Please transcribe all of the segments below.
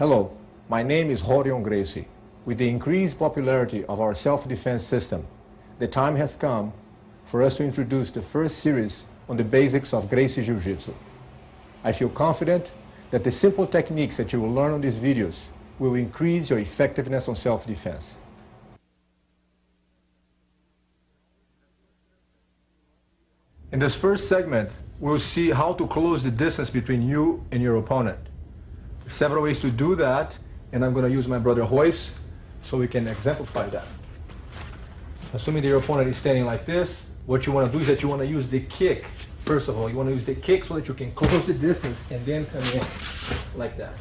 Hello, my name is Gracie. With the increased popularity of our self-defense system, the time has come for us to introduce the first series on the basics of Gracie Jiu Jitsu. I feel confident that the simple techniques that you will learn on these videos will increase your effectiveness on self-defense. In this first segment, we'll see how to close the distance between you and your opponent. Several ways to do that, and I'm going to use my brother Royce so we can exemplify that. Assuming that your opponent is standing like this, what you want to do is that you want to use the kick. First of all, you want to use the kick so that you can close the distance and then come in like that.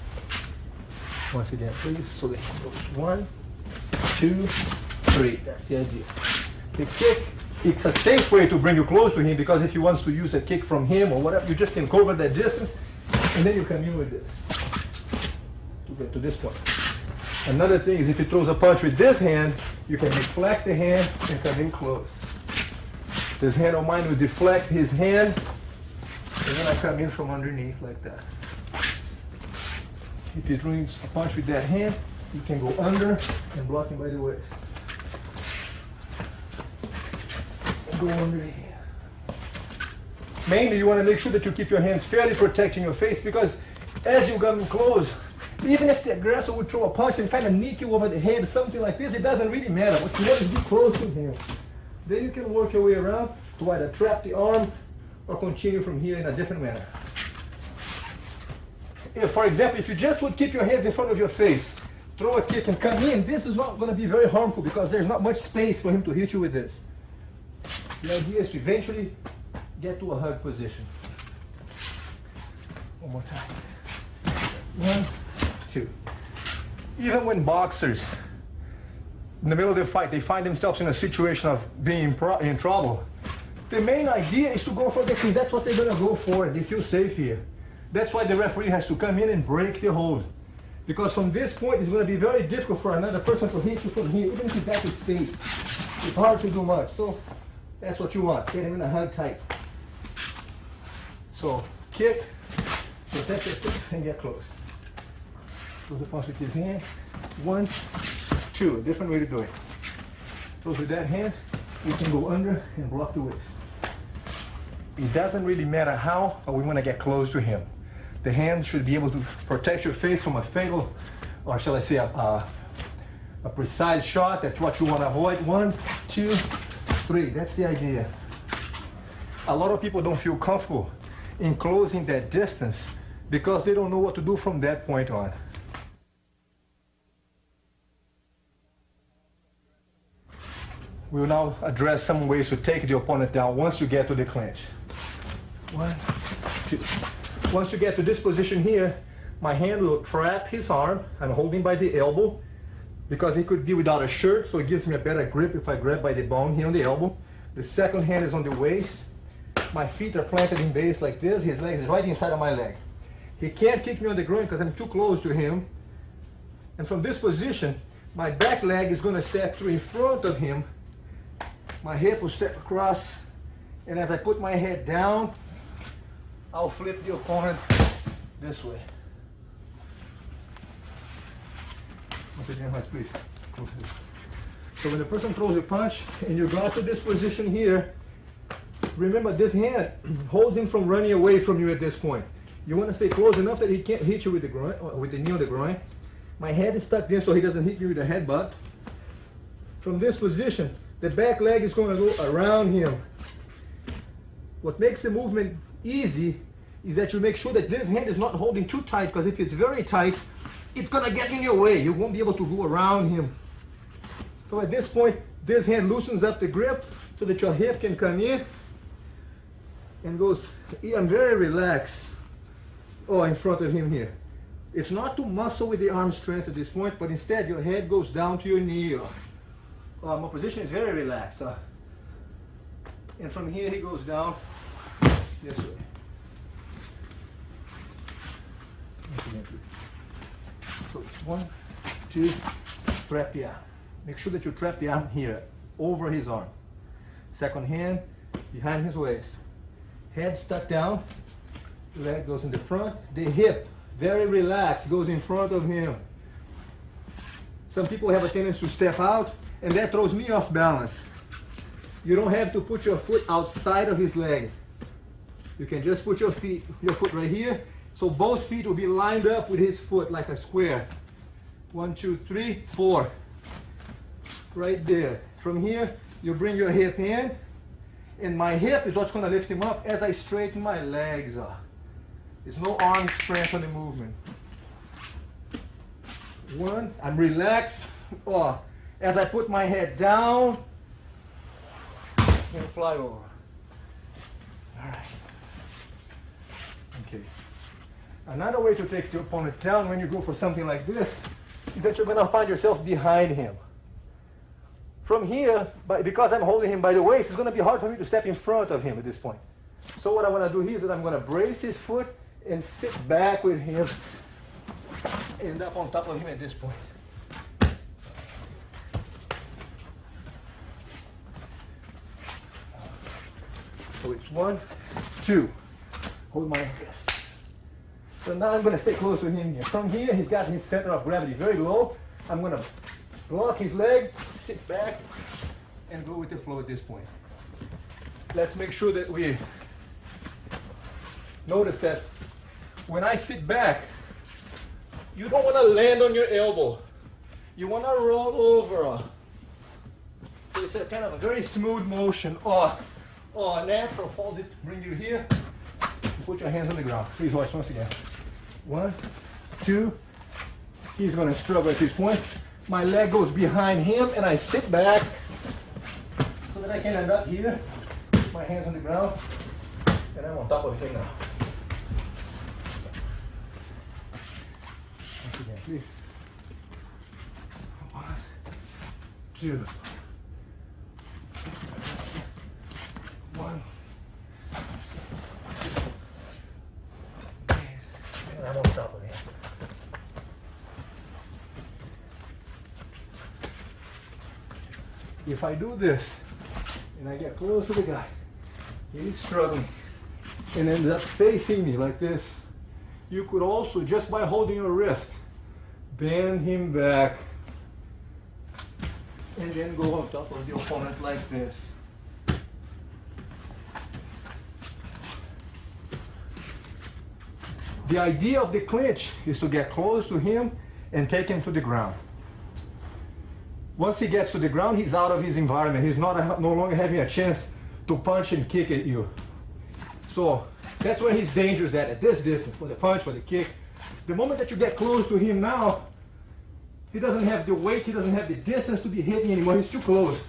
Once again, please. So that goes 1, 2, 3. That's the idea. The kick, it's a safe way to bring you close to him, because if he wants to use a kick from him or whatever, you just can cover that distance and then you come in with this to get to this point. Another thing is if he throws a punch with this hand, you can deflect the hand and come in close. This hand of mine will deflect his hand, and then I come in from underneath like that. If he throws a punch with that hand, you can go under and block him by the waist. Go under here. Mainly, you want to make sure that you keep your hands fairly protecting your face, because as you come close, even if the aggressor would throw a punch and kind of nick you over the head, something like this, it doesn't really matter. What you want is to be close to him. Then you can work your way around to either trap the arm or continue from here in a different manner. If, for example, if you just would keep your hands in front of your face, throw a kick and come in, this is not going to be very harmful because there's not much space for him to hit you with this. The idea is to eventually get to a hug position. One more time. 1, 2. Even when boxers, in the middle of the fight, they find themselves in a situation of being in trouble, the main idea is to go for the kick. That's what they're going to go for. They feel safe here. That's why the referee has to come in and break the hold. Because from this point, it's going to be very difficult for another person to hit you from here, even if he's got his space. It's hard to do much. So that's what you want. Get him in a hug tight. So kick, protect your stick, and get close. Throws the punch with his hand. 1, 2. A different way to do it. Throws with that hand, we can go under and block the waist. It doesn't really matter how, but we want to get close to him. The hand should be able to protect your face from a fatal, or shall I say, a precise shot. That's what you want to avoid. 1, 2, 3. That's the idea. A lot of people don't feel comfortable in closing that distance because they don't know what to do from that point on. We'll now address some ways to take the opponent down once you get to the clinch. 1, 2. Once you get to this position here, my hand will trap his arm. I'm holding by the elbow because he could be without a shirt, so it gives me a better grip if I grab by the bone here on the elbow. The second hand is on the waist. My feet are planted in base like this. His leg is right inside of my leg. He can't kick me on the groin because I'm too close to him. And from this position, my back leg is going to step through in front of him. My hip will step across, and as I put my head down, I'll flip the opponent this way. Once again, please. So when the person throws a punch and you got to this position here, remember this hand holds him from running away from you at this point. You want to stay close enough that he can't hit you with the groin, with the knee on the groin. My head is tucked in so he doesn't hit me with the headbutt. From this position, the back leg is going to go around him. What makes the movement easy is that you make sure that this hand is not holding too tight, because if it's very tight, it's going to get in your way. You won't be able to go around him. So at this point, this hand loosens up the grip so that your hip can come in and goes, I'm very relaxed, in front of him here. It's not to muscle with the arm strength at this point, but instead your head goes down to your knee. My position is very relaxed. And from here he goes down this way. So it's 1, 2, trap the arm. Make sure that you trap the arm here, over his arm. Second hand, behind his waist. Head stuck down, leg goes in the front, the hip very relaxed, goes in front of him. Some people have a tendency to step out, and that throws me off balance. You don't have to put your foot outside of his leg. You can just put your foot right here, so both feet will be lined up with his foot like a square. 1, 2, 3, 4. Right there. From here, you bring your hip in, and my hip is what's going to lift him up as I straighten my legs up. There's no arm strength on the movement. 1, I'm relaxed. Oh, as I put my head down, and fly over. All right. Okay. Another way to take your opponent down when you go for something like this is that you're going to find yourself behind him. From here, because I'm holding him by the waist, it's going to be hard for me to step in front of him at this point. So what I want to do here is that I'm going to brace his foot and sit back with him, end up on top of him at this point. So it's 1, 2. Hold my wrist. So now I'm going to stay close to him here. From here, he's got his center of gravity very low. I'm going to block his leg, sit back, and go with the flow at this point. Let's make sure that we notice that when I sit back, you don't want to land on your elbow. You want to roll over. So it's a kind of a very smooth motion. Or natural, fold it, bring you here, and put your hands on the ground. Please watch once again. 1, 2. He's going to struggle at this point. My leg goes behind him, and I sit back so that I can end up here. Put my hands on the ground, and I'm on top of him now. Once again, please. 1, 2. 1. And I'm on top of him. If I do this and I get close to the guy, he's struggling and ends up facing me like this, you could also, just by holding your wrist, bend him back and then go on top of the opponent like this. The idea of the clinch is to get close to him and take him to the ground. Once he gets to the ground, he's out of his environment. He's no longer having a chance to punch and kick at you. So that's where he's dangerous at this distance, for the punch, for the kick. The moment that you get close to him now, he doesn't have the weight, he doesn't have the distance to be hitting anymore. He's too close.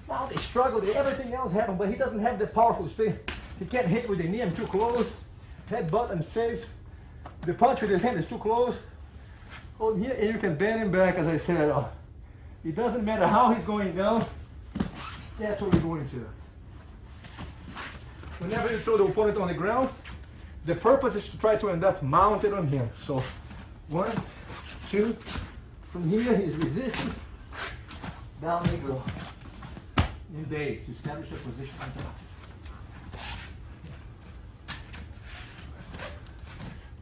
Now they struggle, everything else happens, but he doesn't have the powerful spin. He can't hit with the knee, I'm too close. Headbutt, I'm safe. The punch with his hand is too close. Hold here, and you can bend him back, as I said. It doesn't matter how he's going down. That's what we're going to. Whenever you throw the opponent on the ground, the purpose is to try to end up mounted on him. So 1, 2, from here he's resisting. Down they go. In base, to establish a position on top.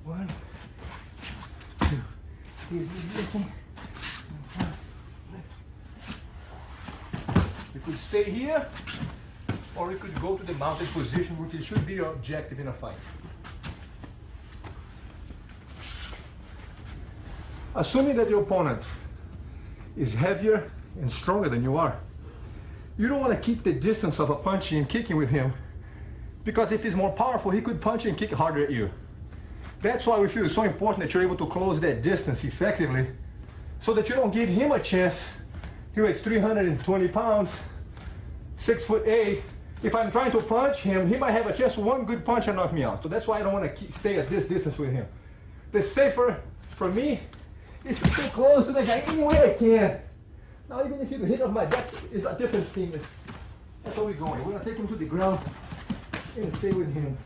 1, 2. He's resisting. You could stay here, or you could go to the mounted position, which should be your objective in a fight. Assuming that your opponent is heavier and stronger than you are, you don't want to keep the distance of a punching and kicking with him, because if he's more powerful, he could punch and kick harder at you. That's why we feel it's so important that you're able to close that distance effectively, so that you don't give him a chance. He weighs 320 pounds, 6'8". If I'm trying to punch him, he might have a chance, one good punch and knock me out. So that's why I don't want to stay at this distance with him. The safer for me is to stay close to the guy any way I can. Now, even if you hit off my back, it's a different thing. That's where we're going. We're going to take him to the ground and stay with him.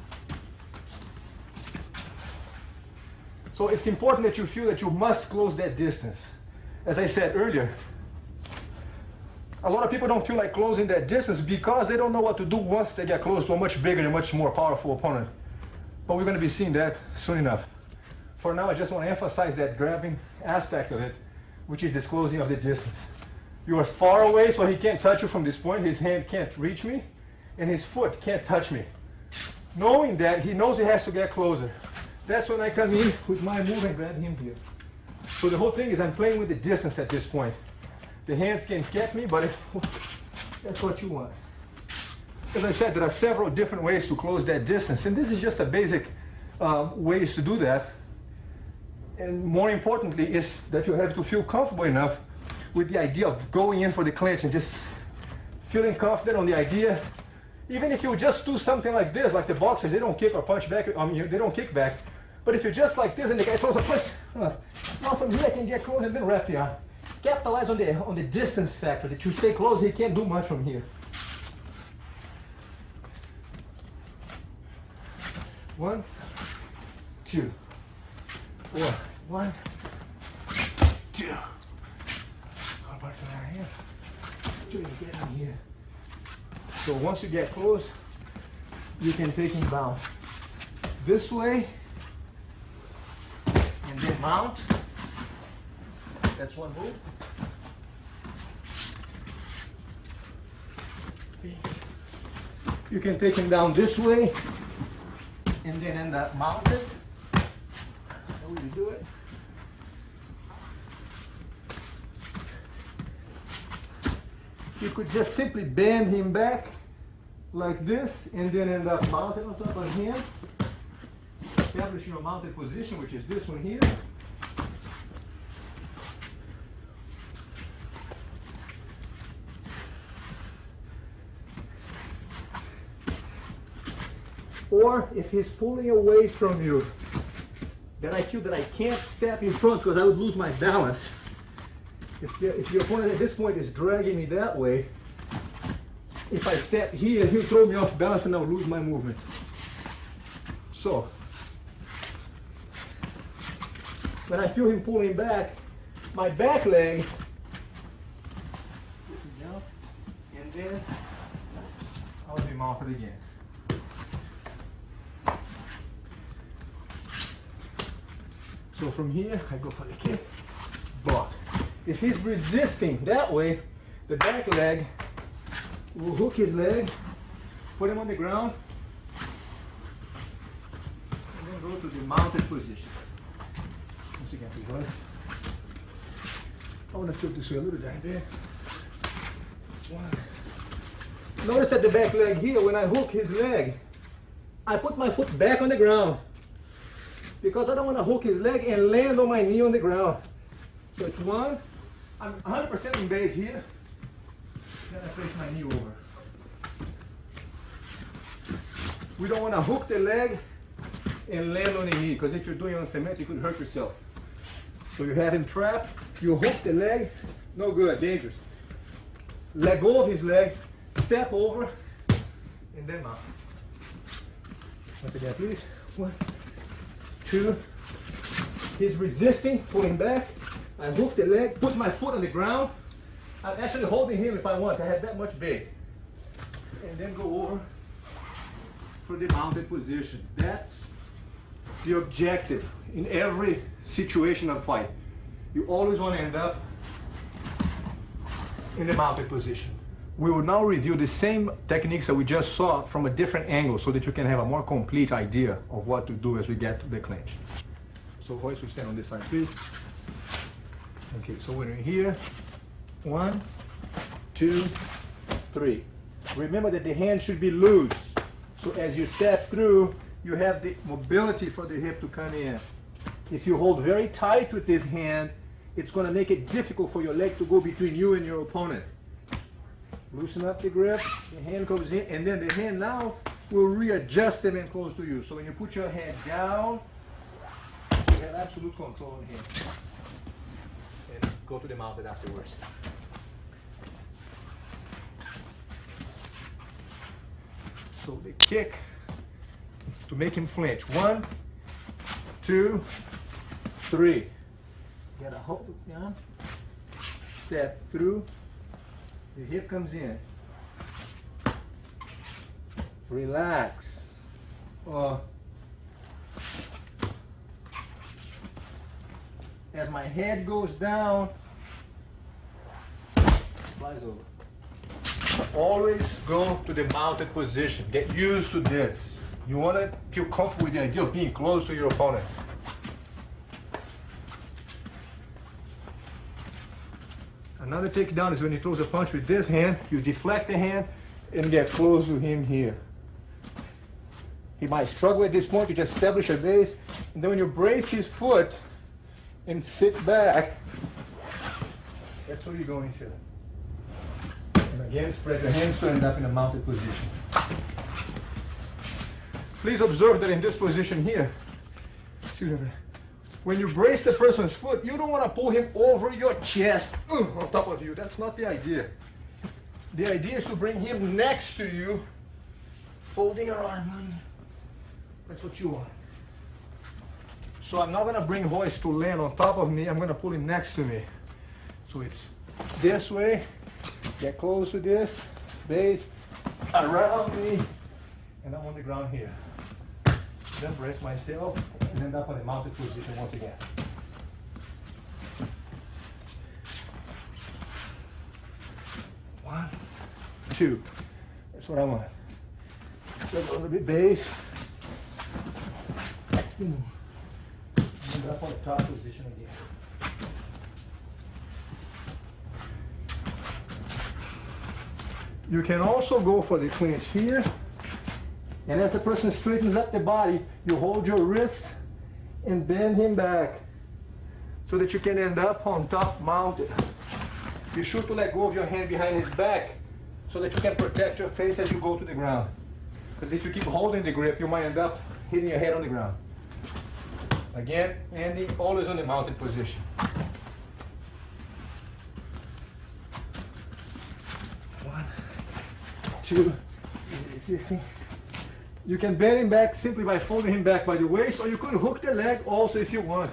So it's important that you feel that you must close that distance. As I said earlier, A lot of people don't feel like closing that distance because they don't know what to do once they get close to a much bigger and much more powerful opponent. But we're going to be seeing that soon enough. For now, I just want to emphasize that grabbing aspect of it, which is this closing of the distance. You are far away, so he can't touch you from this point. His hand can't reach me, and his foot can't touch me. Knowing that, he knows he has to get closer. That's when I come in with my move and grab him here. So the whole thing is I'm playing with the distance at this point. The hands can get me, but that's what you want. As I said, there are several different ways to close that distance, and this is just a basic ways to do that. And more importantly is that you have to feel comfortable enough with the idea of going in for the clinch and just feeling confident on the idea. Even if you just do something like this, like the boxers, they don't kick or punch back, they don't kick back. But if you're just like this and the guy throws a punch, now from here I can get close and then wrap the arm. Capitalize on the distance factor, that you stay close, he can't do much from here. One, two, four. One, two. How about that here? Do it again here. So once you get close, you can take him down this way and then mount. That's one move. You can take him down this way and then end up mounted. How would you do it? You could just simply bend him back like this and then end up mounted on top of him, establishing a mounted position, which is this one here. Or if he's pulling away from you, then I feel that I can't step in front because I would lose my balance. If your opponent at this point is dragging me that way, if I step here, he'll throw me off balance and I'll lose my movement. So, when I feel him pulling back, my back leg, and then I'll be mounted again. So from here, I go for the kick, block. If he's resisting that way, the back leg will hook his leg, put him on the ground, and then go to the mounted position. Once again, guys. I want to flip this way a little down there. One. Notice that the back leg here, when I hook his leg, I put my foot back on the ground because I don't want to hook his leg and land on my knee on the ground. So it's one. I'm 100% in base here. Then I place my knee over. We don't want to hook the leg and land on the knee, because if you're doing it on cement, you could hurt yourself. So you have him trapped, you hook the leg, no good, dangerous. Let go of his leg, step over, and then mount. Once again, please. One, two. He's resisting, pulling back. I hook the leg, put my foot on the ground. I'm actually holding him if I want. I have that much base. And then go over for the mounted position. That's the objective in every situation of fight. You always want to end up in the mounted position. We will now review the same techniques that we just saw from a different angle so that you can have a more complete idea of what to do as we get to the clinch. So Royce will stand on this side, please. Okay, so we're here. 1, 2, 3. Remember that the hand should be loose. So as you step through, you have the mobility for the hip to come in. If you hold very tight with this hand, it's going to make it difficult for your leg to go between you and your opponent. Loosen up the grip, the hand comes in, and then the hand now will readjust them and close to you. So when you put your hand down, you have absolute control on the hand. And go to the mounted afterwards. So the kick to make him flinch. 1, 2, 3. Get a hold, yeah. Step through, The hip comes in. Relax. As my head goes down, flies over. Always go to the mounted position. Get used to this. You want to feel comfortable with the idea of being close to your opponent. Another takedown is when he throws a punch with this hand, you deflect the hand and get close to him here. He might struggle at this point to just establish a base, and then when you brace his foot and sit back, that's what you're going to. And again, spread your hands to end up in a mounted position. Please observe that in this position here, when you brace the person's foot, you don't want to pull him over your chest on top of you. That's not the idea. The idea is to bring him next to you, folding your arm under. That's what you want. So I'm not going to bring Royce to land on top of me. I'm going to pull him next to me. So it's this way, get close to this, base, around me, and I'm on the ground here. Then brace myself and end up on a mounted position once again. One, two. That's what I want. So a little bit base. That's the move. End up on the top position again. You can also go for the clinch here. And as the person straightens up the body, you hold your wrist and bend him back so that you can end up on top mounted. Be sure to let go of your hand behind his back so that you can protect your face as you go to the ground. Because if you keep holding the grip, you might end up hitting your head on the ground. Again, ending always on the mounted position. One, two, 16. You can bend him back simply by folding him back by the waist, or you could hook the leg also if you want.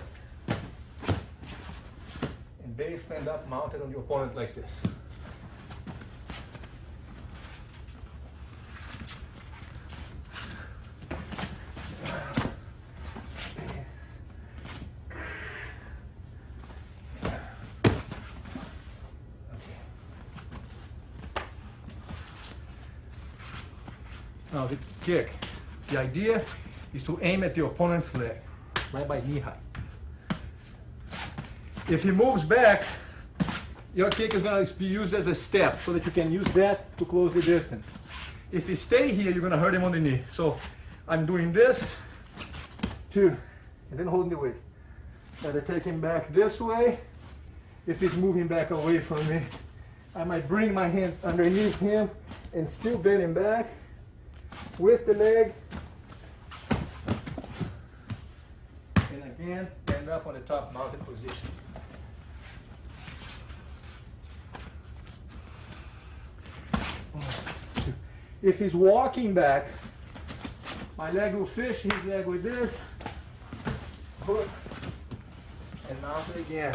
And base stand up mounted on your opponent like this. Now the kick. The idea is to aim at the opponent's leg, right by knee height. If he moves back, your kick is going to be used as a step so that you can use that to close the distance. If you stay here, you're going to hurt him on the knee. So I'm doing this, two, and then holding the waist. Try to take him back this way. If he's moving back away from me, I might bring my hands underneath him and still bend him back with the leg. And again, end up on the top mounted position. If he's walking back, my leg will fish his leg with this, hook, and mount it again.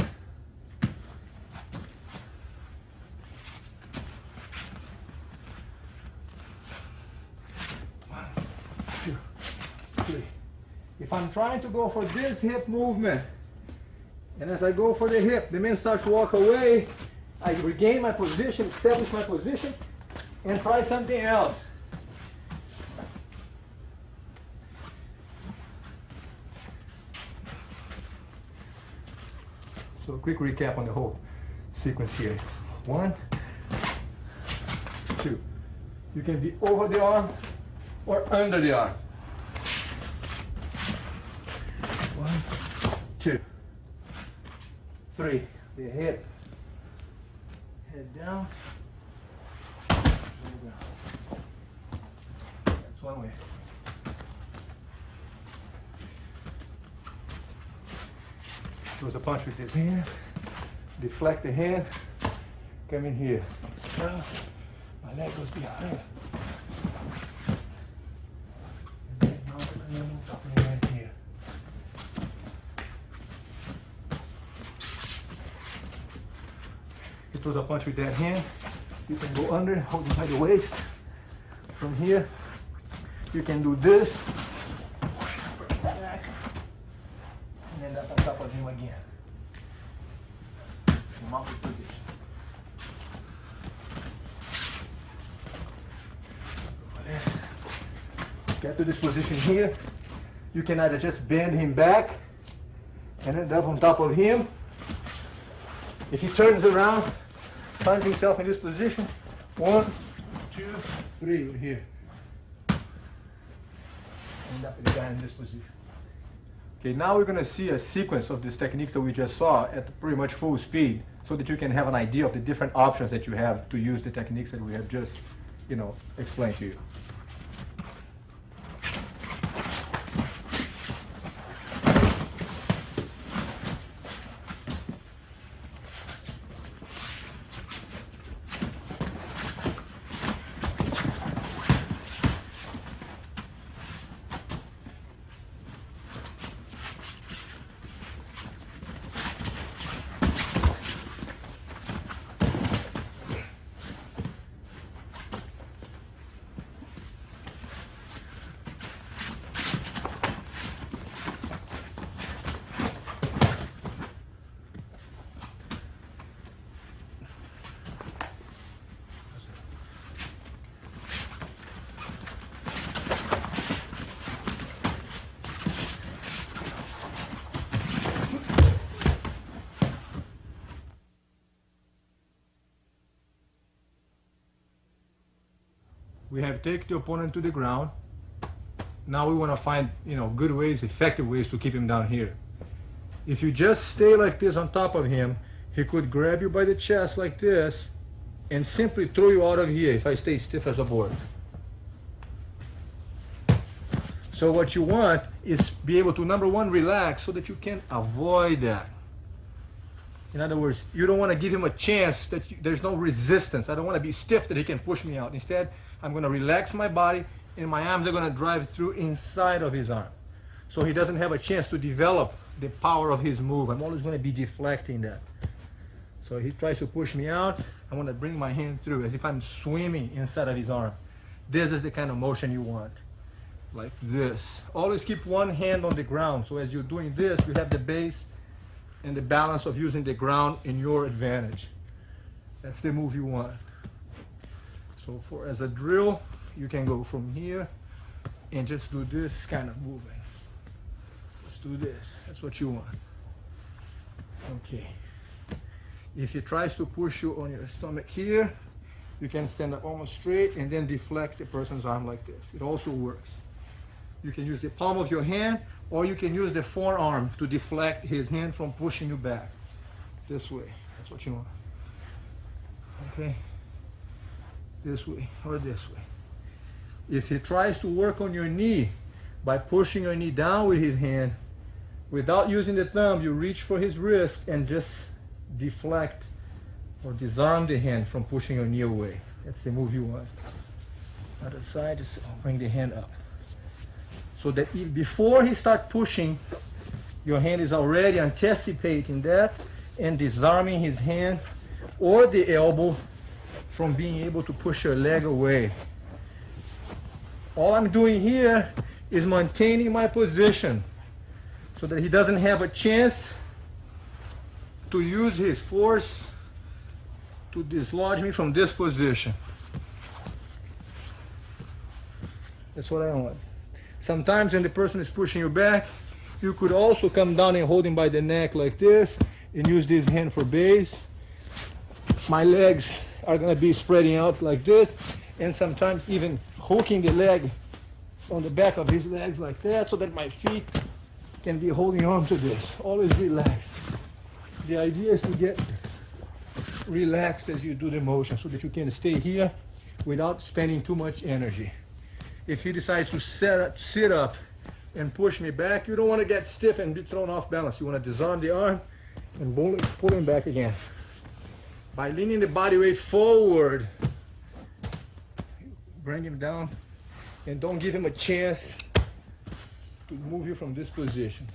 One, two, three. If I'm trying to go for this hip movement, and as I go for the hip, the man starts to walk away, I regain my position, establish my position, and try something else. So a quick recap on the whole sequence here. One, two. You can be over the arm or under the arm. One, two, three. The hip. Head down. That's one way. Throws a punch with this hand, deflect the hand, come in here. Now, my leg goes behind. And then mount it and then move up and right here. He throws a punch with that hand, You can go under, hold him by the waist. From here, you can do this, back, and end up on top of him again. Mounted position. Get to this position here. You can either just bend him back and end up on top of him. If he turns around, finds himself in this position, 1, 2, 3, over here. End up with the guy in this position. Okay, now we're going to see a sequence of these techniques that we just saw at pretty much full speed, so that you can have an idea of the different options that you have to use the techniques that we have just, explained to you. We have taken the opponent to the ground. Now we want to find, good ways, effective ways to keep him down here. If you just stay like this on top of him, he could grab you by the chest like this and simply throw you out of here if I stay stiff as a board. So what you want is be able to, number one, relax so that you can avoid that. In other words, you don't want to give him a chance that there's no resistance. I don't want to be stiff that he can push me out. Instead, I'm going to relax my body and my arms are going to drive through inside of his arm. So he doesn't have a chance to develop the power of his move. I'm always going to be deflecting that. So he tries to push me out. I want to bring my hand through as if I'm swimming inside of his arm. This is the kind of motion you want. Like this. Always keep one hand on the ground. So as you're doing this, you have the base and the balance of using the ground in your advantage. That's the move you want. So as a drill, you can go from here and just do this kind of movement. Just do this. That's what you want. Okay. If he tries to push you on your stomach here, you can stand up almost straight and then deflect the person's arm like this. It also works. You can use the palm of your hand, or you can use the forearm to deflect his hand from pushing you back. This way. That's what you want. Okay? This way or this way. If he tries to work on your knee by pushing your knee down with his hand, without using the thumb, you reach for his wrist and just deflect or disarm the hand from pushing your knee away. That's the move you want. Other side, just bring the hand up. So that before he starts pushing, your hand is already anticipating that and disarming his hand or the elbow from being able to push your leg away. All I'm doing here is maintaining my position so that he doesn't have a chance to use his force to dislodge me from this position. That's what I want. Sometimes when the person is pushing you back, you could also come down and hold him by the neck like this and use this hand for base. My legs are going to be spreading out like this, and sometimes even hooking the leg on the back of his legs like that so that my feet can be holding on to this. Always relaxed. The idea is to get relaxed as you do the motion so that you can stay here without spending too much energy. If he decides to sit up and push me back, you don't want to get stiff and be thrown off balance. You want to disarm the arm and pull him back again. By leaning the body weight forward, bring him down and don't give him a chance to move you from this position.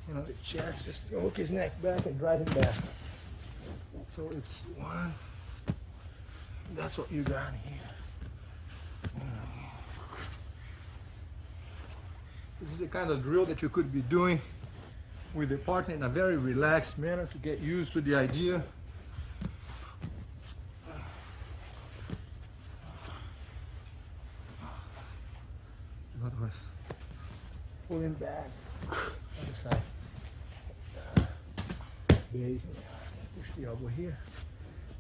The chest, just hook his neck back and drive him back. So it's 1, That's what you got here. This is the kind of drill that you could be doing with your partner in a very relaxed manner to get used to the idea. Otherwise, pulling back, other side. Base. Push the elbow here.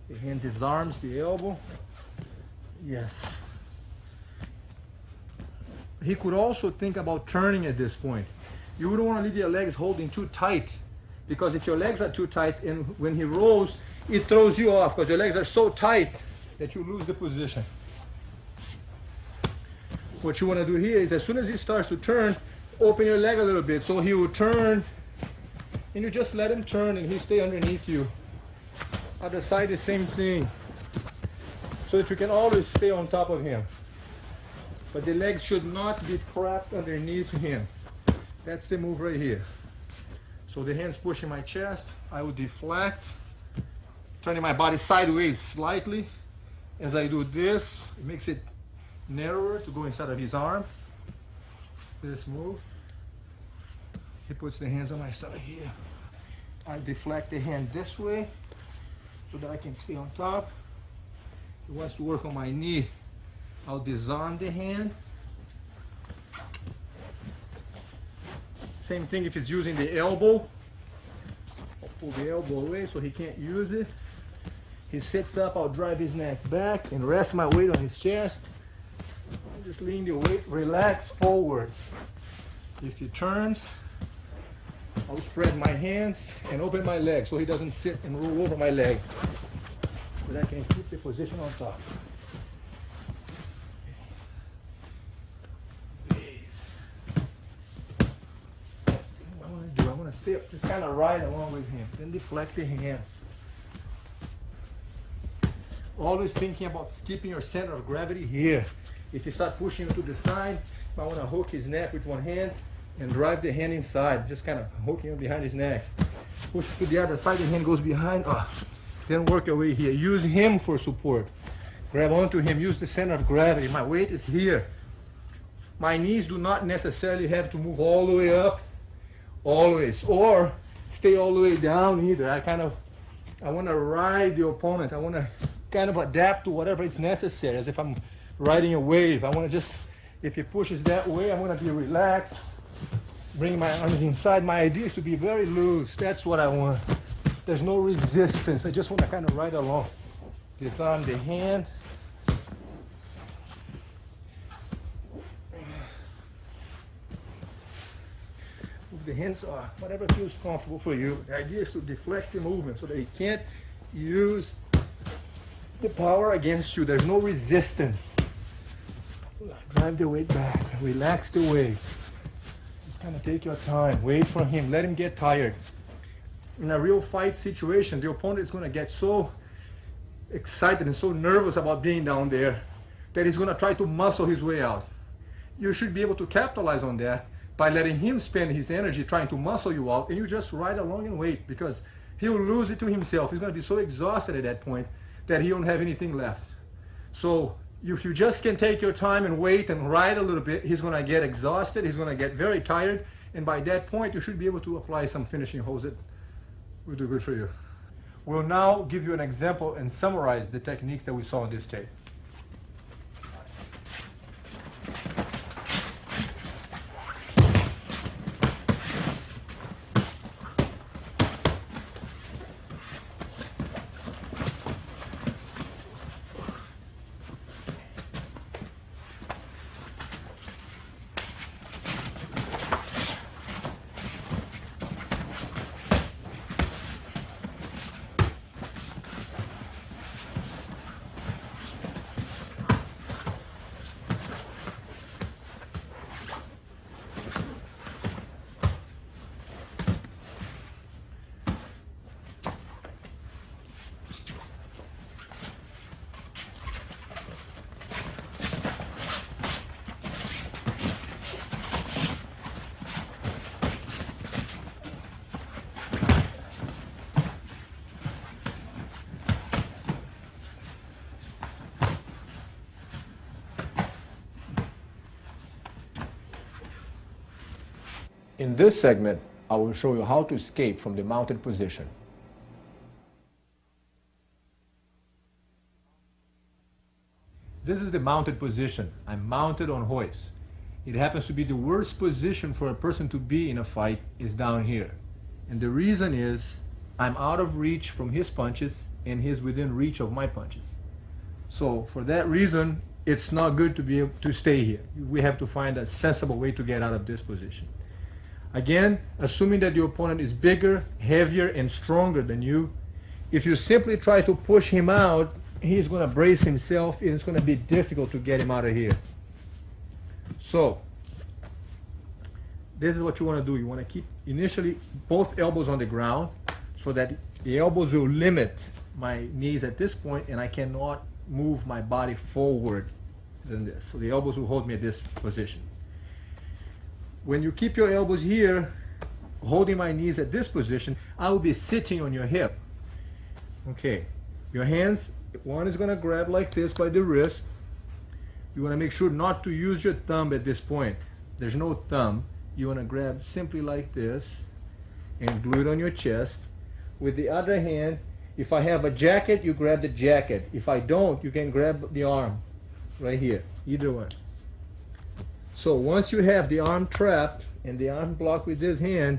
The hand disarms the elbow. Yes. He could also think about turning at this point. You wouldn't want to leave your legs holding too tight, because if your legs are too tight and when he rolls, it throws you off because your legs are so tight that you lose the position. What you want to do here is as soon as he starts to turn, open your leg a little bit so he will turn, and you just let him turn and he stay underneath you. Other side, the same thing, so that you can always stay on top of him. But the legs should not be trapped underneath him. That's the move right here. So the hand's pushing my chest. I will deflect, turning my body sideways slightly. As I do this, it makes it narrower to go inside of his arm. This move. He puts the hands on my stomach here. I deflect the hand this way so that I can stay on top. He wants to work on my knee. I'll disarm the hand. Same thing if he's using the elbow. I'll pull the elbow away so he can't use it. He sits up, I'll drive his neck back and rest my weight on his chest. I'll just lean the weight, relax forward. If he turns, I'll spread my hands and open my leg so he doesn't sit and roll over my leg. But I can keep the position on top. Stay up, just kind of ride along with him, then deflect the hands. Always thinking about keeping your center of gravity here. If you start pushing him to the side, I want to hook his neck with one hand and drive the hand inside, just kind of hooking him behind his neck. Push to the other side, the hand goes behind. Then work your way here. Use him for support. Grab onto him, use the center of gravity. My weight is here. My knees do not necessarily have to move all the way up. Always, or stay all the way down either. I want to ride the opponent. I want to kind of adapt to whatever is necessary, as if I'm riding a wave. I want to just, if he pushes that way, I want to be relaxed, bring my arms inside. My idea is to be very loose. That's what I want. There's no resistance. I just want to kind of ride along. Disarm the hand. The hands are whatever feels comfortable for you. The idea is to deflect the movement so that he can't use the power against you. There's no resistance. Drive the weight back. Relax the weight. Just kind of take your time. Wait for him. Let him get tired. In a real fight situation, the opponent is going to get so excited and so nervous about being down there that he's going to try to muscle his way out. You should be able to capitalize on that by letting him spend his energy trying to muscle you out, and you just ride along and wait, because he'll lose it to himself. He's going to be so exhausted at that point that he won't have anything left. So if you just can take your time and wait and ride a little bit, he's going to get exhausted, he's going to get very tired, and by that point you should be able to apply some finishing holds that will do good for you. We'll now give you an example and summarize the techniques that we saw on this tape. In this segment, I will show you how to escape from the mounted position. This is the mounted position. I'm mounted on hoist. It happens to be the worst position for a person to be in a fight is down here. And the reason is I'm out of reach from his punches and he's within reach of my punches. So for that reason, it's not good to be able to stay here. We have to find a sensible way to get out of this position. Again, assuming that your opponent is bigger, heavier, and stronger than you, if you simply try to push him out, he's going to brace himself and it's going to be difficult to get him out of here. So, this is what you want to do. You want to keep initially both elbows on the ground so that the elbows will limit my knees at this point and I cannot move my body forward than this. So the elbows will hold me at this position. When you keep your elbows here, holding my knees at this position, I will be sitting on your hip. Okay, your hands, one is going to grab like this by the wrist. You want to make sure not to use your thumb at this point. There's no thumb. You want to grab simply like this and glue it on your chest. With the other hand, if I have a jacket, you grab the jacket. If I don't, you can grab the arm right here, either one. So once you have the arm trapped and the arm blocked with this hand,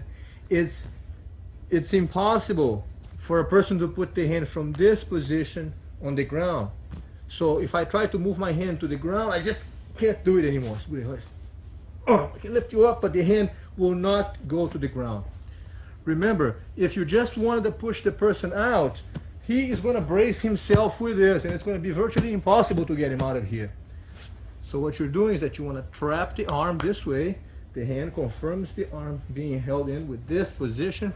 it's impossible for a person to put the hand from this position on the ground. So if I try to move my hand to the ground, I just can't do it anymore. Oh, I can lift you up, but the hand will not go to the ground. Remember, if you just wanted to push the person out, he is going to brace himself with this, and it's going to be virtually impossible to get him out of here. So what you're doing is that you want to trap the arm this way. The hand confirms the arm being held in with this position,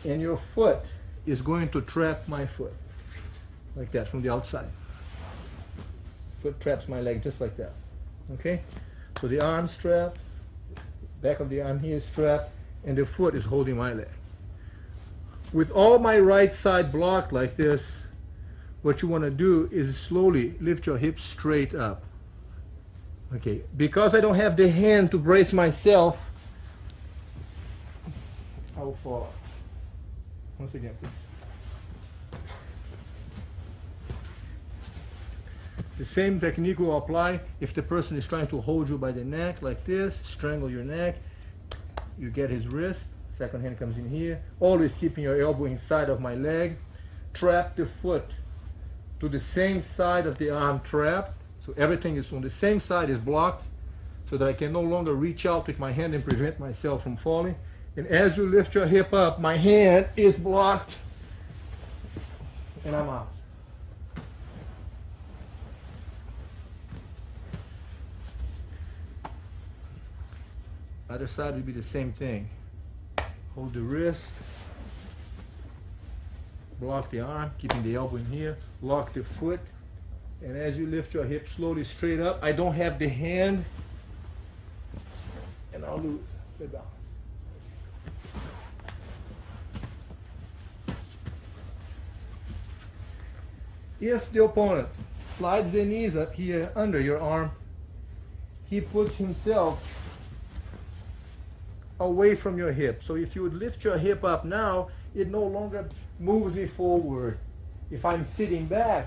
and your foot is going to trap my foot, like that, from the outside. Foot traps my leg just like that. Okay? So the arm's strapped, back of the arm here is strapped, and the foot is holding my leg. With all my right side blocked like this, what you want to do is slowly lift your hips straight up. Okay, because I don't have the hand to brace myself, I will fall. Once again, please. The same technique will apply if the person is trying to hold you by the neck like this, strangle your neck. You get his wrist, second hand comes in here, always keeping your elbow inside of my leg. Trap the foot to the same side of the arm trap, so everything is on the same side is blocked, so that I can no longer reach out with my hand and prevent myself from falling. And as you lift your hip up, my hand is blocked, and I'm out. Other side will be the same thing. Hold the wrist, block the arm, keeping the elbow in here, lock the foot, and as you lift your hip slowly straight up, I don't have the hand, and I'll lose the balance. If the opponent slides the knees up here under your arm, he puts himself away from your hip. So if you would lift your hip up now, it no longer moves me forward. If I'm sitting back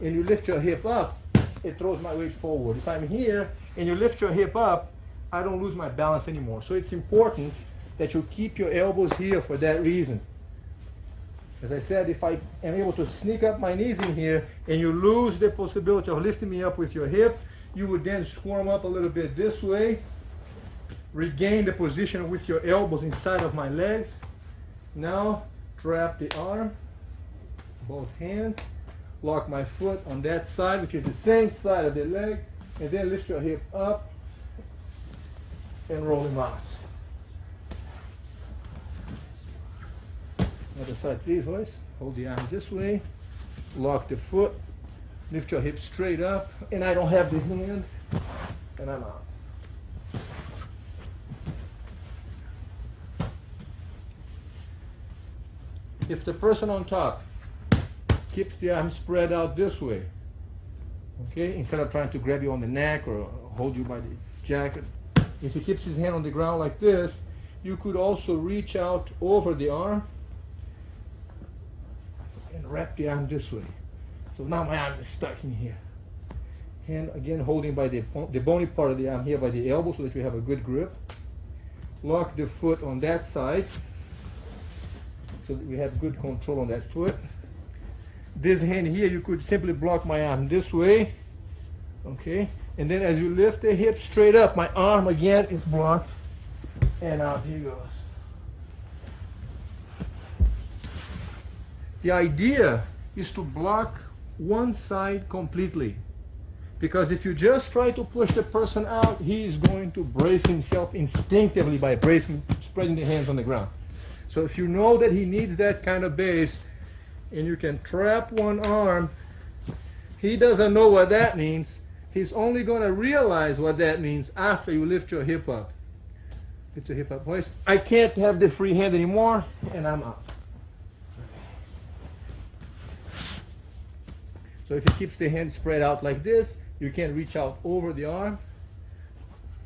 and you lift your hip up, it throws my weight forward. If I'm here and you lift your hip up, I don't lose my balance anymore. So it's important that you keep your elbows here for that reason. As I said, if I am able to sneak up my knees in here and you lose the possibility of lifting me up with your hip, you would then squirm up a little bit this way, regain the position with your elbows inside of my legs. Now trap the arm, both hands, lock my foot on that side, which is the same side of the leg, and then lift your hip up and roll him out. Other side, please, hoist. Hold the arm this way, lock the foot, lift your hip straight up, and I don't have the hand, and I'm out. If the person on top keeps the arm spread out this way, okay, instead of trying to grab you on the neck or hold you by the jacket, if he keeps his hand on the ground like this, you could also reach out over the arm and wrap the arm this way. So now my arm is stuck in here. Hand again holding by the bony part of the arm here by the elbow so that you have a good grip. Lock the foot on that side so that we have good control on that foot. This hand here, you could simply block my arm this way, okay? And then as you lift the hip straight up, my arm again is blocked, and out he goes. The idea is to block one side completely, because if you just try to push the person out, he is going to brace himself instinctively by spreading the hands on the ground. So if you know that he needs that kind of base, and you can trap one arm, he doesn't know what that means. He's only going to realize what that means after you lift your hip up. Lift your hip up, boys. I can't have the free hand anymore, and I'm out. So if he keeps the hand spread out like this, you can reach out over the arm,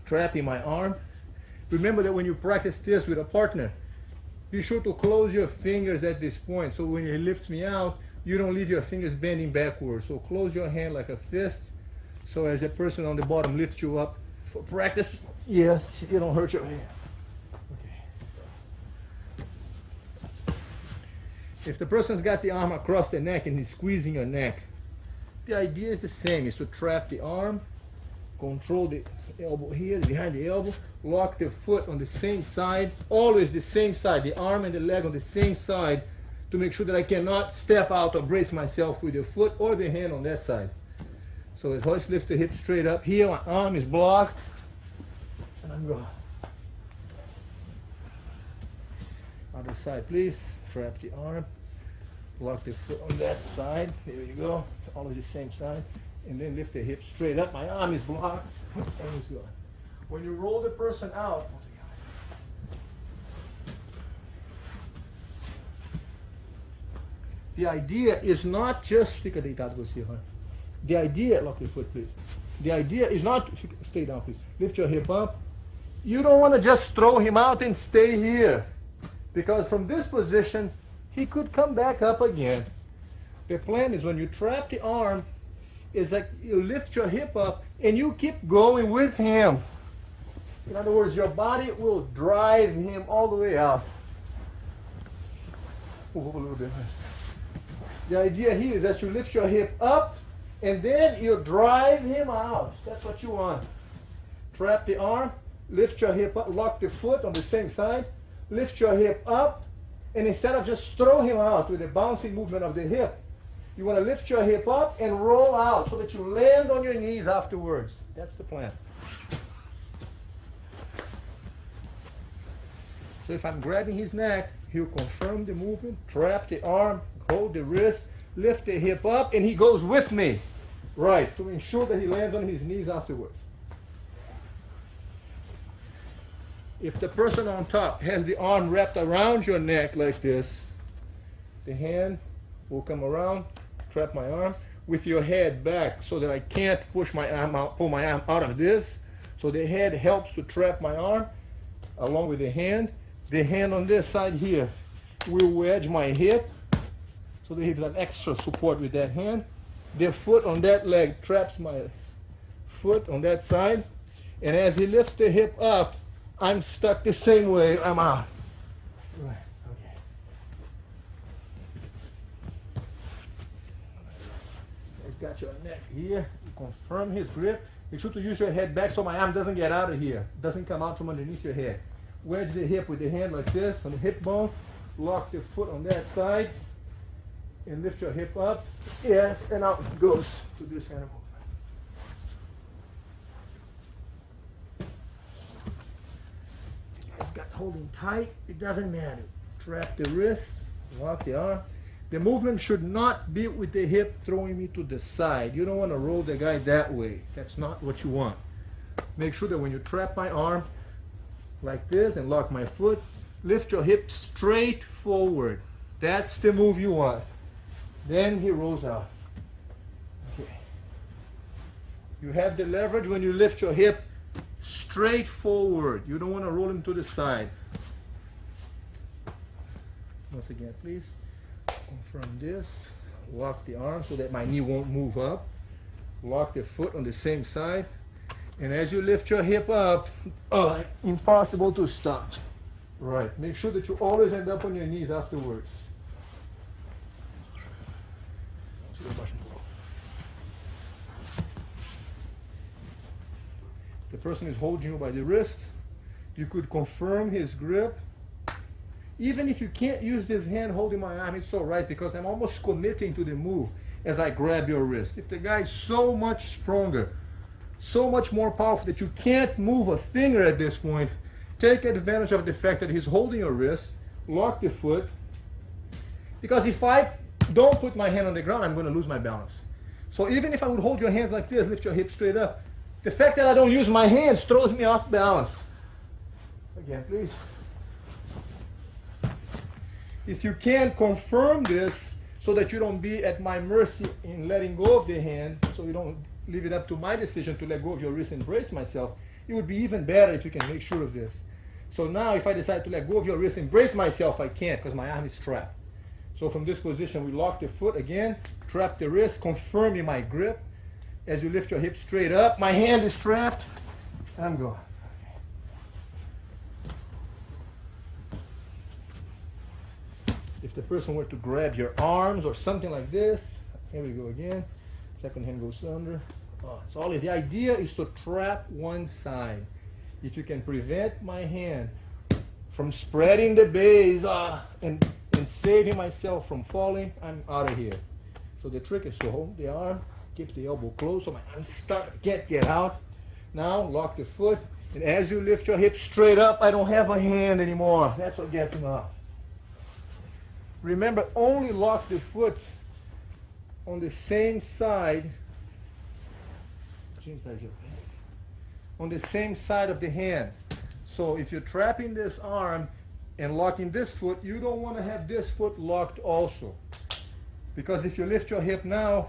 trapping my arm. Remember that when you practice this with a partner, be sure to close your fingers at this point, so when he lifts me out, you don't leave your fingers bending backwards. So close your hand like a fist, so as the person on the bottom lifts you up for practice, yes, you don't hurt your hand. Okay. If the person's got the arm across the neck and he's squeezing your neck, the idea is the same, is to trap the arm, control the elbow here, behind the elbow, lock the foot on the same side, always the same side, the arm and the leg on the same side, to make sure that I cannot step out or brace myself with the foot or the hand on that side. So as I lift the hip straight up here, my arm is blocked, and I'm going. Other side, please. Trap the arm, lock the foot on that side. There you go. It's always the same side. And then lift the hip straight up. My arm is blocked, and it's gone. When you roll the person out, the idea is not just, fica deitado você, huh? The idea, lock your foot please. The idea is not, stay down please. Lift your hip up. You don't want to just throw him out and stay here, because from this position, he could come back up again. The plan is when you trap the arm, is that you lift your hip up and you keep going with him. In other words, your body will drive him all the way out. Move up a little bit. The idea here is that you lift your hip up and then you drive him out. That's what you want. Trap the arm, lift your hip up, lock the foot on the same side, lift your hip up, and instead of just throw him out with a bouncing movement of the hip, you want to lift your hip up and roll out so that you land on your knees afterwards. That's the plan. So if I'm grabbing his neck, he'll confirm the movement, trap the arm, hold the wrist, lift the hip up, and he goes with me. Right, to ensure that he lands on his knees afterwards. If the person on top has the arm wrapped around your neck like this, the hand will come around, trap my arm with your head back so that I can't push my arm out, pull my arm out of this. So the head helps to trap my arm along with the hand. The hand on this side here will wedge my hip so that he has an extra support with that hand. The foot on that leg traps my foot on that side. And as he lifts the hip up, I'm stuck the same way, I'm out. Right, okay. He's got your neck here. You confirm his grip. Make sure to use your head back so my arm doesn't get out of here. Doesn't come out from underneath your head. Wedge the hip with the hand like this on the hip bone. Lock the foot on that side. And lift your hip up. Yes, and out it goes to this kind of movement. It's got holding tight, it doesn't matter. Trap the wrist, lock the arm. The movement should not be with the hip throwing me to the side. You don't want to roll the guy that way. That's not what you want. Make sure that when you trap my arm like this and lock my foot, lift your hip straight forward. That's the move you want. Then he rolls out. Okay. You have the leverage when you lift your hip straight forward. You don't want to roll him to the side. Once again, please. Confirm this. Lock the arm so that my knee won't move up. Lock the foot on the same side. And as you lift your hip up, impossible to stop. Right. Make sure that you always end up on your knees afterwards. The person is holding you by the wrist. You could confirm his grip. Even if you can't use this hand holding my arm, it's all right, because I'm almost committing to the move as I grab your wrist. If the guy is so much stronger, so much more powerful that you can't move a finger at this point, take advantage of the fact that he's holding your wrist, lock the foot, because if I don't put my hand on the ground, I'm going to lose my balance. So even if I would hold your hands like this, lift your hips straight up, the fact that I don't use my hands throws me off balance. Again, please. If you can confirm this so that you don't be at my mercy in letting go of the hand, so you don't leave it up to my decision to let go of your wrist and brace myself, it would be even better if you can make sure of this. So now if I decide to let go of your wrist and brace myself, I can't because my arm is trapped. So from this position, we lock the foot again, trap the wrist, confirming my grip. As you lift your hips straight up, my hand is trapped, and I'm going. If the person were to grab your arms or something like this, here we go again. Second hand goes under. So always the idea is to trap one side. If you can prevent my hand from spreading the base and saving myself from falling, I'm out of here. So the trick is to hold the arm, keep the elbow closed so my arm can't get out. Now lock the foot, and as you lift your hips straight up, I don't have a hand anymore. That's what gets him off. Remember, only lock the foot on the same side. On the same side of the hand. So if you're trapping this arm and locking this foot, you don't want to have this foot locked also. Because if you lift your hip now,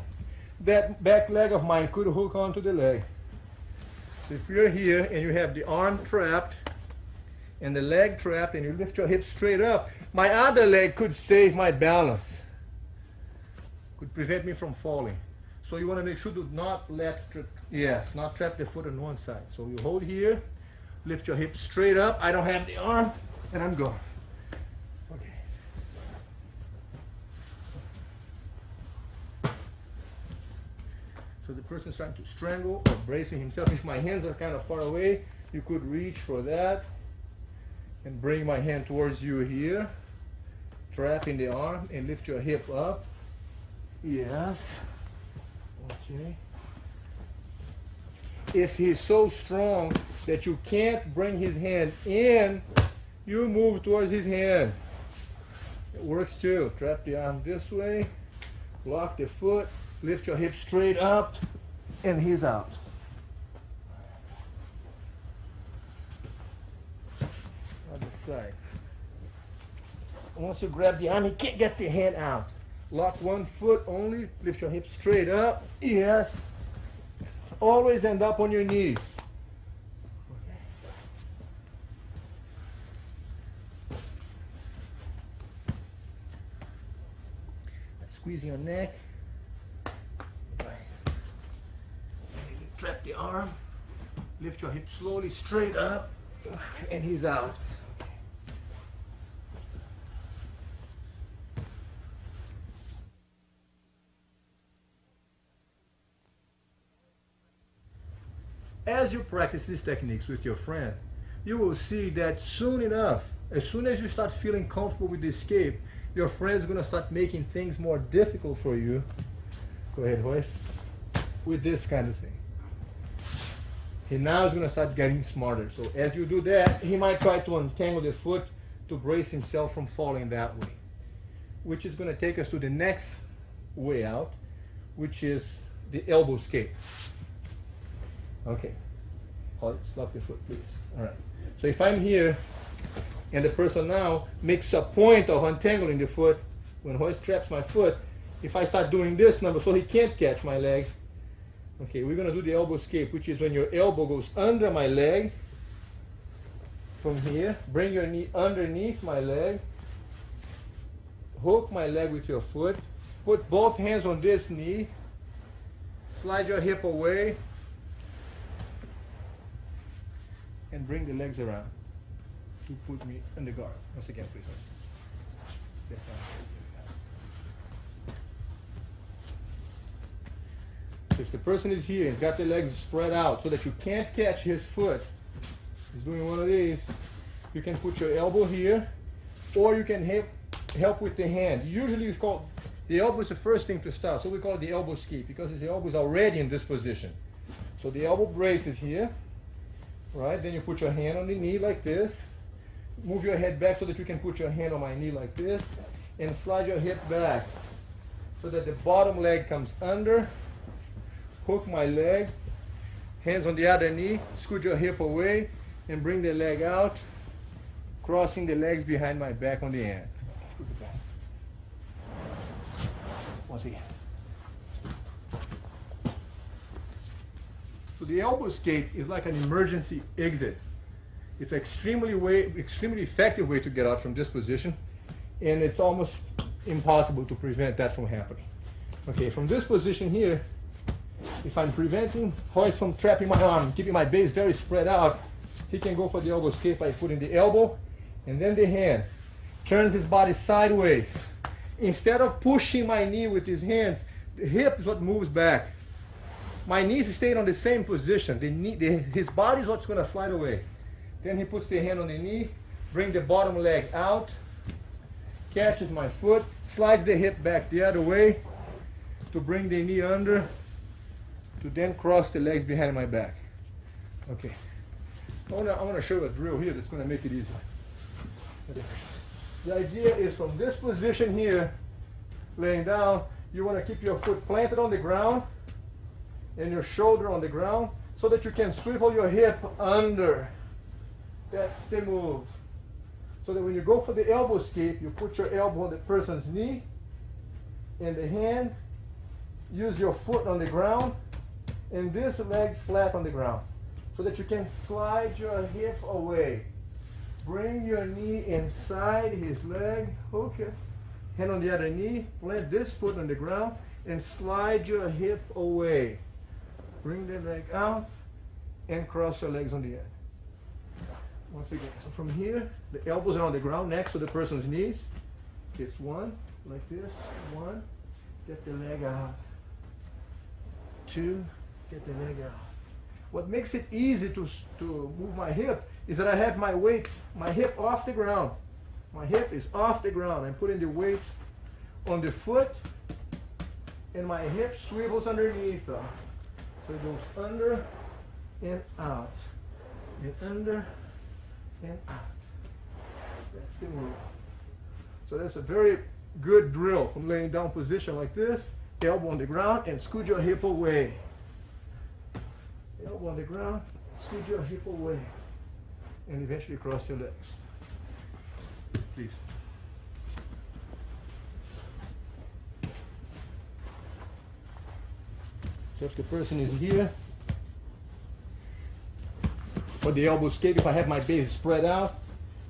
that back leg of mine could hook onto the leg. So if you're here and you have the arm trapped and the leg trapped and you lift your hip straight up, my other leg could save my balance. Could prevent me from falling. So you want to make sure to not not trap the foot on one side. So you hold here, lift your hip straight up. I don't have the arm, and I'm gone. Okay. So the person's trying to strangle or bracing himself. If my hands are kind of far away, you could reach for that and bring my hand towards you here, trapping the arm, and lift your hip up. Yes. Okay. If he's so strong that you can't bring his hand in, you move towards his hand. It works too. Trap the arm this way, lock the foot, lift your hip straight up, and he's out. Other side. Once you grab the arm, he can't get the hand out. Lock one foot only, lift your hips straight up. Yes. Always end up on your knees. Squeeze your neck. Trap the arm. Lift your hips slowly straight up. And he's out. As you practice these techniques with your friend, you will see that soon enough, as soon as you start feeling comfortable with the escape, your friend is going to start making things more difficult for you. Go ahead, Royce. With this kind of thing. He now is going to start getting smarter. So as you do that, he might try to untangle the foot to brace himself from falling that way. Which is going to take us to the next way out, which is the elbow escape. Okay, lock your foot, please. All right. So if I'm here, and the person now makes a point of untangling the foot, when Hoist traps my foot, if I start doing this number, so he can't catch my leg. Okay, we're going to do the elbow escape, which is when your elbow goes under my leg, from here, bring your knee underneath my leg, hook my leg with your foot, put both hands on this knee, slide your hip away, and bring the legs around to put me in the guard. Once again, please. That's if the person is here, he's got the legs spread out so that you can't catch his foot, he's doing one of these, you can put your elbow here, or you can help with the hand. Usually it's called, the elbow is the first thing to start, so we call it the elbow escape because the elbow is already in this position. So the elbow brace is here, right? Then you put your hand on the knee like this, move your head back so that you can put your hand on my knee like this, and slide your hip back so that the bottom leg comes under. Hook my leg, hands on the other knee, scoot your hip away, and bring the leg out, crossing the legs behind my back on the end. Once again. So the elbow escape is like an emergency exit. It's an extremely effective way to get out from this position, and it's almost impossible to prevent that from happening. Okay, from this position here, if I'm preventing Royce from trapping my arm, keeping my base very spread out, he can go for the elbow escape by putting the elbow and then the hand. Turns his body sideways. Instead of pushing my knee with his hands, the hip is what moves back. My knees stay on the same position. His body is what's going to slide away. Then he puts the hand on the knee, bring the bottom leg out, catches my foot, slides the hip back the other way to bring the knee under, to then cross the legs behind my back. Okay. I want to show you a drill here that's going to make it easier. The idea is from this position here, laying down, you want to keep your foot planted on the ground and your shoulder on the ground so that you can swivel your hip under. That's the move. So that when you go for the elbow escape, you put your elbow on the person's knee and the hand, use your foot on the ground, and this leg flat on the ground so that you can slide your hip away. Bring your knee inside his leg, hook it, hand on the other knee, plant this foot on the ground, and slide your hip away. Bring the leg out and cross your legs on the end. Once again, so from here, the elbows are on the ground next to the person's knees. It's one, like this, one, get the leg out. Two, get the leg out. What makes it easy to move my hip is that I have my weight, my hip off the ground. My hip is off the ground. I'm putting the weight on the foot and my hip swivels underneath. So it goes under and out, and under and out. That's the move. So that's a very good drill from laying down position like this, elbow on the ground, and scoot your hip away. Elbow on the ground, scoot your hip away, and eventually cross your legs. Please. So if the person is here, for the elbow escape, if I have my base spread out,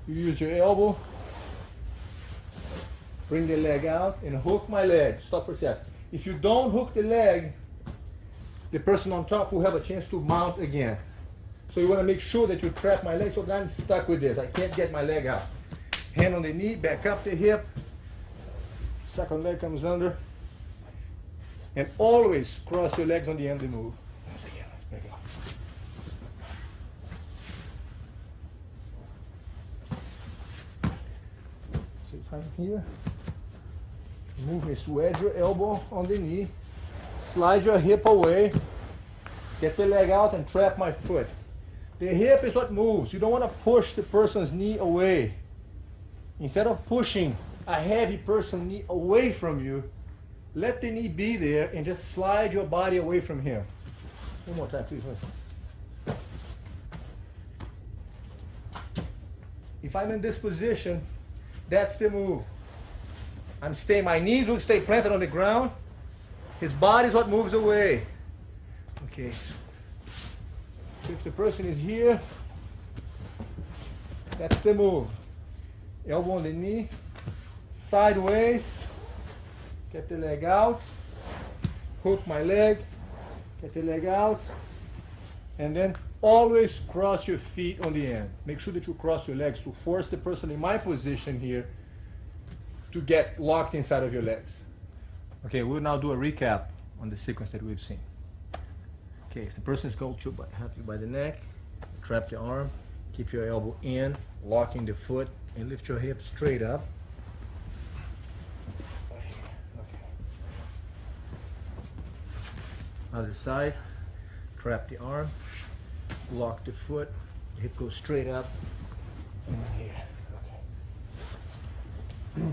you use your elbow, bring the leg out, and hook my leg. Stop for a second. If you don't hook the leg, the person on top will have a chance to mount again. So you want to make sure that you trap my leg so that I'm stuck with this. I can't get my leg out. Hand on the knee, back up the hip, second leg comes under, and always cross your legs on the end of the move. Once again, let's back it up. So if I'm here, move me, wedge your elbow on the knee, slide your hip away, get the leg out and trap my foot. The hip is what moves. You don't want to push the person's knee away. Instead of pushing a heavy person's knee away from you, let the knee be there and just slide your body away from him. One more time, please. If I'm in this position, that's the move. I'm staying, my knees will stay planted on the ground. His body is what moves away. Okay. So if the person is here, that's the move. Elbow on the knee, sideways, get the leg out, hook my leg, get the leg out, and then always cross your feet on the end. Make sure that you cross your legs to force the person in my position here to get locked inside of your legs. Okay, we'll now do a recap on the sequence that we've seen. Okay, so the person is going to have you by the neck, trap the arm, keep your elbow in, locking the foot, and lift your hip straight up. Other side, trap the arm, lock the foot, hip goes straight up, and here. Okay.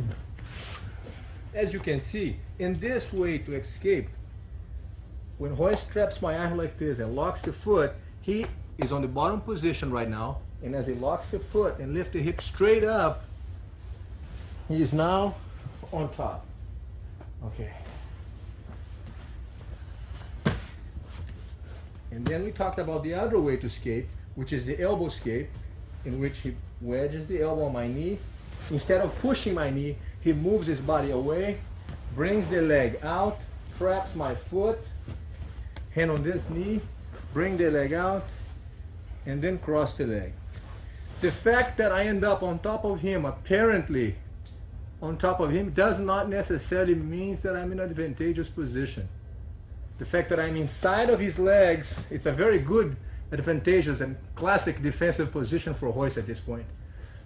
As you can see, in this way to escape, when Royce traps my arm like this and locks the foot, he is on the bottom position right now, and as he locks the foot and lifts the hip straight up, he is now on top. Okay. And then we talked about the other way to escape, which is the elbow escape, in which he wedges the elbow on my knee. Instead of pushing my knee, he moves his body away, brings the leg out, traps my foot, hand on this knee, bring the leg out, and then cross the leg. The fact that I end up on top of him, apparently on top of him, does not necessarily mean that I'm in an advantageous position. The fact that I'm inside of his legs, it's a very good, advantageous, and classic defensive position for Royce at this point.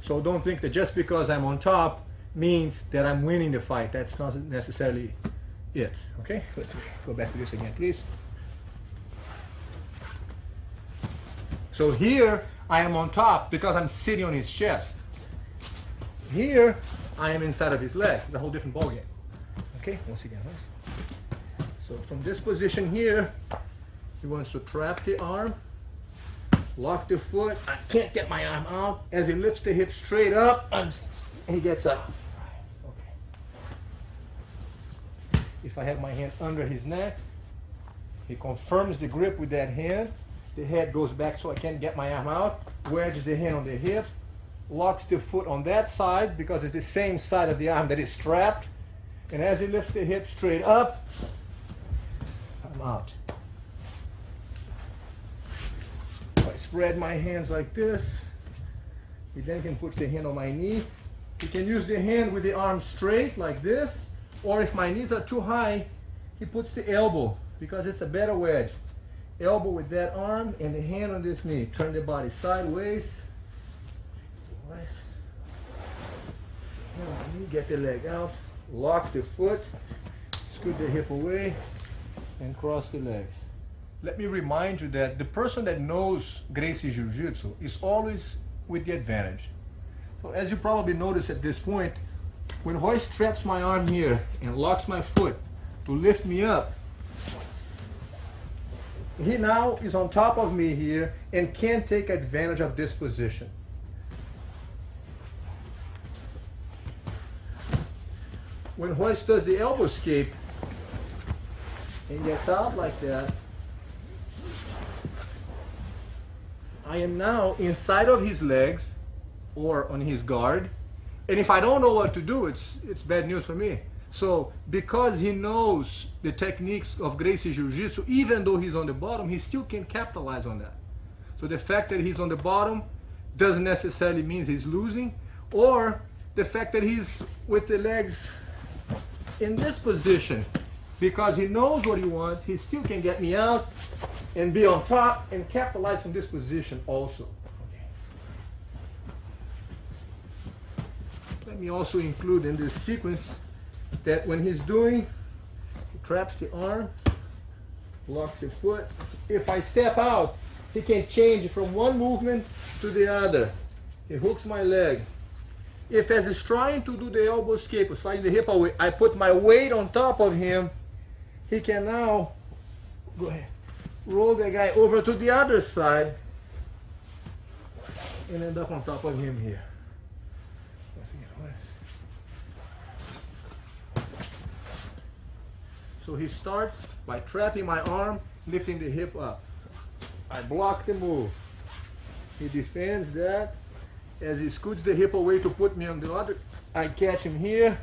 So don't think that just because I'm on top means that I'm winning the fight. That's not necessarily it. Okay, let's go back to this again, please. So here I am on top because I'm sitting on his chest. Here I am inside of his leg. It's a whole different ballgame. Okay, once again. So from this position here, he wants to trap the arm, lock the foot. I can't get my arm out. As he lifts the hip straight up, he gets up. Okay. If I have my hand under his neck, he confirms the grip with that hand. The head goes back so I can't get my arm out. Wedge the hand on the hip, locks the foot on that side because it's the same side of the arm that is strapped. And as he lifts the hip straight up, I'm out. I spread my hands like this. He then can put the hand on my knee. He can use the hand with the arm straight like this, or if my knees are too high, he puts the elbow because it's a better wedge. Elbow with that arm and the hand on this knee. Turn the body sideways. Hand on the knee, get the leg out, lock the foot, scoot the hip away, and cross the legs. Let me remind you that the person that knows Gracie Jiu Jitsu is always with the advantage. So as you probably noticed at this point, when Royce traps my arm here and locks my foot to lift me up, he now is on top of me here and can take advantage of this position. When Royce does the elbow escape and gets out like that, I am now inside of his legs or on his guard, and if I don't know what to do, it's bad news for me. So because he knows the techniques of Gracie Jiu Jitsu, even though he's on the bottom, he still can capitalize on that. So the fact that he's on the bottom doesn't necessarily mean he's losing, or the fact that he's with the legs in this position, because he knows what he wants, he still can get me out and be on top and capitalize on this position also. Okay. Let me also include in this sequence that when he's doing, he traps the arm, locks the foot. If I step out, he can change from one movement to the other. He hooks my leg. If as he's trying to do the elbow escape, or sliding the hip away, I put my weight on top of him, he can now go ahead, roll the guy over to the other side and end up on top of him here. So he starts by trapping my arm, lifting the hip up. I block the move. He defends that. As he scoots the hip away to put me on the other, I catch him here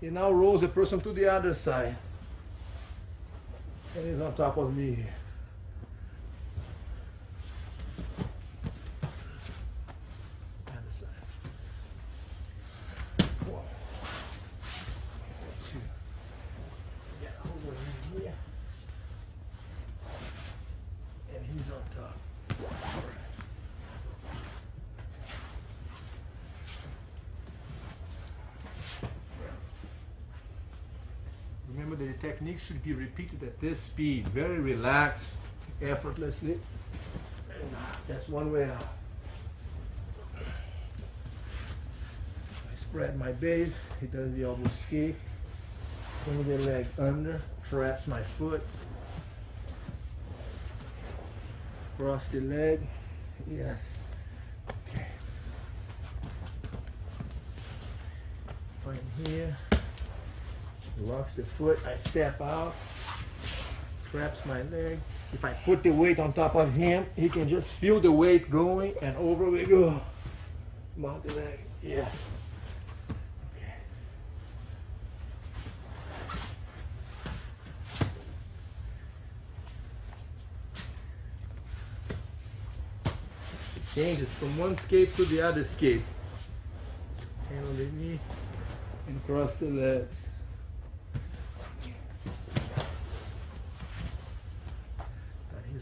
He now rolls the person to the other side. And he's on top of me here. Other side. Whoa. Get over here. And he's on top. Remember that the technique should be repeated at this speed, very relaxed, effortlessly. And that's one way out. I spread my base, he does the elbow escape, bring the leg under, traps my foot, cross the leg, yes, okay. Find here. Locks the foot, I step out, traps my leg. If I put the weight on top of him, he can just feel the weight going, and over we go. Mount the leg, yes. Okay. Change it from one escape to the other escape. Hand on the knee and cross the legs.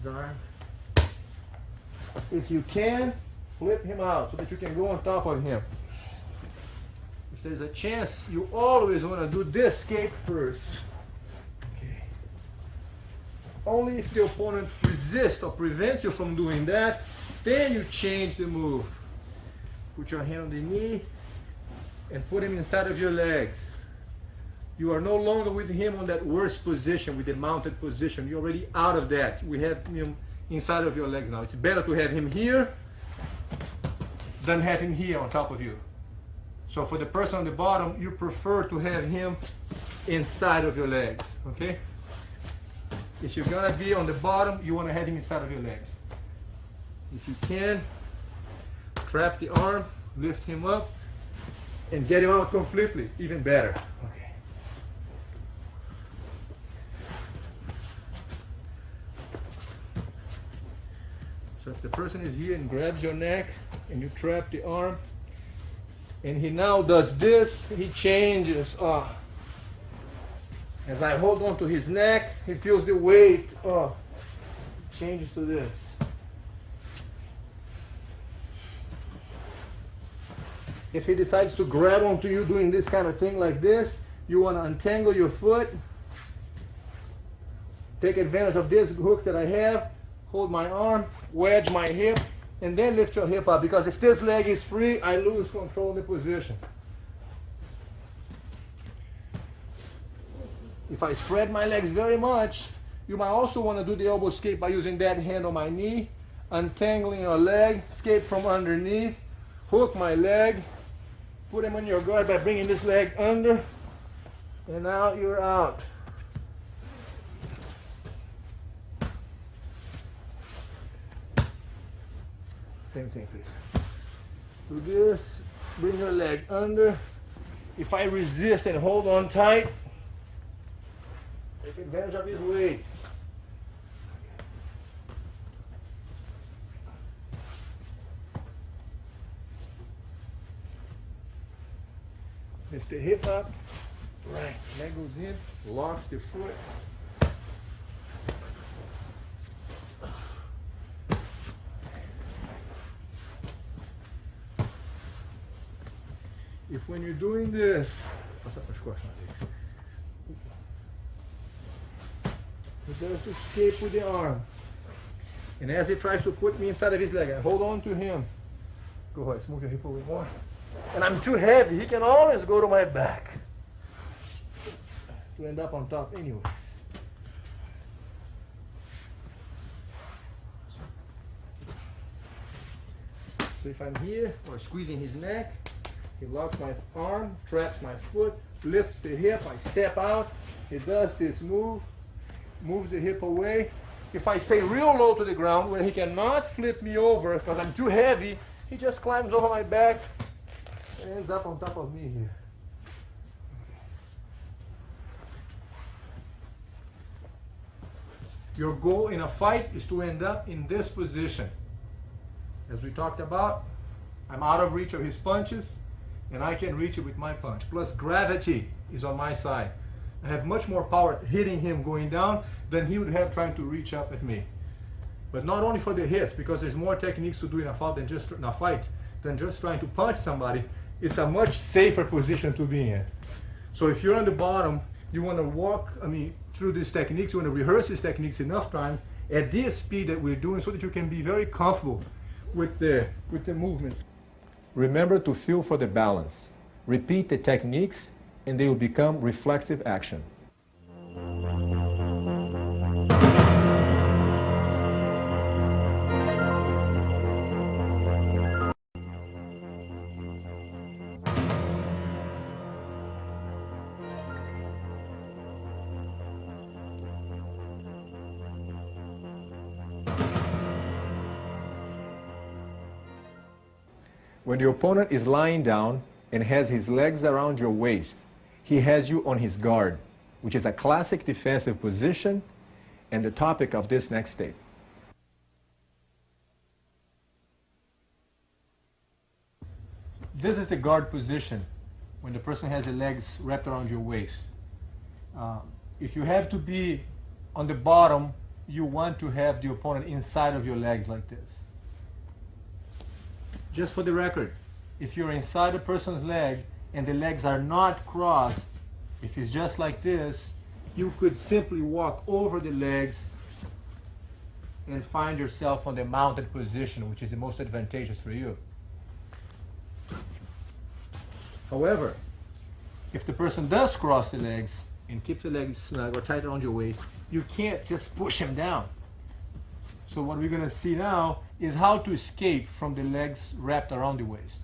Arm. If you can, flip him out so that you can go on top of him. If there's a chance, you always want to do this escape first. Okay. Only if the opponent resists or prevents you from doing that, then you change the move. Put your hand on the knee and put him inside of your legs. You are no longer with him on that worst position, with the mounted position. You're already out of that. We have him inside of your legs now. It's better to have him here than have him here on top of you. So for the person on the bottom, you prefer to have him inside of your legs, okay? If you're gonna be on the bottom, you wanna have him inside of your legs. If you can, trap the arm, lift him up, and get him out completely, even better. Okay. So if the person is here and grabs your neck and you trap the arm, and he now does this, he changes. As I hold on to his neck, he feels the weight. Changes to this. If he decides to grab onto you doing this kind of thing like this, you want to untangle your foot, take advantage of this hook that I have, hold my arm, wedge my hip, and then lift your hip up, because if this leg is free, I lose control of the position. If I spread my legs very much, you might also want to do the elbow escape by using that hand on my knee, untangling your leg, escape from underneath, hook my leg, put him on your guard by bringing this leg under, and now you're out. Same thing, please. Do this, bring your leg under. If I resist and hold on tight, take advantage of his weight. Lift the hip up, right, leg goes in, locks the foot. If when you're doing this, he does the escape with the arm, and as he tries to put me inside of his leg, I hold on to him. Go ahead, move your hip away more. And I'm too heavy, he can always go to my back to end up on top anyway. So if I'm here or squeezing his neck, he locks my arm, traps my foot, lifts the hip, I step out, he does this move, moves the hip away. If I stay real low to the ground where he cannot flip me over because I'm too heavy, he just climbs over my back and ends up on top of me here. Your goal in a fight is to end up in this position. As we talked about, I'm out of reach of his punches, and I can reach it with my punch. Plus gravity is on my side. I have much more power hitting him going down than he would have trying to reach up at me. But not only for the hits, because there's more techniques to do in a fight than just trying to punch somebody. It's a much safer position to be in. So if you're on the bottom, you want to walk, through these techniques, you want to rehearse these techniques enough times at this speed that we're doing so that you can be very comfortable with the movements. Remember to feel for the balance. Repeat the techniques and they will become reflexive action. When the opponent is lying down and has his legs around your waist, he has you on his guard, which is a classic defensive position and the topic of this next tape. This is the guard position when the person has the legs wrapped around your waist. If you have to be on the bottom, you want to have the opponent inside of your legs like this. Just for the record, if you're inside a person's leg and the legs are not crossed, if it's just like this, you could simply walk over the legs and find yourself on the mounted position, which is the most advantageous for you. However, if the person does cross the legs and keeps the legs snug or tight around your waist, you can't just push him down. So what we're going to see now is how to escape from the legs wrapped around the waist.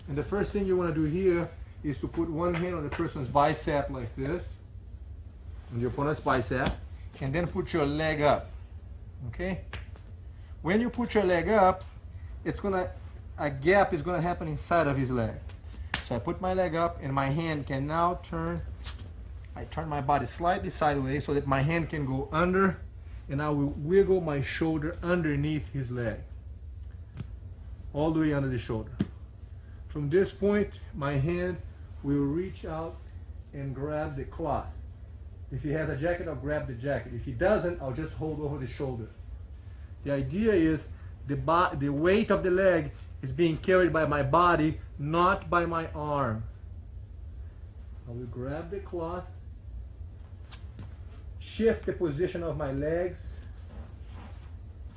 And the first thing you want to do here is to put one hand on the person's bicep like this, on your opponent's bicep, and then put your leg up. Okay? When you put your leg up, a gap is going to happen inside of his leg. So I put my leg up and my hand can now I turn my body slightly sideways so that my hand can go under, and I will wiggle my shoulder underneath his leg, all the way under the shoulder. From this point, my hand will reach out and grab the cloth. If he has a jacket, I'll grab the jacket. If he doesn't, I'll just hold over the shoulder. The idea is the weight of the leg is being carried by my body, not by my arm. I will grab the cloth, shift the position of my legs,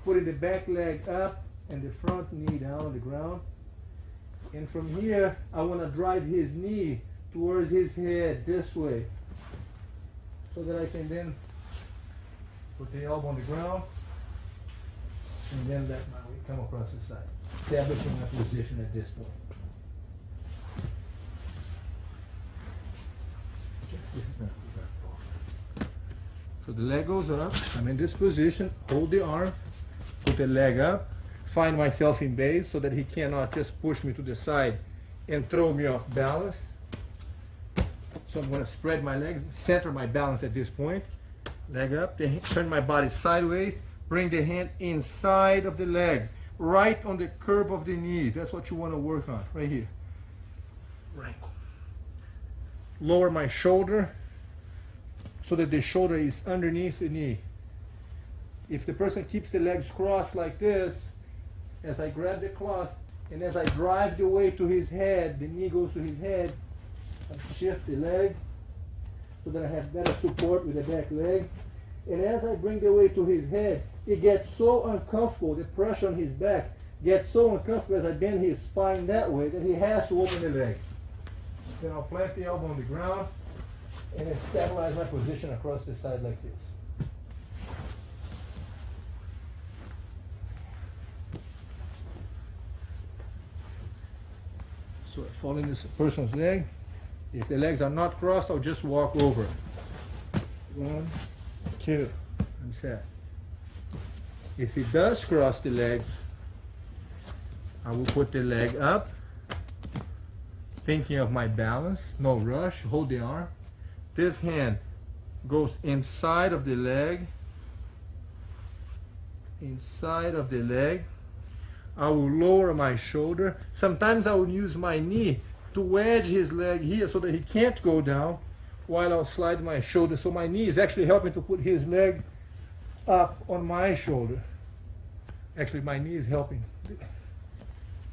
putting the back leg up and the front knee down on the ground. And from here, I want to drive his knee towards his head this way, so that I can then put the elbow on the ground and then let my weight come across the side, establishing a position at this point. So the leg goes up, I'm in this position, hold the arm, put the leg up, find myself in base so that he cannot just push me to the side and throw me off balance. So I'm going to spread my legs, center my balance at this point, leg up, turn my body sideways, bring the hand inside of the leg, right on the curve of the knee. That's what you want to work on, right here. Right. Lower my shoulder so that the shoulder is underneath the knee. If the person keeps the legs crossed like this, as I grab the cloth and as I drive the weight to his head, the knee goes to his head, I shift the leg so that I have better support with the back leg. And as I bring the weight to his head, it gets so uncomfortable, the pressure on his back gets so uncomfortable as I bend his spine that way that he has to open the leg. Then I'll plant the elbow on the ground and then stabilize my position across the side like this. So I fall in this person's leg. If the legs are not crossed, I'll just walk over. 1, 2, and set. If he does cross the legs, I will put the leg up, thinking of my balance, no rush, hold the arm. This hand goes inside of the leg, inside of the leg. I will lower my shoulder. Sometimes I will use my knee to wedge his leg here so that he can't go down while I'll slide my shoulder. So my knee is actually helping to put his leg up on my shoulder. Actually, my knee is helping.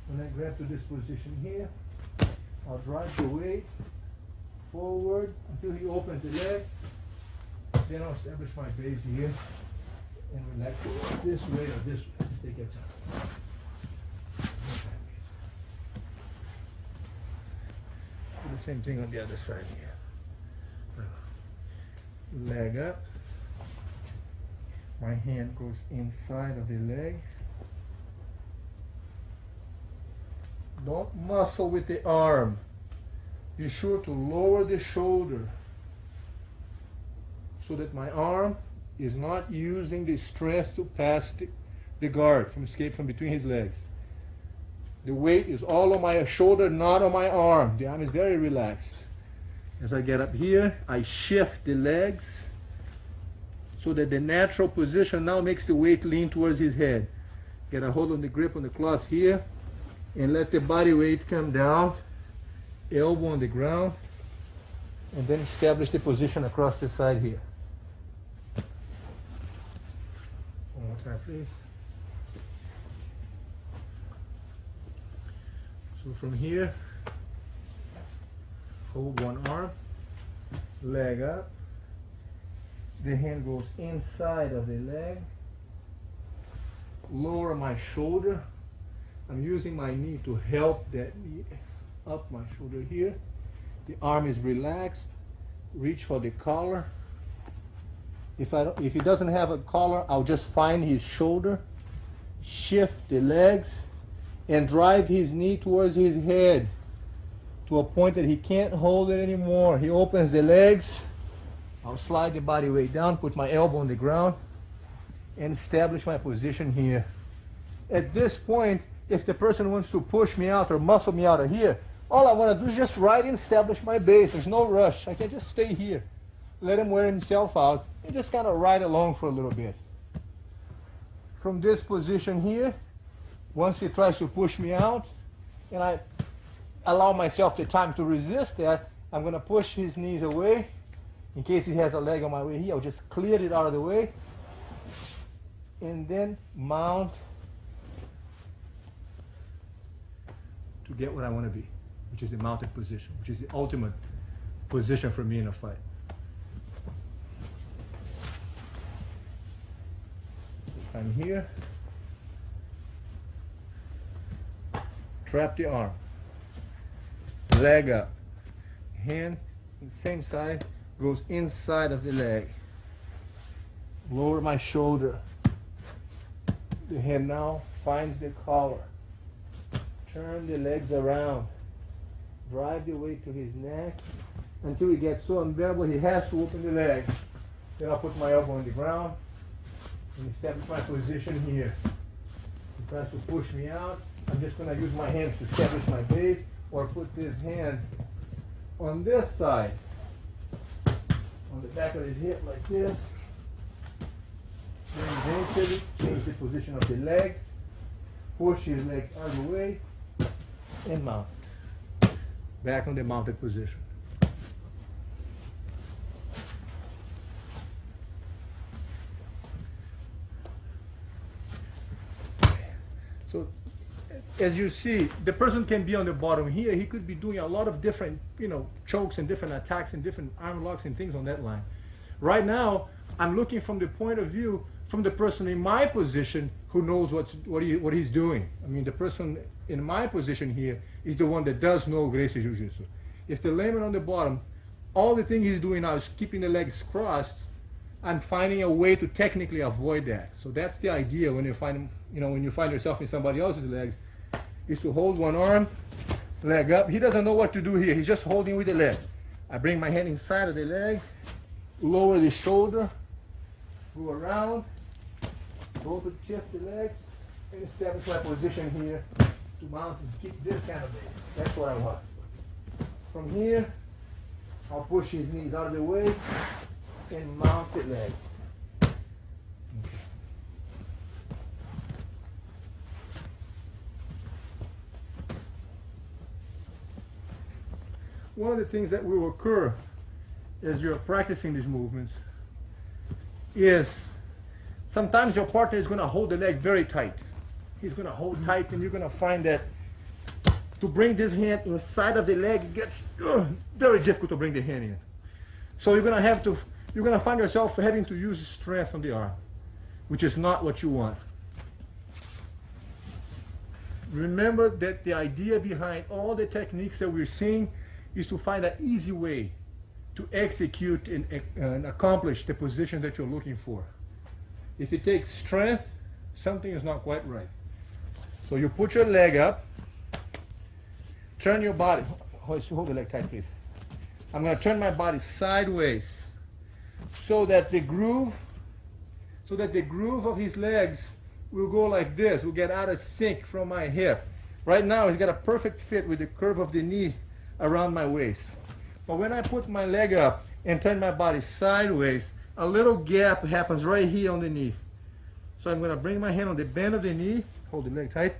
When I grab to this position here, I'll drive the weight forward until he opens the leg. Then I'll establish my base here and relax it this way or this way. Just take your time. Do the same thing on the other side here. Leg up. My hand goes inside of the leg. Don't muscle with the arm. Be sure to lower the shoulder so that my arm is not using the stress to pass the guard from escape from between his legs. The weight is all on my shoulder, not on my arm. The arm is very relaxed. As I get up here, I shift the legs so that the natural position now makes the weight lean towards his head. Get a hold on the grip on the cloth here and let the body weight come down, elbow on the ground, and then establish the position across the side here. One more time, please. So from here, hold one arm, leg up, the hand goes inside of the leg, lower my shoulder. I'm using my knee to help that knee up my shoulder here. The arm is relaxed. Reach for the collar. If he doesn't have a collar, I'll just find his shoulder, shift the legs, and drive his knee towards his head to a point that he can't hold it anymore. He opens the legs. I'll slide the body weight down, put my elbow on the ground, and establish my position here. At this point, if the person wants to push me out or muscle me out of here, all I want to do is just right and establish my base. There's no rush. I can just stay here. Let him wear himself out and just kind of ride along for a little bit. From this position here, once he tries to push me out, and I allow myself the time to resist that, I'm going to push his knees away. In case he has a leg on my way here, I'll just clear it out of the way. And then mount to get what I want to be, which is the mounted position, which is the ultimate position for me in a fight. If I'm here, trap the arm, leg up, hand, same side, goes inside of the leg. Lower my shoulder. The hand now finds the collar. Turn the legs around. Drive the weight to his neck until he gets so unbearable he has to open the leg. Then I'll put my elbow on the ground and establish my position here. He tries to push me out. I'm just going to use my hands to establish my base, or put this hand on this side, on the back of his hip like this. Then eventually change the position of the legs, push his legs out of the way, and mount. Back on the mounted position. So as you see, the person can be on the bottom here. He could be doing a lot of different, chokes and different attacks and different arm locks and things on that line. Right now, I'm looking from the point of view from the person in my position who knows what he's doing. I mean, the person in my position here is the one that does know Gracie Jiu Jitsu. If the layman on the bottom, all the thing he's doing now is keeping the legs crossed, I'm finding a way to technically avoid that. So that's the idea when you find, when you find yourself in somebody else's legs, is to hold one arm, leg up. He doesn't know what to do here. He's just holding with the leg. I bring my hand inside of the leg, lower the shoulder, go around, go to shift the legs, and establish my position here to mount and keep this kind of base. That's what I want. From here, I'll push his knees out of the way and mount the leg. Okay. one of the things that will occur as you're practicing these movements is sometimes your partner is going to hold the leg very tight. He's going to hold tight, and you're going to find that to bring this hand inside of the leg, it gets very difficult to bring the hand in. So you're going to find yourself having to use strength on the arm, which is not what you want. Remember that the idea behind all the techniques that we're seeing is to find an easy way to execute and accomplish the position that you're looking for. If it takes strength, something is not quite right. So you put your leg up, turn your body, hold the leg tight please. I'm going to turn my body sideways so that the groove of his legs will go like this, will get out of sync from my hip. Right now he's got a perfect fit with the curve of the knee around my waist. But when I put my leg up and turn my body sideways, a little gap happens right here on the knee. So I'm going to bring my hand on the bend of the knee, hold the leg tight,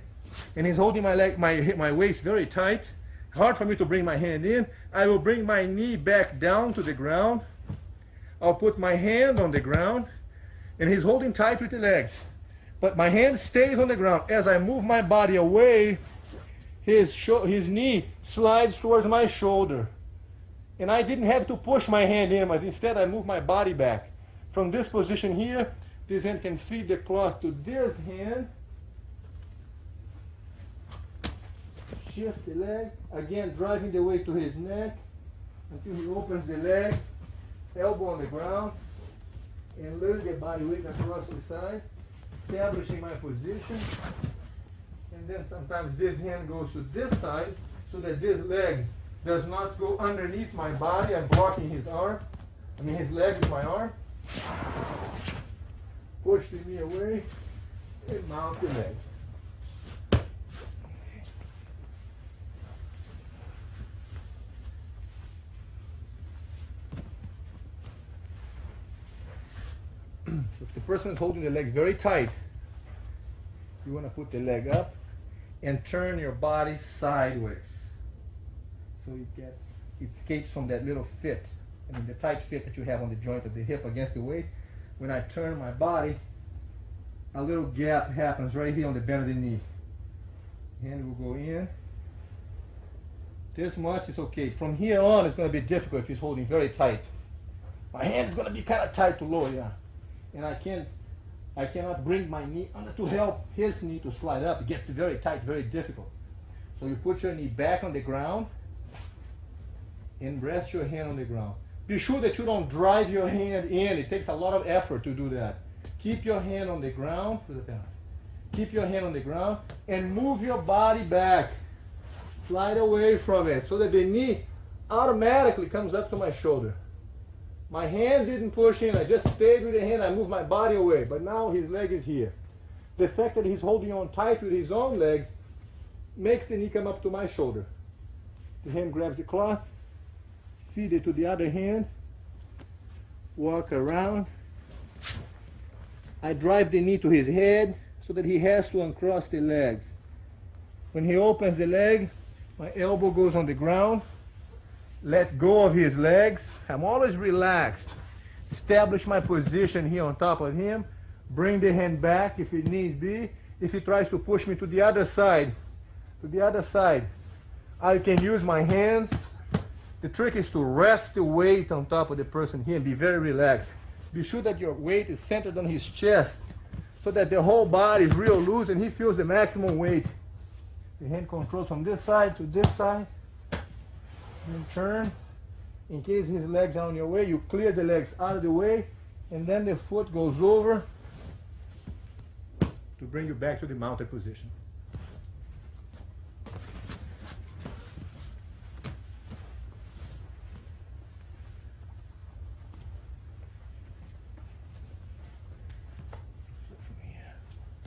and he's holding my leg, my waist very tight. Hard for me to bring my hand in. I will bring my knee back down to the ground. I'll put my hand on the ground, and he's holding tight with the legs. But my hand stays on the ground. As I move my body away, his knee slides towards my shoulder. And I didn't have to push my hand in, but instead I move my body back. From this position here, this hand can feed the cloth to this hand. Shift the leg, again driving the weight to his neck until he opens the leg, elbow on the ground, and lift the body weight across the side, establishing my position. And then sometimes this hand goes to this side so that this leg does not go underneath my body. I'm blocking his arm. His leg with my arm. Push the knee away and mount the leg. So if the person is holding the leg very tight, you want to put the leg up and turn your body sideways. So it escapes from that little fit, the tight fit that you have on the joint of the hip against the waist. When I turn my body, a little gap happens right here on the bend of the knee. Hand will go in. This much is okay. From here on, it's going to be difficult if he's holding very tight. My hand is going to be kind of tight to lower, yeah. And I cannot bring my knee under to help his knee to slide up. It gets very tight, very difficult. So you put your knee back on the ground and rest your hand on the ground. Be sure that you don't drive your hand in. It takes a lot of effort to do that. Keep your hand on the ground. Keep your hand on the ground and move your body back. Slide away from it so that the knee automatically comes up to my shoulder. My hand didn't push in. I just stayed with the hand. I moved my body away. But now his leg is here. The fact that he's holding on tight with his own legs makes the knee come up to my shoulder. The hand grabs the cloth, feed it to the other hand, walk around. I drive the knee to his head so that he has to uncross the legs. When he opens the leg, my elbow goes on the ground. Let go of his legs. I'm always relaxed. Establish my position here on top of him. Bring the hand back if it needs be. If he tries to push me to the other side, I can use my hands. The trick is to rest the weight on top of the person here and be very relaxed. Be sure that your weight is centered on his chest so that the whole body is real loose and he feels the maximum weight. The hand controls from this side to this side. And turn. In case his legs are on your way, you clear the legs out of the way, and then the foot goes over to bring you back to the mounted position.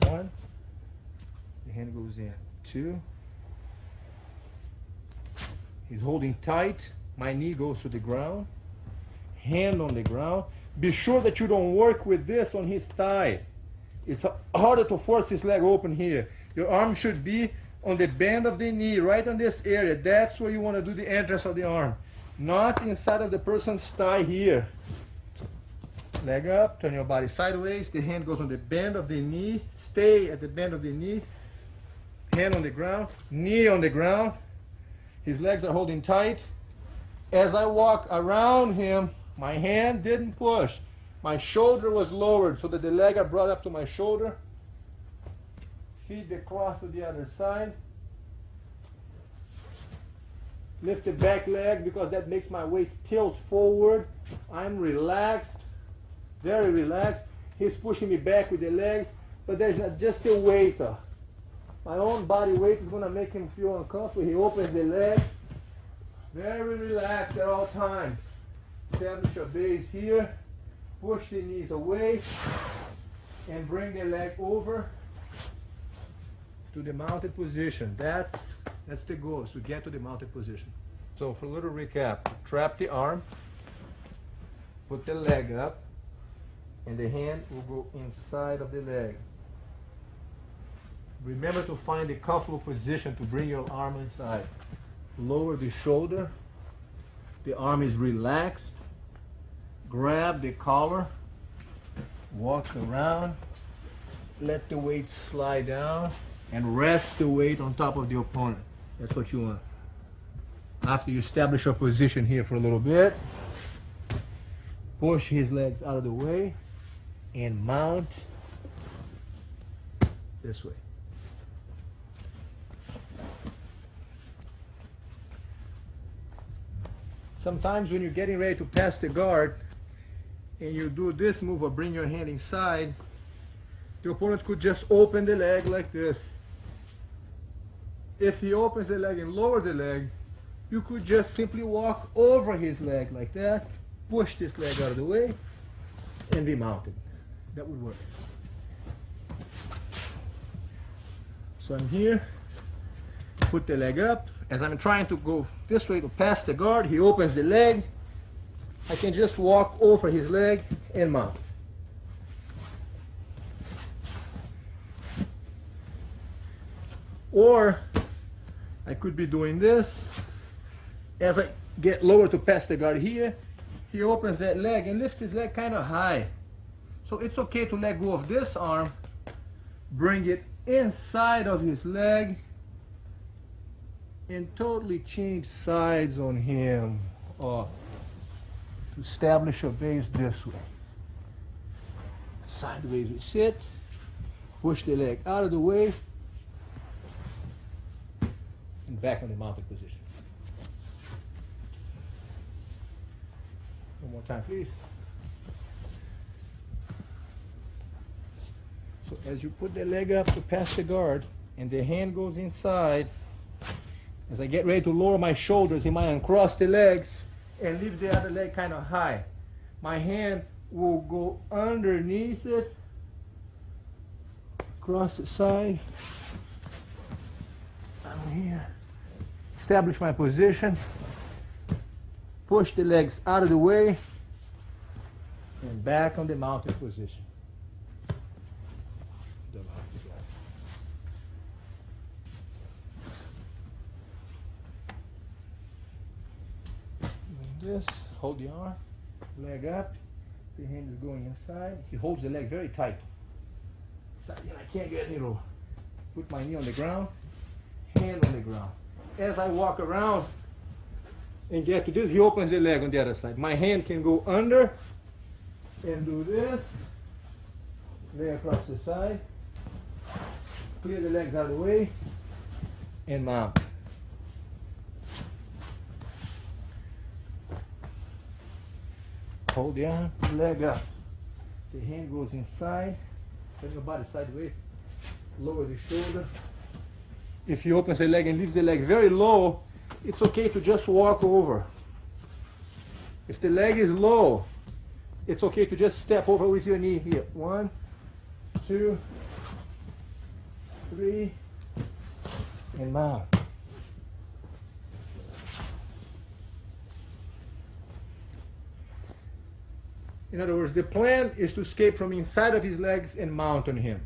One, the hand goes in. Two, he's holding tight. My knee goes to the ground. Hand on the ground. Be sure that you don't work with this on his thigh. It's harder to force his leg open here. Your arm should be on the bend of the knee, right on this area. That's where you want to do the entrance of the arm. Not inside of the person's thigh here. Leg up, turn your body sideways. The hand goes on the bend of the knee. Stay at the bend of the knee. Hand on the ground, knee on the ground. His legs are holding tight. As I walk around him, my hand didn't push. My shoulder was lowered so that the leg I brought up to my shoulder. Feed the cross to the other side. Lift the back leg because that makes my weight tilt forward. I'm relaxed, very relaxed. He's pushing me back with the legs, but there's not just a weight. My own body weight is going to make him feel uncomfortable. He opens the leg, very relaxed at all times. Establish your base here. Push the knees away and bring the leg over to the mounted position. That's the goal, is to get to the mounted position. So for a little recap, trap the arm, put the leg up, and the hand will go inside of the leg. Remember to find a comfortable position to bring your arm inside. Lower the shoulder, the arm is relaxed. Grab the collar, walk around, let the weight slide down, and rest the weight on top of the opponent. That's what you want. After you establish your position here for a little bit, push his legs out of the way and mount this way. Sometimes when you're getting ready to pass the guard and you do this move or bring your hand inside, the opponent could just open the leg like this. If he opens the leg and lowers the leg, you could just simply walk over his leg like that, push this leg out of the way, and be mounted. That would work. So I'm here, put the leg up. As I'm trying to go this way to pass the guard, he opens the leg. I can just walk over his leg and mount. Or I could be doing this. As I get lower to pass the guard here, he opens that leg and lifts his leg kind of high. So it's okay to let go of this arm, bring it inside of his leg, and totally change sides on him. To establish a base this way. Sideways we sit, push the leg out of the way, and back on the mounted position. One more time, please. So as you put the leg up to pass the guard, and the hand goes inside, as I get ready to lower my shoulders, he might uncross the legs and leave the other leg kind of high. My hand will go underneath it, across the side, down here, establish my position, push the legs out of the way, and back on the mounted position. This, hold the arm, leg up, the hand is going inside. He holds the leg very tight. I can't get any lower. Put my knee on the ground, hand on the ground. As I walk around and get to this, he opens the leg on the other side. My hand can go under and do this, lay across the side, clear the legs out of the way, and mount. Hold the arm, leg up. The hand goes inside, turn your body sideways, lower the shoulder. If he opens the leg and leaves the leg very low, it's okay to just walk over. If the leg is low, it's okay to just step over with your knee here. 1, 2, 3, and mount. In other words, the plan is to escape from inside of his legs and mount on him.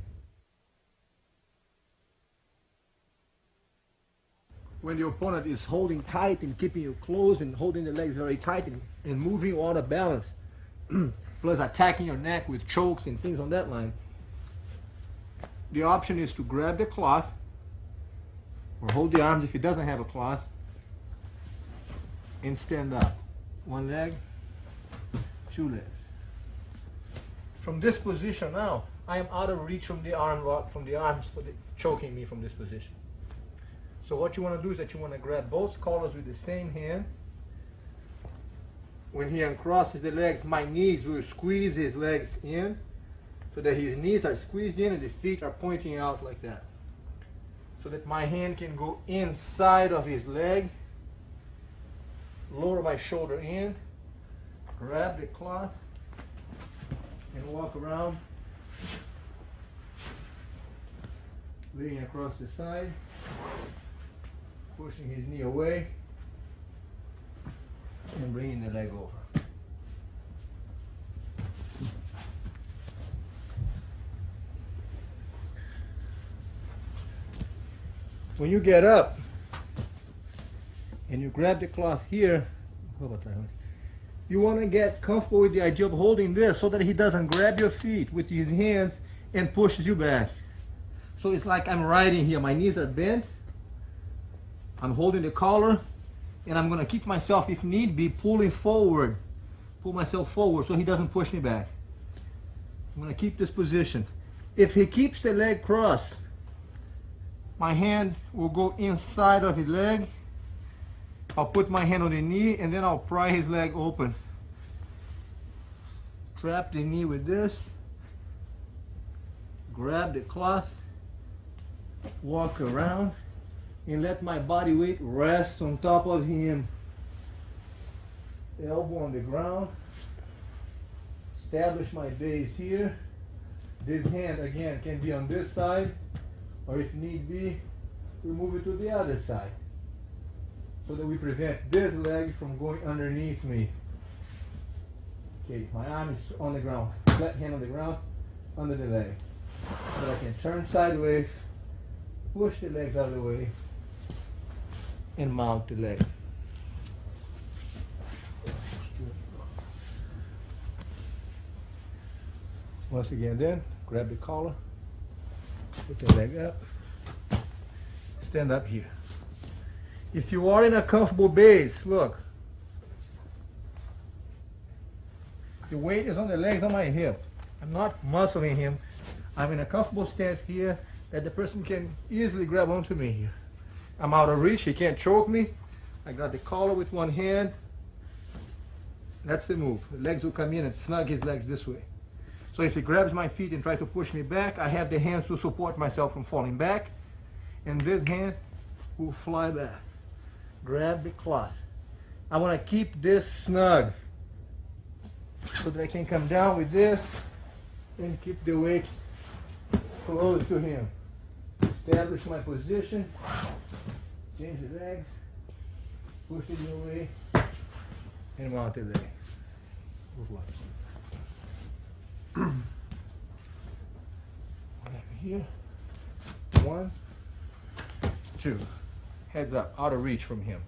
when the opponent is holding tight and keeping you close and holding the legs very tight and moving you out of balance, plus attacking your neck with chokes and things on that line, the option is to grab the cloth or hold the arms if he doesn't have a cloth and stand up. One leg, two legs. From this position now, I am out of reach from the arms for choking me from this position. So what you want to do is that you want to grab both collars with the same hand. When he uncrosses the legs, my knees will squeeze his legs in so that his knees are squeezed in and the feet are pointing out like that. So that my hand can go inside of his leg, lower my shoulder in, grab the cloth, and walk around, laying across the side, pushing his knee away, and bringing the leg over. When you get up and you grab the cloth here, you want to get comfortable with the idea of holding this so that he doesn't grab your feet with his hands and pushes you back. So it's like I'm riding here. My knees are bent. I'm holding the collar, and I'm going to keep myself, if need be, pulling forward. Pull myself forward so he doesn't push me back. I'm going to keep this position. If he keeps the leg crossed, my hand will go inside of his leg. I'll put my hand on the knee, and then I'll pry his leg open. Trap the knee with this. Grab the cloth. Walk around. And let my body weight rest on top of him. Elbow on the ground. Establish my base here. This hand again can be on this side, or if need be, we move it to the other side, so that we prevent this leg from going underneath me. Okay, my arm is on the ground, flat hand on the ground, under the leg. So I can turn sideways, push the legs out of the way, and mount the leg. Once again then, grab the collar, put the leg up, stand up here. If you are in a comfortable base, look, the weight is on the legs, on my hip. I'm not muscling him. I'm in a comfortable stance here that the person can easily grab onto me here. I'm out of reach, he can't choke me. I got the collar with one hand. That's the move. The legs will come in and snug his legs this way. So if he grabs my feet and tries to push me back, I have the hands to support myself from falling back. And this hand will fly back. Grab the cloth. I want to keep this snug so that I can come down with this and keep the weight close to him. Establish my position. Change the legs. Push it away. And mount the leg. Here. 1, 2. Heads up, out of reach from him.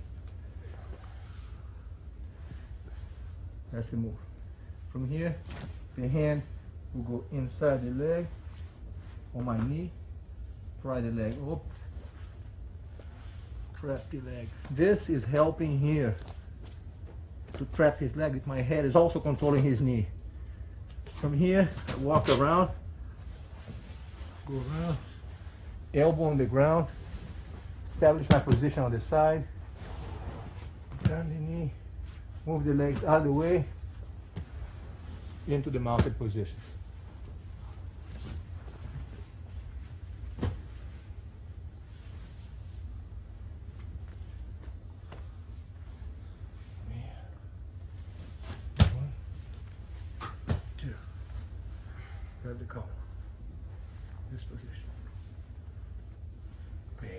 That's the move. From here, the hand will go inside the leg, on my knee, pry the leg up, trap the leg. This is helping here to trap his leg. My head is also controlling his knee. From here, walk around, go around, elbow on the ground, establish my position on the side, turn the knee, move the legs out of the way, into the mounted position. Grab the collar. This position. Base.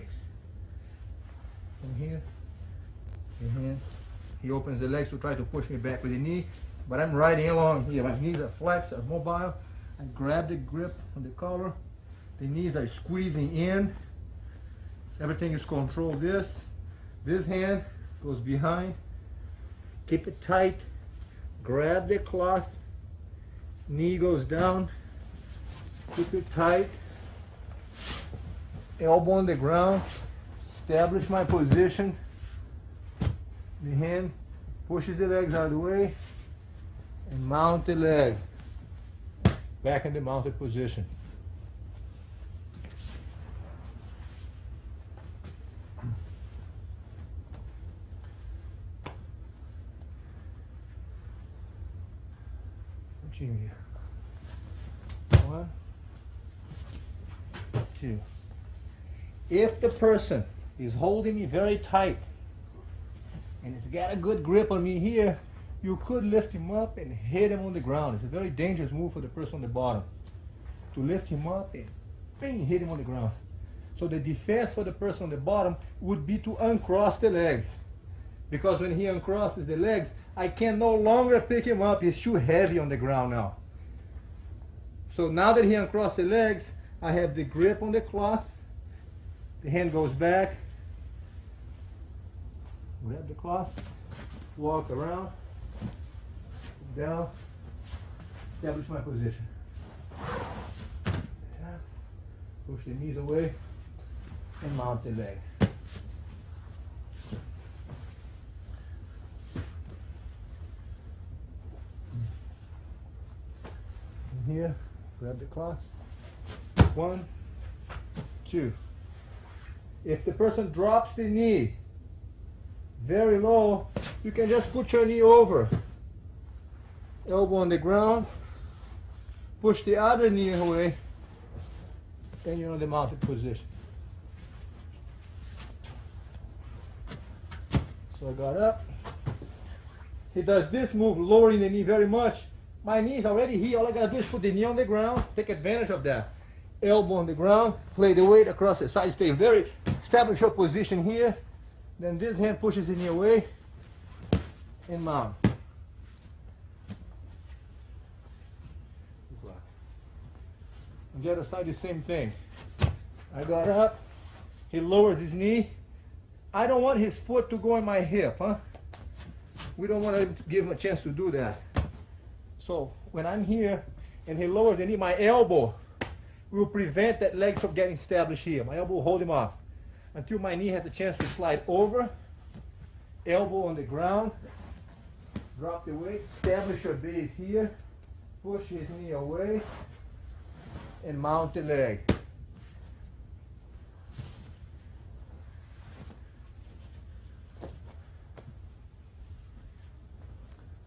From here, the hand. He opens the legs to try to push me back with the knee, but I'm riding along here. My knees are flex, are mobile. I grab the grip on the collar. The knees are squeezing in. Everything is controlled. This. This hand goes behind, keep it tight, grab the cloth, knee goes down, keep it tight, elbow on the ground, establish my position. The hand pushes the legs out of the way and mount the leg back in the mounted position. One, two. If the person is holding me very tight and it's got a good grip on me here, you could lift him up and hit him on the ground. It's a very dangerous move for the person on the bottom, to lift him up and bang, hit him on the ground. So the defense for the person on the bottom would be to uncross the legs, because when he uncrosses the legs, I can no longer pick him up. He's too heavy on the ground now. So now that he uncrossed the legs, I have the grip on the cloth. The hand goes back. Grab the cloth. Walk around. Down. Establish my position. Push the knees away and mount the legs. Here, grab the cloth. 1, 2. If the person drops the knee very low, you can just put your knee over. Elbow on the ground. Push the other knee away. Then you're in the mounted position. So I got up. He does this move, lowering the knee very much. My knee is already here. All I gotta do is put the knee on the ground, take advantage of that. Elbow on the ground, play the weight across the side, stay very, establish your position here. Then this hand pushes the knee away and mount. On the other side, the same thing. I got up, he lowers his knee. I don't want his foot to go in my hip, huh? We don't want to give him a chance to do that. So when I'm here and he lowers the knee, my elbow will prevent that leg from getting established here. My elbow will hold him off until my knee has a chance to slide over. Elbow on the ground. Drop the weight. Establish your base here. Push his knee away and mount the leg.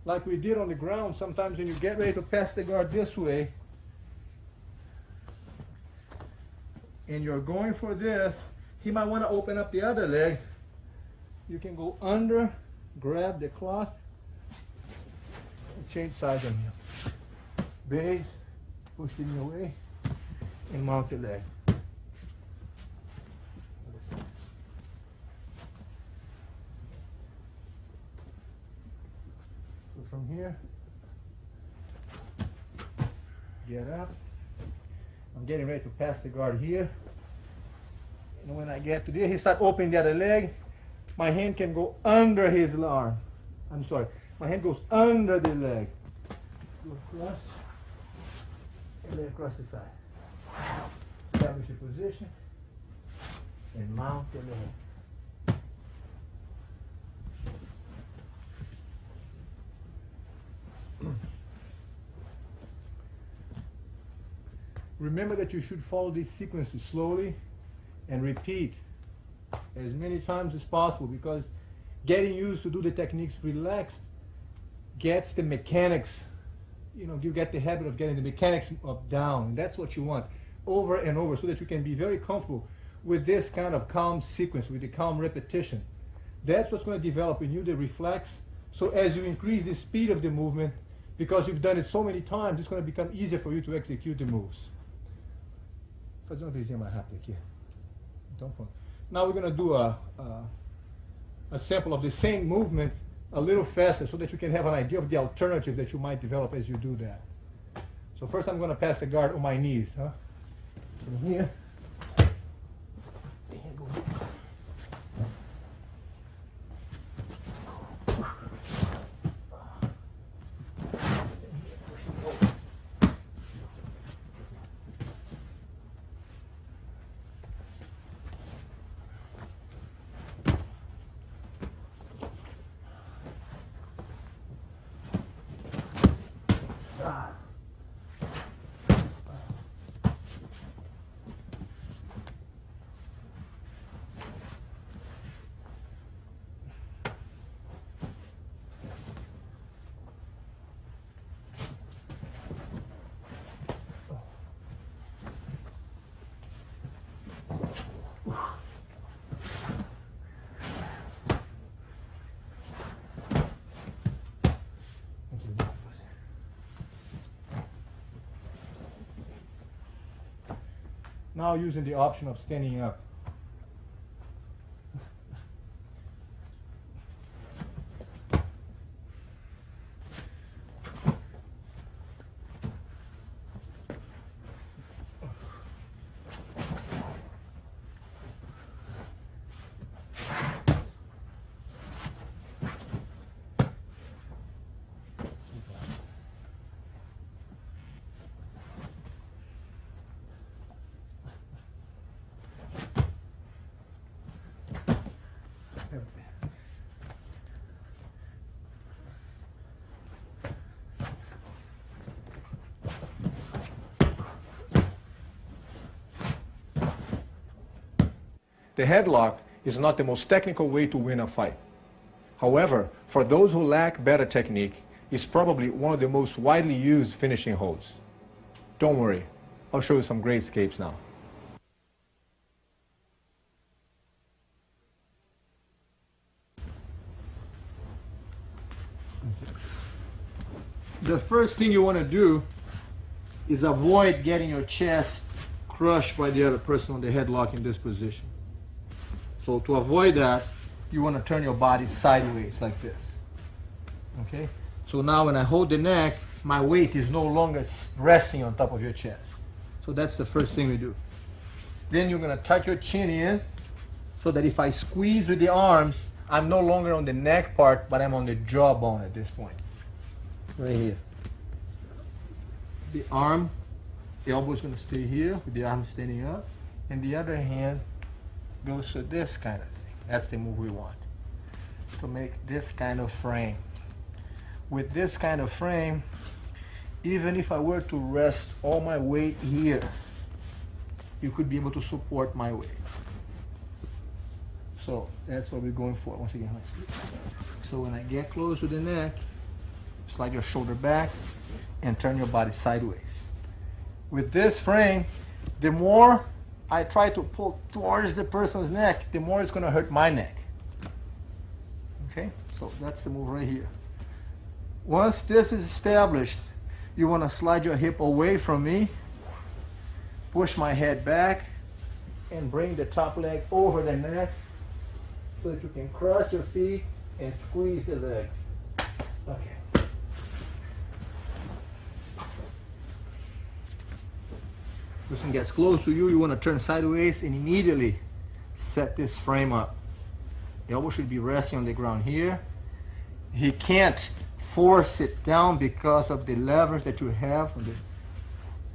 Like we did on the ground, sometimes when you get ready to pass the guard this way, and you're going for this, he might want to open up the other leg. You can go under, grab the cloth, and change sides on him. Base, push the knee away, and mount the leg. From here, get up. I'm getting ready to pass the guard here. And when I get to there, he start opening the other leg. My hand can go under his arm. I'm sorry. My hand goes under the leg. Go across, and then across the side. Establish your position, and mount the leg. Remember that you should follow these sequences slowly and repeat as many times as possible, because getting used to do the techniques relaxed gets the mechanics, you get the habit of getting the mechanics of down, and that's what you want over and over, so that you can be very comfortable with this kind of calm sequence, with the calm repetition. That's what's going to develop in you the reflex. So as you increase the speed of the movement, because you've done it so many times, it's going to become easier for you to execute the moves. Fazer uma vizinha mais rápida aqui. Então, now we're going to do a sample of the same movement a little faster, so that you can have an idea of the alternatives that you might develop as you do that. So first I'm going to pass the guard on my knees. From here. Now using the option of standing up. The headlock is not the most technical way to win a fight. However, for those who lack better technique, it's probably one of the most widely used finishing holds. Don't worry, I'll show you some great escapes now. The first thing you want to do is avoid getting your chest crushed by the other person on the headlock in this position. So to avoid that, you want to turn your body sideways like this. Okay? So now when I hold the neck, my weight is no longer resting on top of your chest. So that's the first thing we do. Then you're going to tuck your chin in so that if I squeeze with the arms, I'm no longer on the neck part, but I'm on the jawbone at this point. Right here. The arm, the elbow is going to stay here with the arm standing up, and the other hand goes to this kind of thing. That's the move we want, to make this kind of frame. With this kind of frame, even if I were to rest all my weight here, you could be able to support my weight. So that's what we're going for. Once again, so when I get close to the neck, slide your shoulder back and turn your body sideways. With this frame, the more I try to pull towards the person's neck, the more it's going to hurt my neck. Okay, so that's the move right here. Once this is established, you want to slide your hip away from me, push my head back, and bring the top leg over the neck so that you can cross your feet and squeeze the legs. Okay. Person gets close to you, you want to turn sideways and immediately set this frame up. The elbow should be resting on the ground here. He can't force it down because of the leverage that you have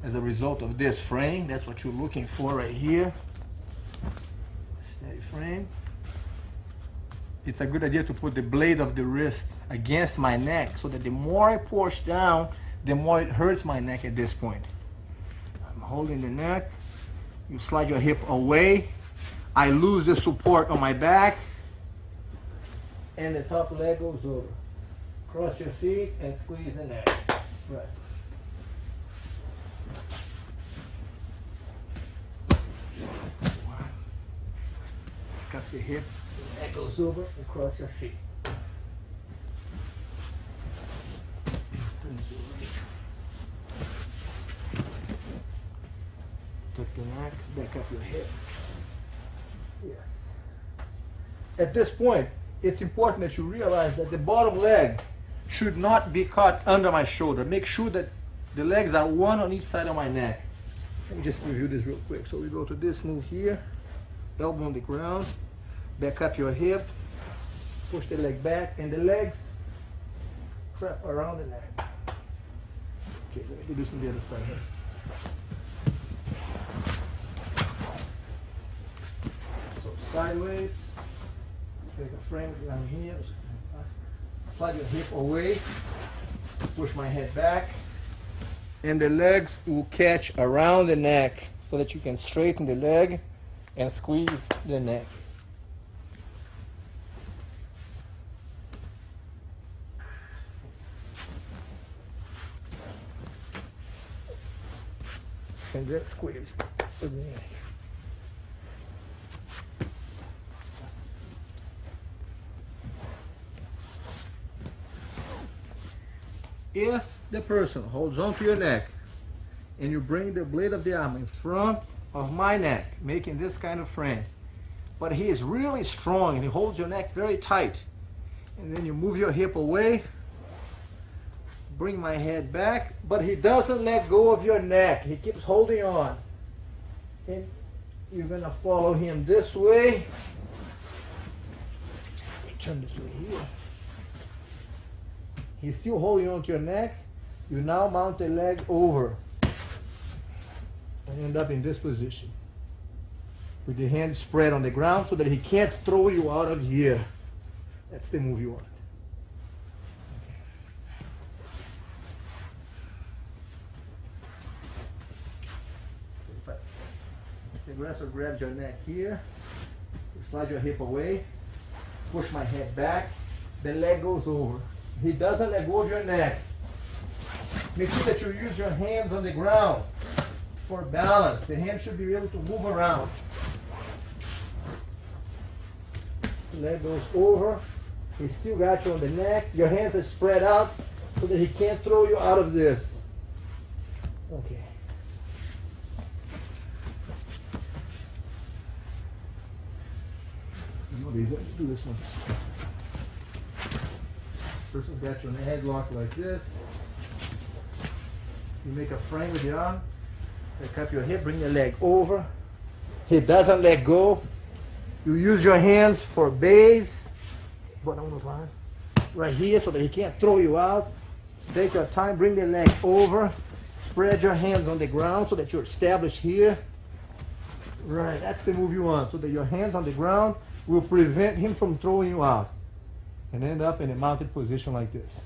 as a result of this frame. That's what you're looking for right here. Steady frame. It's a good idea to put the blade of the wrist against my neck so that the more I push down, the more it hurts my neck at this point. I'm holding the neck. You slide your hip away. I lose the support on my back. And the top leg goes over. Cross your feet and squeeze the neck. Right. Cut the hip, the neck goes over, and cross your feet. Tuck the neck, back up your hip. Yes. At this point, it's important that you realize that the bottom leg should not be caught under my shoulder. Make sure that the legs are one on each side of my neck. Let me just review this real quick. So we go to this move here, elbow on the ground, back up your hip, push the leg back, and the legs trap around the neck. Okay, let me do this on the other side. So sideways, take a frame down here, slide your hip away, push my head back, and the legs will catch around the neck so that you can straighten the leg and squeeze the neck. And then squeeze the neck. If the person holds onto your neck and you bring the blade of the arm in front of my neck, making this kind of frame, but he is really strong and he holds your neck very tight, and then you move your hip away, bring my head back, but he doesn't let go of your neck. He keeps holding on. And you're gonna follow him this way. Turn this way here. He's still holding on to your neck. You now mount the leg over and end up in this position with the hands spread on the ground so that he can't throw you out of here. That's the move you want. The aggressor grabs your neck here, you slide your hip away, push my head back, the leg goes over. He doesn't let go of your neck. Make sure that you use your hands on the ground for balance. The hand should be able to move around. The leg goes over. He still got you on the neck. Your hands are spread out so that he can't throw you out of this. Okay. Do this one. First one, got you in a headlock like this. You make a frame with the arm. Pick up your hip, bring your leg over. He doesn't let go. You use your hands for base. Right here so that he can't throw you out. Take your time, bring the leg over. Spread your hands on the ground so that you're established here. Right, that's the move you want. So that your hands on the ground will prevent him from throwing you out. And end up in a mounted position like this.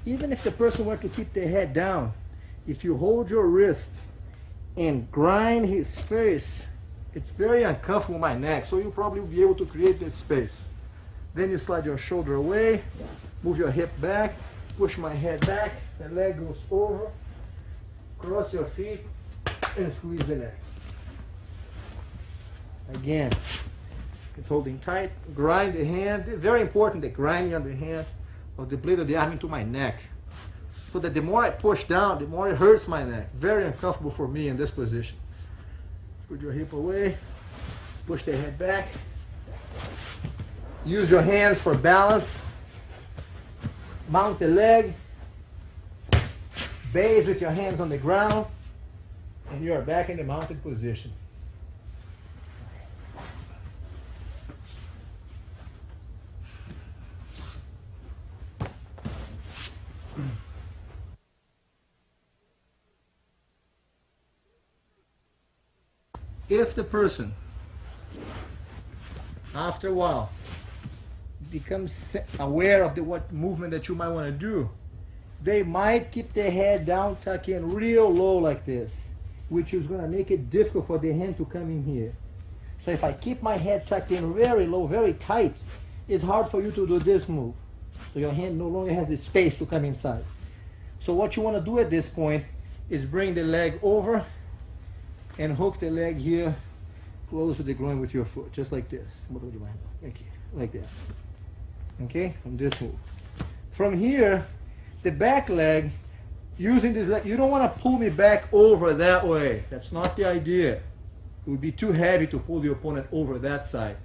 Even if the person were to keep their head down, if you hold your wrist and grind his face, it's very uncomfortable with my neck, so you'll probably be able to create this space. Then you slide your shoulder away, move your hip back, push my head back, the leg goes over, cross your feet, and squeeze the neck. Again, it's holding tight, grind the hand. It's very important, the grinding of the hand, of the blade of the arm into my neck. So that the more I push down, the more it hurts my neck. Very uncomfortable for me in this position. Scoot your hip away, push the head back. Use your hands for balance. Mount the leg. Base with your hands on the ground. And you are back in the mounted position. If the person, after a while, becomes aware of what movement that you might want to do, they might keep their head down, tuck in real low like this, which is going to make it difficult for the hand to come in here. So if I keep my head tucked in very low, very tight, it's hard for you to do this move. So your hand no longer has the space to come inside. So what you want to do at this point is bring the leg over and hook the leg here close to the ground with your foot, just like this. Okay, like that. Okay, from this move. From here, the back leg, using this leg, you don't want to pull me back over that way. That's not the idea. It would be too heavy to pull the opponent over that side.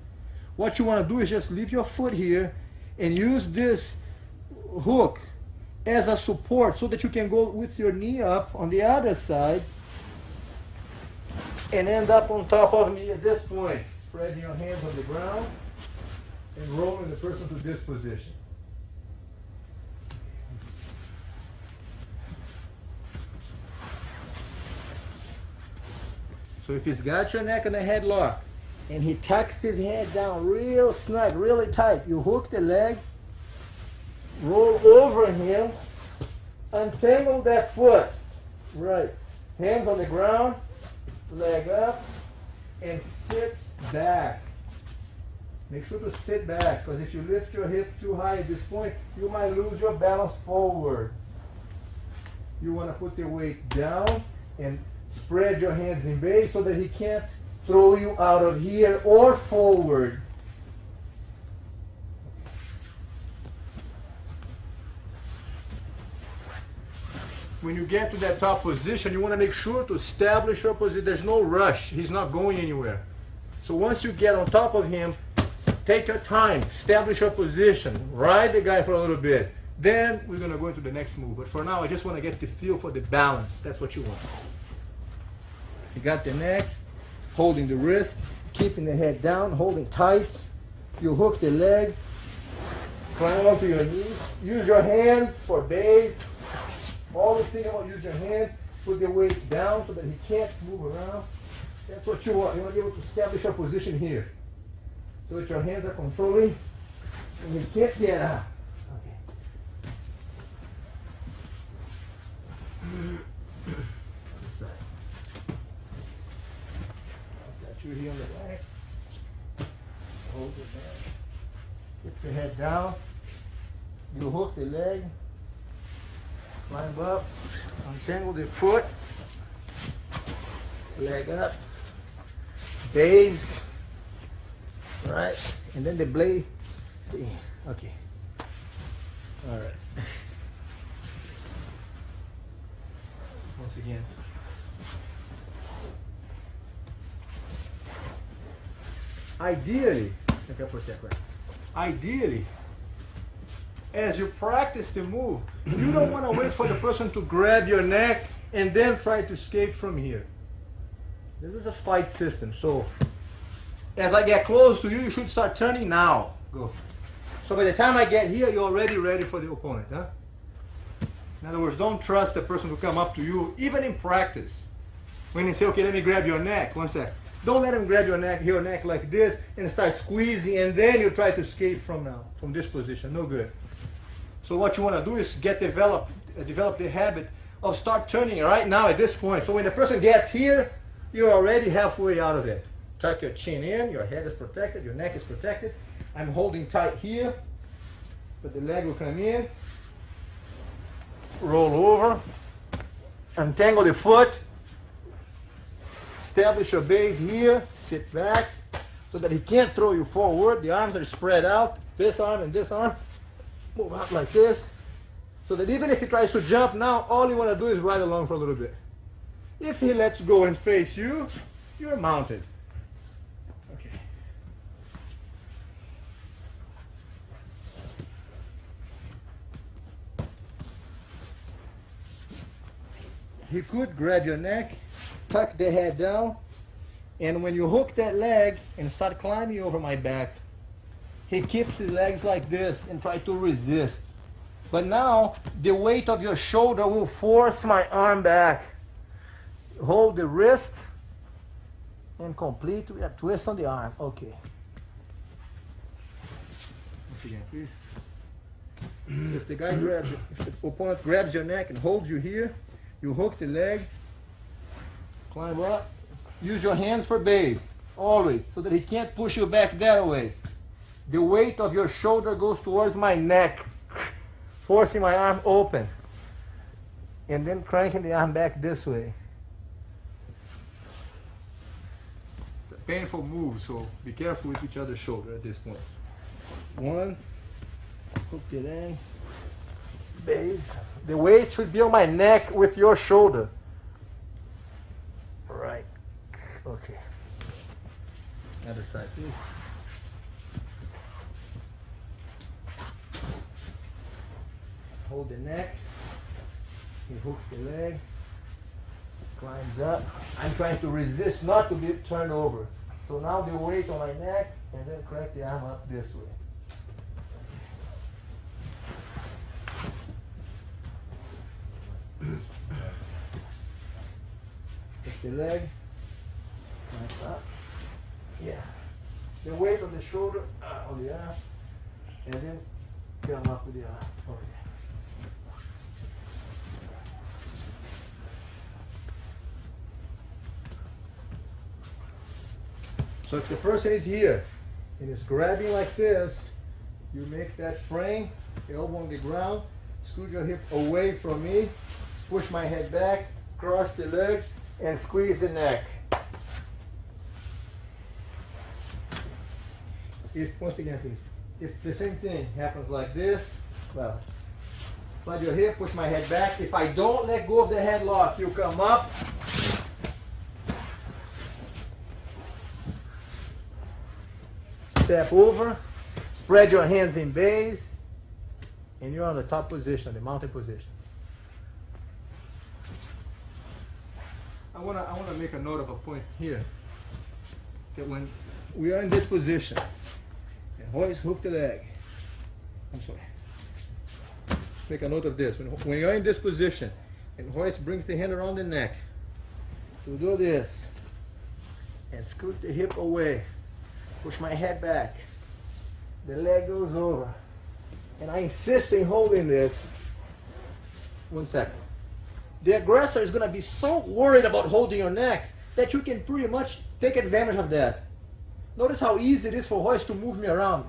What you want to do is just leave your foot here and use this hook as a support so that you can go with your knee up on the other side and end up on top of me at this point. Spreading your hands on the ground and rolling the person to this position. So if he's got your neck in a headlock and he tucks his head down real snug, really tight, you hook the leg, roll over him, untangle that foot. Right. Hands on the ground, leg up, and sit back. Make sure to sit back, because if you lift your hip too high at this point, you might lose your balance forward. You want to put the weight down and spread your hands in base so that he can't throw you out of here or forward. When you get to that top position, you want to make sure to establish your position. There's no rush. He's not going anywhere. So once you get on top of him, take your time, establish your position, ride the guy for a little bit. Then we're going to go into the next move. But for now, I just want to get the feel for the balance. That's what you want. You got the neck, holding the wrist, keeping the head down, holding tight. You hook the leg, climb onto your knees. Use your hands for base. Always think about use your hands. Put the weight down so that he can't move around. That's what you want. You want to be able to establish your position here. So that your hands are controlling and you can't get out. Okay. This side. Got you here on the back. Hold it down. Get your head down. You hook the leg. Climb up. Untangle the foot. Leg up. Base. Right, and then the blade. See, okay. All right. Once again. Ideally, ideally, as you practice the move, you don't want to wait for the person to grab your neck and then try to escape from here. This is a fight system, so as I get close to you, you should start turning now. Go. So by the time I get here, you're already ready for the opponent. Huh? In other words, don't trust the person to come up to you, even in practice. When you say, okay, let me grab your neck, one sec. Don't let him grab your neck like this and start squeezing, and then you try to escape from this position. No good. So what you want to do is develop the habit of start turning right now at this point. So when the person gets here, you're already halfway out of it. Tuck your chin in, your head is protected, your neck is protected. I'm holding tight here, but the leg will come in. Roll over, untangle the foot, establish your base here, sit back so that he can't throw you forward. The arms are spread out, this arm and this arm. Move out like this, so that even if he tries to jump now, all you want to do is ride along for a little bit. If he lets go and face you, you're mounted. He could grab your neck, tuck the head down, and when you hook that leg and start climbing over my back, he keeps his legs like this and try to resist. But now, the weight of your shoulder will force my arm back. Hold the wrist and complete with a twist on the arm. Okay. Once again, please. If the opponent grabs your neck and holds you here, you hook the leg, climb up, use your hands for base, always, so that he can't push you back that way. The weight of your shoulder goes towards my neck, forcing my arm open, and then cranking the arm back this way. It's a painful move, so be careful with each other's shoulder at this point. One, hook the leg, base. The weight should be on my neck with your shoulder. Right. Okay. Other side, please. Hold the neck. He hooks the leg. Climbs up. I'm trying to resist not to be turned over. So now the weight on my neck, and then crank the arm up this way. Lift the leg, Like that. Yeah. The weight on the shoulder, on the arm, and then come up with the arm over there. So if the person is here and is grabbing like this, you make that frame, elbow on the ground, scoot your hip away from me, push my head back, cross the leg, and squeeze the neck. If, once again please, if the same thing happens like this, well, slide your hip, push my head back. If I don't let go of the headlock, you come up, step over, spread your hands in base, and you're on the top position, the mountain position. I wanna make a note of a point here. That when we are in this position, and hoist, hook the leg. I'm sorry. Make a note of this. When you're in this position, and hoist brings the hand around the neck, to do this, and scoot the hip away. Push my head back. The leg goes over. And I insist in holding this. 1 second. The aggressor is going to be so worried about holding your neck that you can pretty much take advantage of that. Notice how easy it is for hoist to move me around.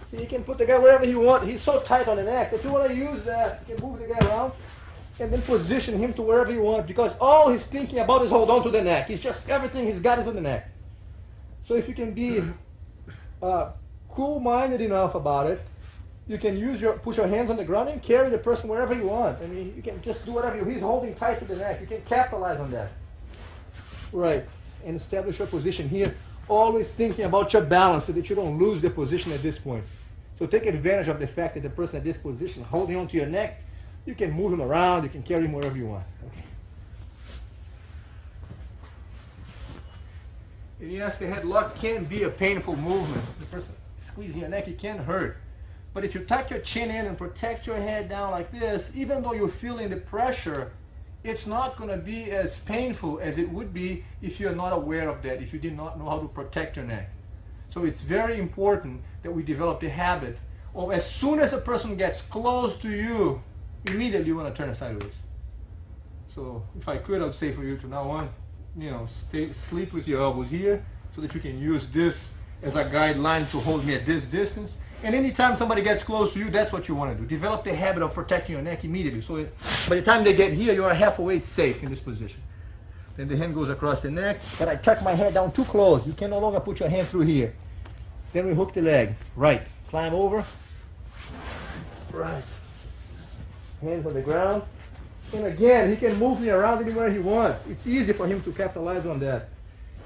See, you can put the guy wherever you want. He's so tight on the neck that you want to use that. You can move the guy around and then position him to wherever you want, because all he's thinking about is hold on to the neck. He's just, everything he's got is on the neck. So if you can be cool-minded enough about it, you can push your hands on the ground and carry the person wherever you want. I mean, you can just do whatever he's holding tight to the neck. You can capitalize on that. Right, and establish your position here. Always thinking about your balance so that you don't lose the position at this point. So take advantage of the fact that the person at this position holding onto your neck, you can move him around, you can carry him wherever you want. Okay. And yes, the headlock can be a painful movement. The person squeezing your neck, it can hurt. But if you tuck your chin in and protect your head down like this, even though you're feeling the pressure, it's not going to be as painful as it would be if you're not aware of that, if you did not know how to protect your neck. So it's very important that we develop the habit of, as soon as a person gets close to you, immediately you want to turn sideways. So if I could, I would say for you to now on, sleep with your elbows here so that you can use this as a guideline to hold me at this distance. And anytime somebody gets close to you, that's what you want to do. Develop the habit of protecting your neck immediately. So by the time they get here, you are halfway safe in this position. Then the hand goes across the neck, but I tuck my head down too close. You can no longer put your hand through here. Then we hook the leg. Right. Climb over. Right. Hands on the ground. And again, he can move me around anywhere he wants. It's easy for him to capitalize on that.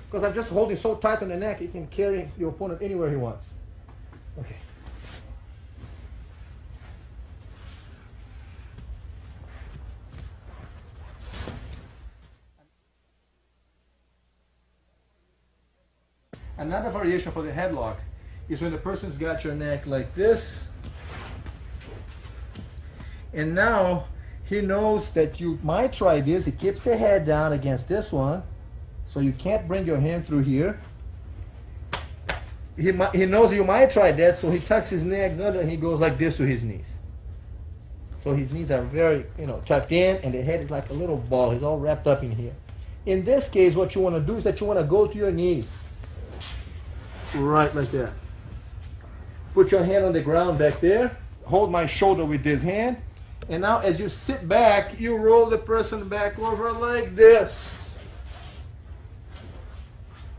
Because I'm just holding so tight on the neck, he can carry the opponent anywhere he wants. Okay. Another variation for the headlock is when the person's got your neck like this, and now he knows that you might try this. He keeps the head down against this one, so you can't bring your hand through here. He knows you might try that, so he tucks his legs under and he goes like this to his knees. So his knees are very, tucked in, and the head is like a little ball. He's all wrapped up in here. In this case, what you want to do is that you want to go to your knees. Right like that. Put your hand on the ground back there. Hold my shoulder with this hand. And now as you sit back, you roll the person back over like this.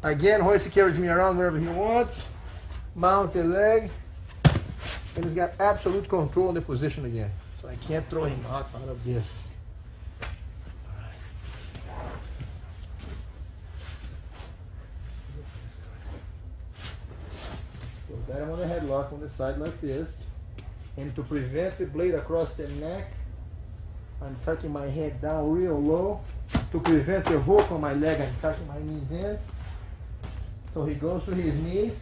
Again, hoist carries me around wherever he wants. Mount the leg. And he's got absolute control in the position again. So I can't throw him out of this. Got him on the headlock on the side like this. And to prevent the blade across the neck, I'm tucking my head down real low. To prevent the hook on my leg, I'm tucking my knees in. So he goes to his knees,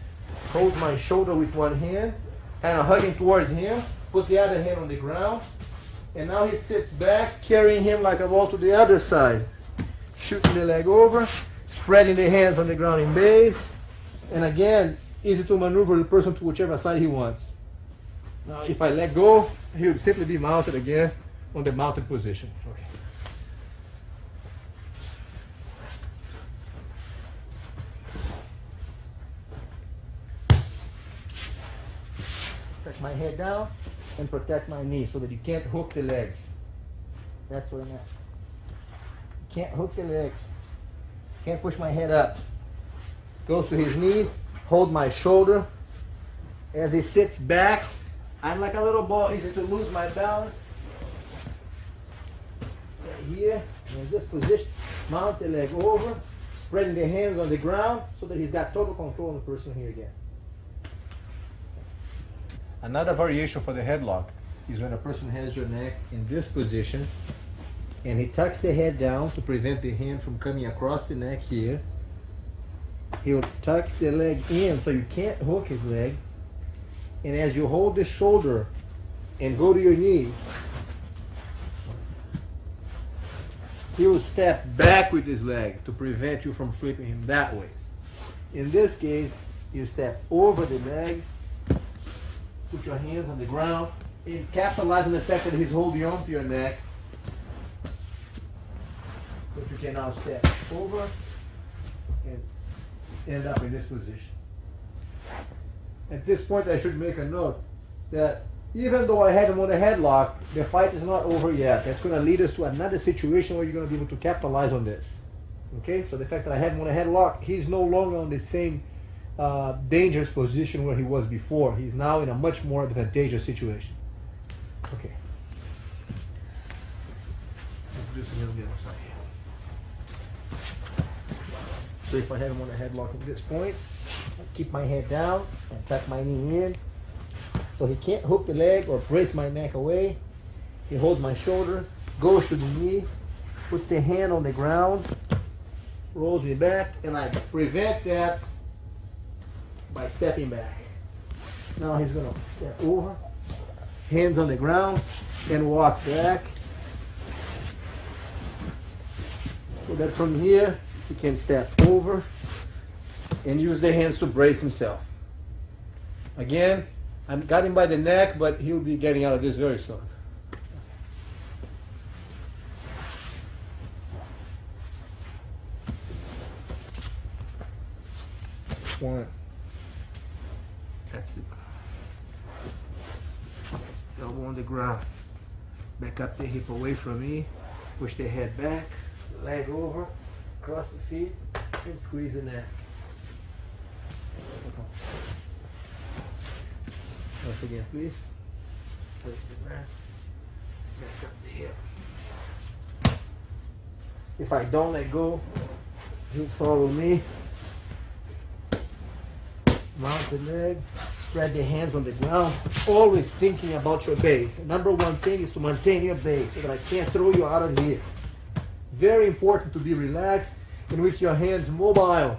holds my shoulder with one hand, kind of hugging towards him, put the other hand on the ground, and now he sits back, carrying him like a ball to the other side. shooting the leg over, spreading the hands on the ground in base, and again, easy to maneuver the person to whichever side he wants. Now, if I let go, he would simply be mounted again on the mounted position. Okay. Protect my head down and protect my knee so that you can't hook the legs. That's what I'm at. You can't hook the legs. Can't push my head up. Goes to his knees, hold my shoulder. As he sits back, I'm like a little ball, easy to lose my balance. Right here, in this position, mount the leg over, spreading the hands on the ground so that he's got total control on the person here again. Another variation for the headlock is when a person has your neck in this position and he tucks the head down to prevent the hand from coming across the neck here. He'll tuck the leg in so you can't hook his leg. And as you hold the shoulder and go to your knee, he will step back with his leg to prevent you from flipping him that way. In this case, you step over the legs, put your hands on the ground, and capitalize on the fact that he's holding on to your neck. But you can now step over and end up in this position. At this point, I should make a note that even though I had him on a headlock, the fight is not over yet. That's going to lead us to another situation where you're going to be able to capitalize on this. Okay, so the fact that I had him on a headlock, he's no longer on the same dangerous position where he was before. He's now in a much more advantageous situation. Okay. Let's do some on the other side here. So if I have him on a headlock at this point, I keep my head down and tuck my knee in. So he can't hook the leg or brace my neck away. He holds my shoulder, goes to the knee, puts the hand on the ground, rolls me back, and I prevent that by stepping back. Now he's going to step over, hands on the ground, and walk back. So that from here, he can step over and use the hands to brace himself. Again, I got him by the neck, but he'll be getting out of this very soon. One. That's it. Elbow on the ground. Back up the hip away from me. Push the head back. Leg over. Cross the feet. And squeeze the neck. Once again, please. Place the ground. Back up the hip. If I don't let go, you follow me. Mount the leg, spread the hands on the ground, always thinking about your base. The number one thing is to maintain your base so that I can't throw you out of here. Very important to be relaxed and with your hands mobile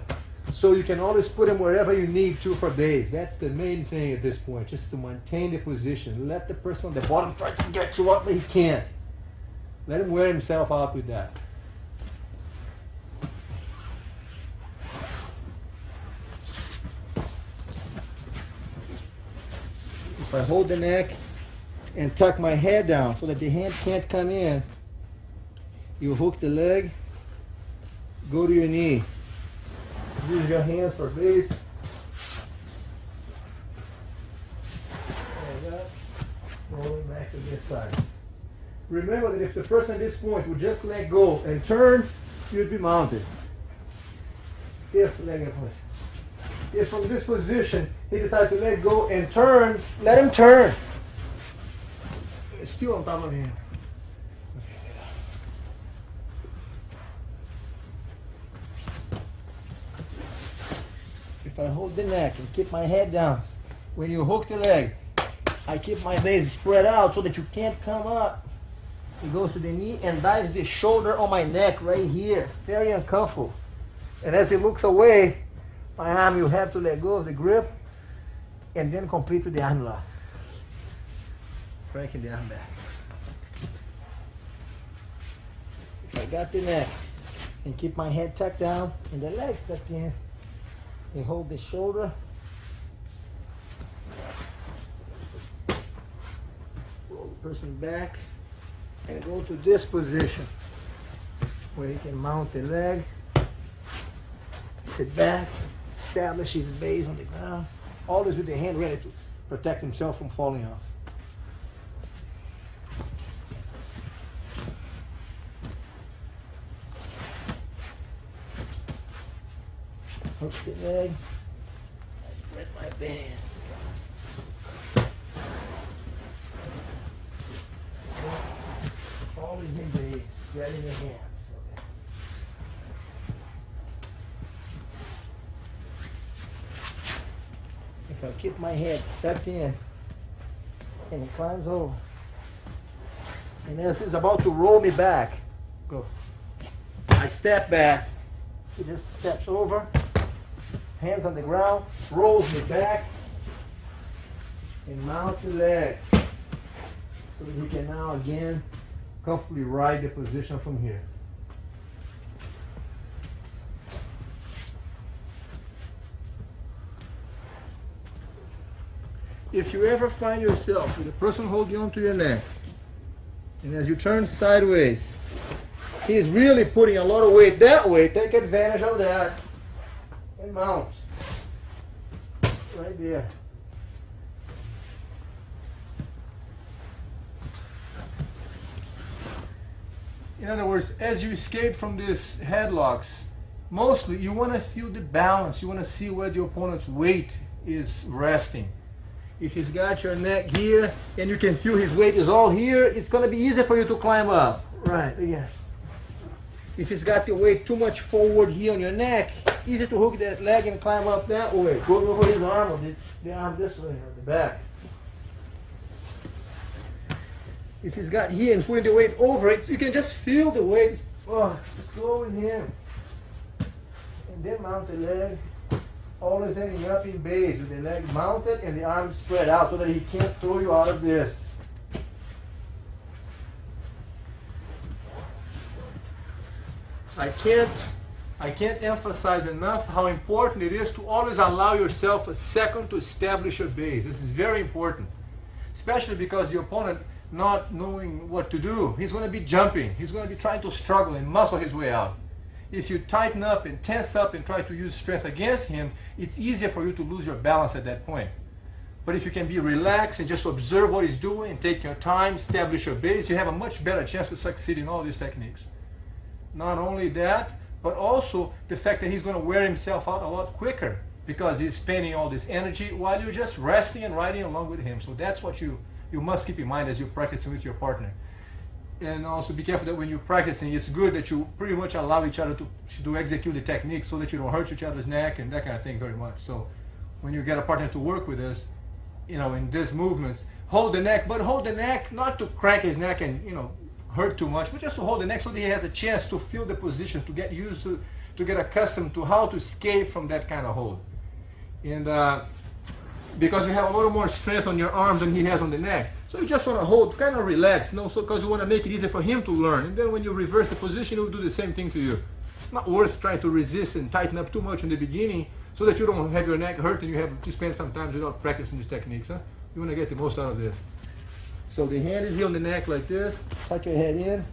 so you can always put them wherever you need to for base. That's the main thing at this point, just to maintain the position. Let the person on the bottom try to get you up, but he can't. Let him wear himself out with that. If I hold the neck and tuck my head down so that the hand can't come in, you hook the leg, go to your knee. Use your hands for base. Like that. Rolling back to this side. Remember that if the person at this point would just let go and turn, you'd be mounted. If from this position he decides to let go and turn, let him turn. It's still on top of him. If I hold the neck and keep my head down, when you hook the leg, I keep my base spread out so that you can't come up. He goes to the knee and dives the shoulder on my neck right here. It's very uncomfortable. And as he looks away, my arm, you have to let go of the grip and then complete with the arm lock. Cranking the arm back. If I got the neck and keep my head tucked down and the legs tucked in. And hold the shoulder. Roll the person back and go to this position where he can mount the leg, sit back, establish his base on the ground, always with the hand ready to protect himself from falling off. Hook the leg. I spread my base. Always in base, grabbing your hands. Okay. If I keep my head tucked in and he climbs over, and as he's about to roll me back, go. I step back. He just steps over. Hands on the ground, rolls me back, and mount the leg. So that he can now again comfortably ride the position from here. If you ever find yourself with a person holding onto your neck, and as you turn sideways, he is really putting a lot of weight that way, take advantage of that. And mount. Right there. In other words, as you escape from these headlocks, mostly you want to feel the balance. You want to see where the opponent's weight is resting. If he's got your neck here and you can feel his weight is all here, it's going to be easier for you to climb up. Right, again. If he's got the weight too much forward here on your neck, easy to hook that leg and climb up that way. Go over his arm, or the arm this way, or the back. If he's got here and putting the weight over it, you can just feel the weight. Oh, just go with him. And then mount the leg, always ending up in base with the leg mounted and the arm spread out so that he can't throw you out of this. I can't emphasize enough how important it is to always allow yourself a second to establish your base. This is very important, especially because the opponent not knowing what to do, he's going to be jumping, he's going to be trying to struggle and muscle his way out. If you tighten up and tense up and try to use strength against him, it's easier for you to lose your balance at that point. But if you can be relaxed and just observe what he's doing and take your time, establish your base, you have a much better chance to succeed in all these techniques. Not only that, but also the fact that he's going to wear himself out a lot quicker because he's spending all this energy while you're just resting and riding along with him. So that's what you must keep in mind as you're practicing with your partner. And also be careful that when you're practicing, it's good that you pretty much allow each other to execute the technique so that you don't hurt each other's neck and that kind of thing very much. So when you get a partner to work with us, in these movements, hold the neck, but hold the neck not to crank his neck and, hurt too much, but just to hold the neck so that he has a chance to feel the position, to get used to get accustomed to how to escape from that kind of hold. And because you have a little more strength on your arms than he has on the neck, so you just want to hold, kind of relax, so because you want to make it easier for him to learn. And then when you reverse the position, he'll do the same thing to you. It's not worth trying to resist and tighten up too much in the beginning so that you don't have your neck hurt and you have to spend some time without practicing these techniques. Huh? You want to get the most out of this. So the hand is here on the neck like this. Tuck your head in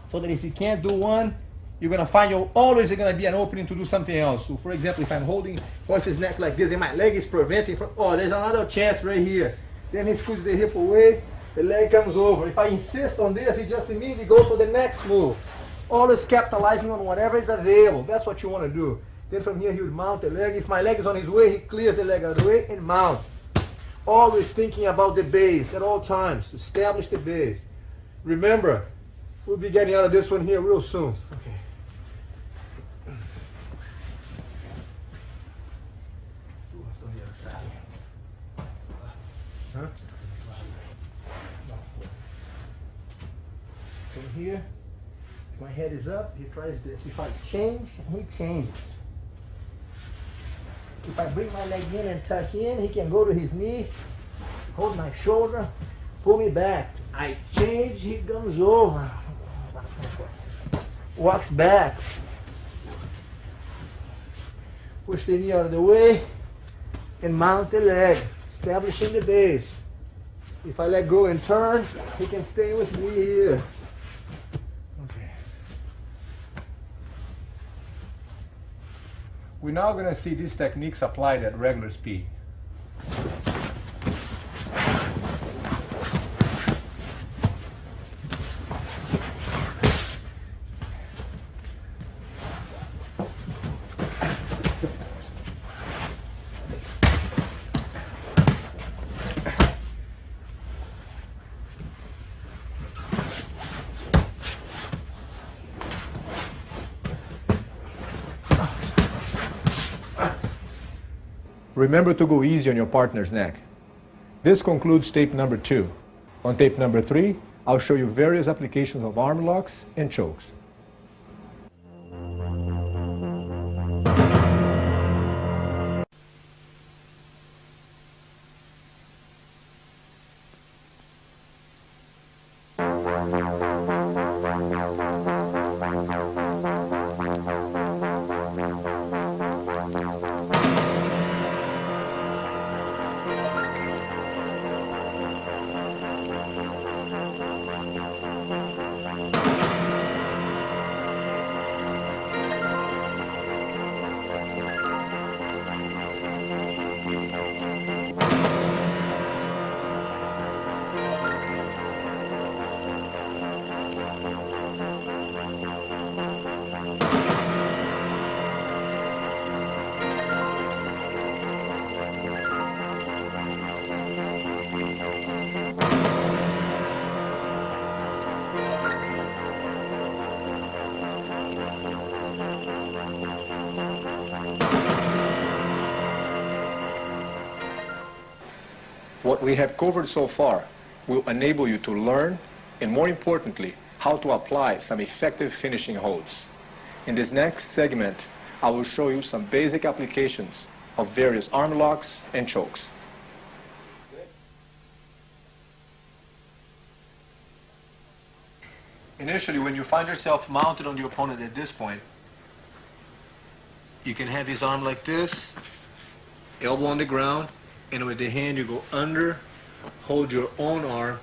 so that if you can't do one, you're going to find always going to be an opening to do something else. So for example, if I'm holding horse's neck like this and my leg is preventing from, there's another chance right here. Then he scoots the hip away, the leg comes over. If I insist on this, he just immediately goes for the next move. Always capitalizing on whatever is available. That's what you want to do. Then from here he would mount the leg. If my leg is on his way, he clears the leg out of the way and mounts. Always thinking about the base at all times, to establish the base. Remember, we'll be getting out of this one here real soon. Okay. Huh? From here, if my head is up, he tries this. If I change, he changes. If I bring my leg in and tuck in, he can go to his knee, hold my shoulder, pull me back. I change, he comes over. walks back. Push the knee out of the way and mount the leg, establishing the base. If I let go and turn, he can stay with me here. Okay. We're now going to see these techniques applied at regular speed. Remember to go easy on your partner's neck. This concludes tape number 2. On tape number 3, I'll show you various applications of arm locks and chokes. What we have covered so far will enable you to learn, and more importantly, how to apply some effective finishing holds. In this next segment, I will show you some basic applications of various arm locks and chokes. Initially, when you find yourself mounted on the opponent at this point, you can have his arm like this, elbow on the ground, and with the hand you go under, hold your own arm,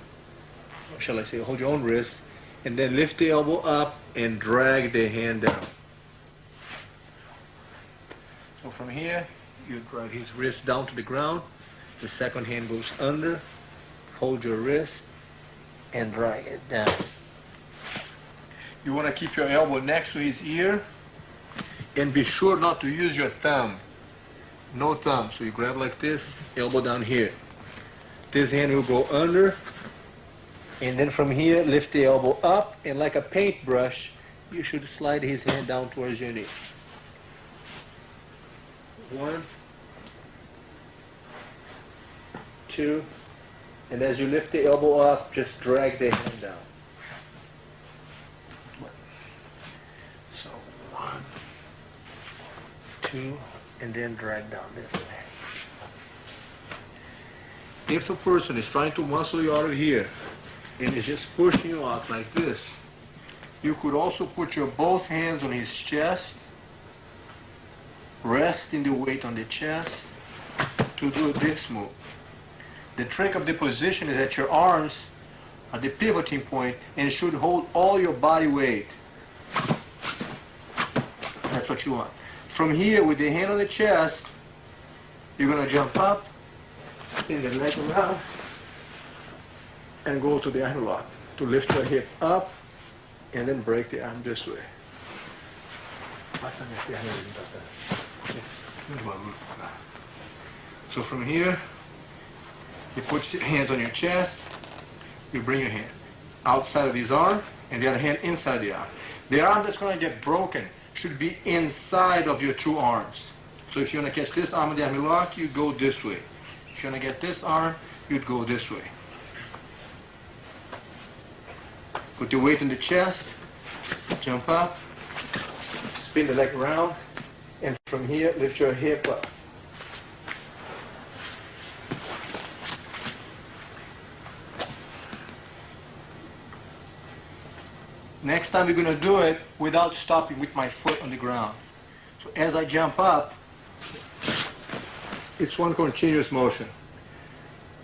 or shall I say, hold your own wrist, and then lift the elbow up and drag the hand down. So from here, you drag his wrist down to the ground, the second hand goes under, hold your wrist, and drag it down. You want to keep your elbow next to his ear, and be sure not to use your thumb. No thumb. So you grab like this, elbow down here. This hand will go under, and then from here, lift the elbow up, and like a paintbrush, you should slide his hand down towards your knee. 1, 2, and as you lift the elbow up, just drag the hand down. So 1, 2, and then drag down this way. If a person is trying to muscle you out of here and is just pushing you out like this, you could also put your both hands on his chest, resting the weight on the chest to do this move. The trick of the position is that your arms are the pivoting point and should hold all your body weight. That's what you want. From here, with the hand on the chest, you're going to jump up, spin the leg around, and go to the arm lock to lift your hip up and then break the arm this way. So from here, you put your hands on your chest, you bring your hand outside of his arm and the other hand inside the arm. The arm that's going to get broken should be inside of your two arms. So if you want to catch this arm in the arm lock, you go this way. If you want to get this arm, you'd go this way. Put your weight in the chest, jump up, spin the leg around, and from here, lift your hip up. Next time we're going to do it without stopping with my foot on the ground. So as I jump up, it's one continuous motion.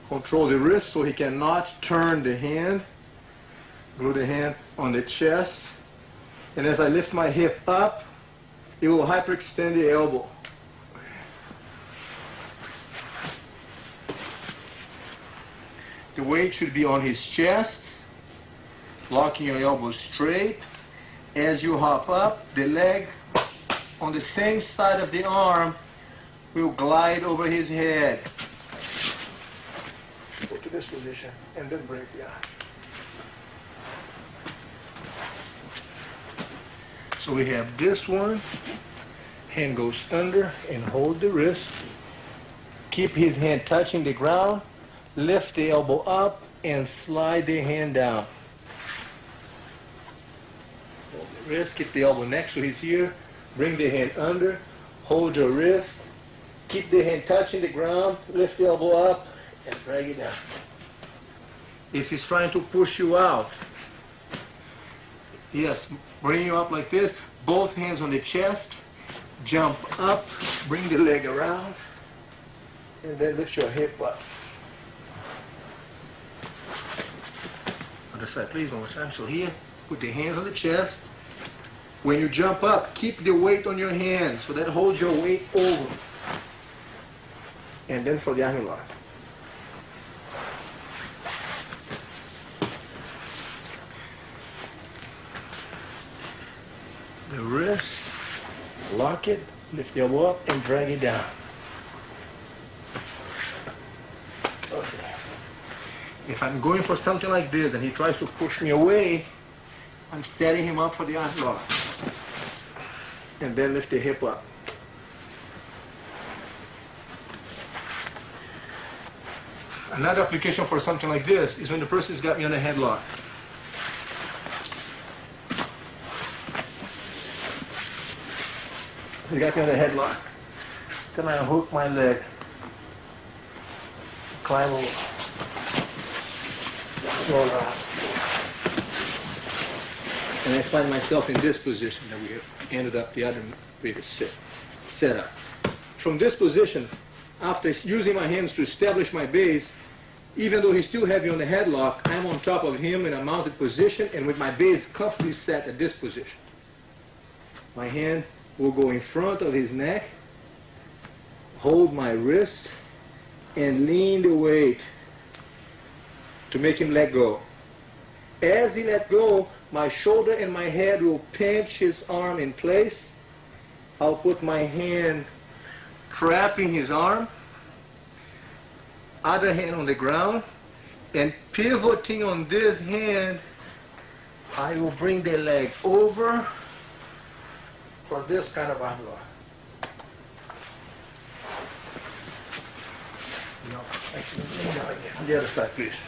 Control the wrist so he cannot turn the hand. Glue the hand on the chest. And as I lift my hip up, it will hyperextend the elbow. The weight should be on his chest, locking your elbow straight. As you hop up, the leg on the same side of the arm will glide over his head. Go to this position and then break the arm. So we have this one, hand goes under and hold the wrist. Keep his hand touching the ground, lift the elbow up and slide the hand down. Hold the wrist, keep the elbow next to his ear, bring the hand under, hold your wrist, keep the hand touching the ground, lift the elbow up and drag it down. If he's trying to push you out, yes, bring you up like this, both hands on the chest, jump up, bring the leg around, and then lift your hip up. Other side, please, one more time. So here, put the hands on the chest. When you jump up, keep the weight on your hand, so that holds your weight over. And then for the arm lock. The wrist, lock it, lift the elbow up, and drag it down. Okay. If I'm going for something like this and he tries to push me away, I'm setting him up for the arm lock. And then lift the hip up. Another application for something like this is when the person's got me on a headlock. He got me on a headlock. Then I hook my leg. Climb over. Roll out. And I find myself in this position that we have ended up the other previous set up. From this position, after using my hands to establish my base, even though he's still heavy on the headlock, I'm on top of him in a mounted position and with my base comfortably set at this position. My hand will go in front of his neck, hold my wrist, and lean the weight to make him let go. As he let go, my shoulder and my head will pinch his arm in place. I'll put my hand trapping his arm, other hand on the ground, and pivoting on this hand, I will bring the leg over for this kind of arm lock. No, actually, on the other side, please.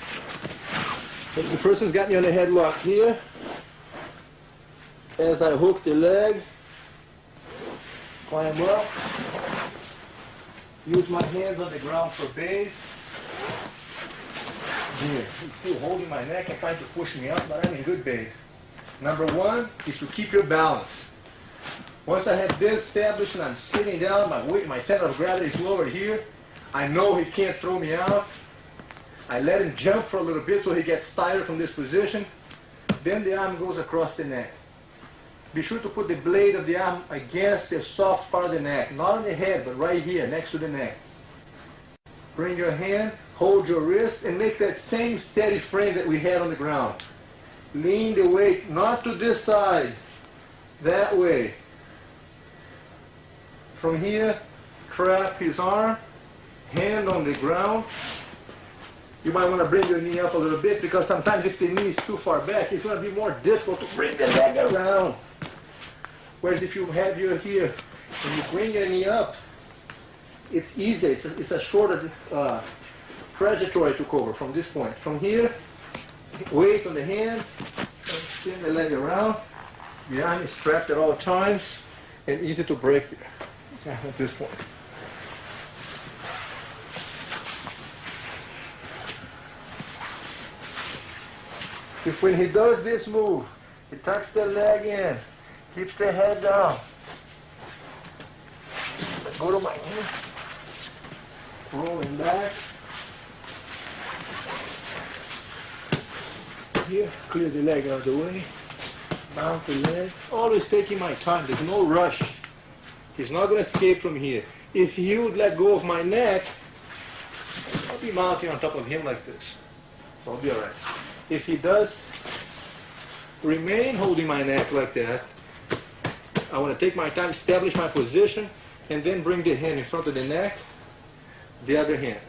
So the person's got me on the headlock here. As I hook the leg, climb up, use my hands on the ground for base. Here, he's still holding my neck and trying to push me up, but I'm in good base. Number one is to keep your balance. Once I have this established and I'm sitting down, my weight, my center of gravity is lowered here, I know he can't throw me out. I let him jump for a little bit so he gets tired from this position. Then the arm goes across the neck. Be sure to put the blade of the arm against the soft part of the neck, not on the head, but right here, next to the neck. Bring your hand, hold your wrist, and make that same steady frame that we had on the ground. Lean the weight, not to this side, that way. From here, trap his arm, hand on the ground. You might want to bring your knee up a little bit because sometimes if the knee is too far back, it's going to be more difficult to bring the leg around. Whereas if you have your here and you bring your knee up, it's easier. It's a shorter trajectory to cover from this point. From here, weight on the hand, spin the leg around. The arm is strapped at all times and easy to break at this point. If when he does this move, He tucks the leg in, keeps the head down. Go to my knee, rolling back. Here, clear the leg out of the way. Mount the leg. Always taking my time, there's no rush. He's not going to escape from here. If he would let go of my neck, I'll be mounting on top of him like this. So I'll be alright. If he does remain holding my neck like that, I want to take my time, establish my position, and then bring the hand in front of the neck, the other hand.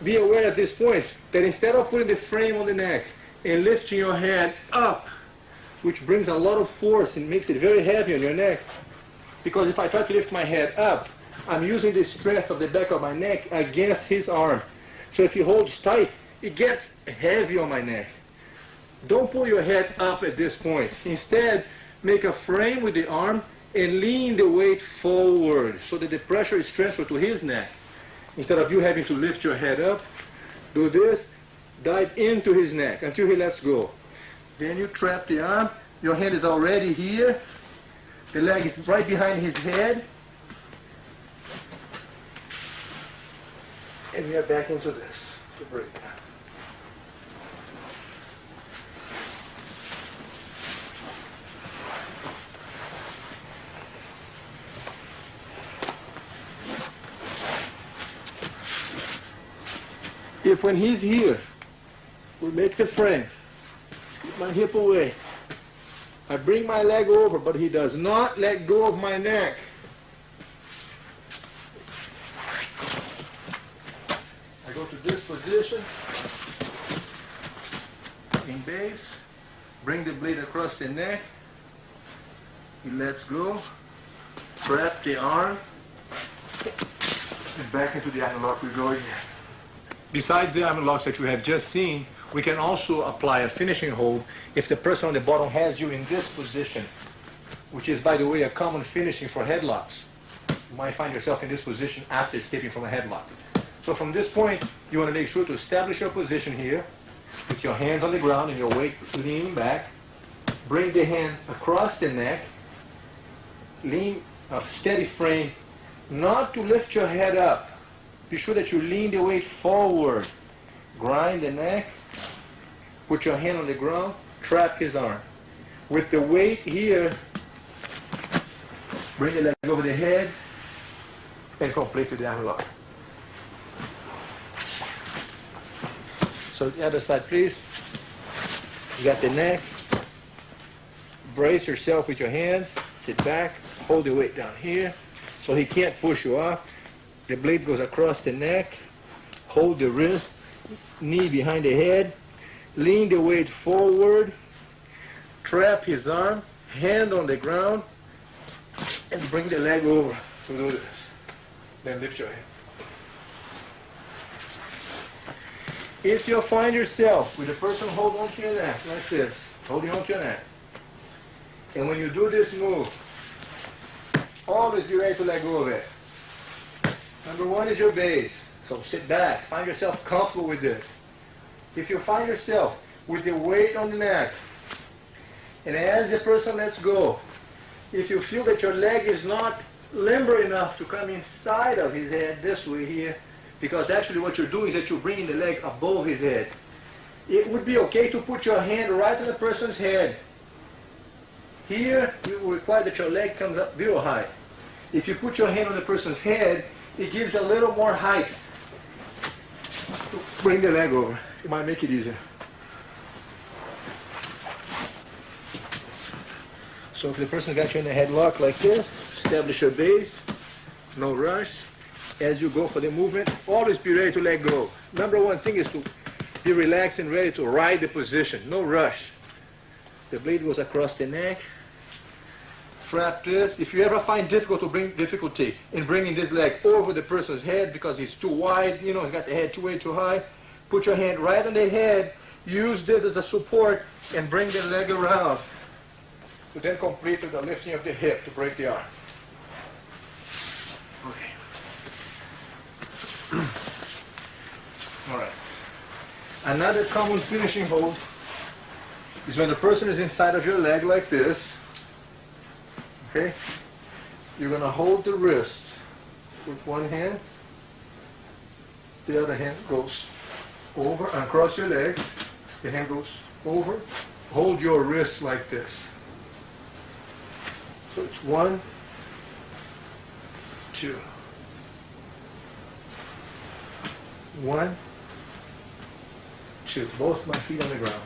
Be aware at this point that instead of putting the frame on the neck and lifting your head up, which brings a lot of force and makes it very heavy on your neck, because if I try to lift my head up, I'm using the stress of the back of my neck against his arm. So if he holds tight, it gets heavy on my neck. Don't pull your head up at this point. Instead, make a frame with the arm and lean the weight forward so that the pressure is transferred to his neck. Instead of you having to lift your head up, do this, dive into his neck until he lets go. Then you trap the arm, your hand is already here, the leg is right behind his head, and we are back into this to break. If when he's here, we make the frame, scoot my hip away, I bring my leg over, but he does not let go of my neck. I go to this position, in base, bring the blade across the neck, he lets go, trap the arm, and back into the arm lock we go again. Besides the arm locks that you have just seen, we can also apply a finishing hold if the person on the bottom has you in this position, which is, by the way, a common finishing for headlocks. You might find yourself in this position after escaping from a headlock. So from this point, you want to make sure to establish your position here, with your hands on the ground and your weight leaning back. Bring the hand across the neck, lean a steady frame, not to lift your head up. Be sure that you lean the weight forward. Grind the neck. Put your hand on the ground. Trap his arm. With the weight here, bring the leg over the head and complete the arm lock. So the other side, please. You got the neck. Brace yourself with your hands. Sit back. Hold the weight down here so he can't push you off. The blade goes across the neck, hold the wrist, knee behind the head, lean the weight forward, trap his arm, hand on the ground, and bring the leg over to do this. Then lift your hands. If you find yourself with a person hold on to your neck like this, holding on to your neck, and when you do this move, always be ready to let go of it. Number one is your base. So sit back. Find yourself comfortable with this. If you find yourself with the weight on the neck, and as the person lets go, if you feel that your leg is not limber enough to come inside of his head this way here, because actually what you're doing is that you're bringing the leg above his head, it would be okay to put your hand right on the person's head. Here, you will require that your leg comes up real high. If you put your hand on the person's head, it gives you a little more height to bring the leg over. It might make it easier. So if the person got you in a headlock like this, establish your base, no rush. As you go for the movement, always be ready to let go. Number one thing is to be relaxed and ready to ride the position, no rush. The blade goes across the neck. Trap this. If you ever find difficulty in bringing this leg over the person's head because he's too wide, he's got the head way too high, put your hand right on the head, use this as a support, and bring the leg around. To then complete with the lifting of the hip to break the arm. Okay. All right. Another common finishing hold is when the person is inside of your leg like this, okay? You're gonna hold the wrist with one hand, the other hand goes over and across your legs, the hand goes over, hold your wrist like this. So it's 1, 2. 1, 2. Both my feet on the ground.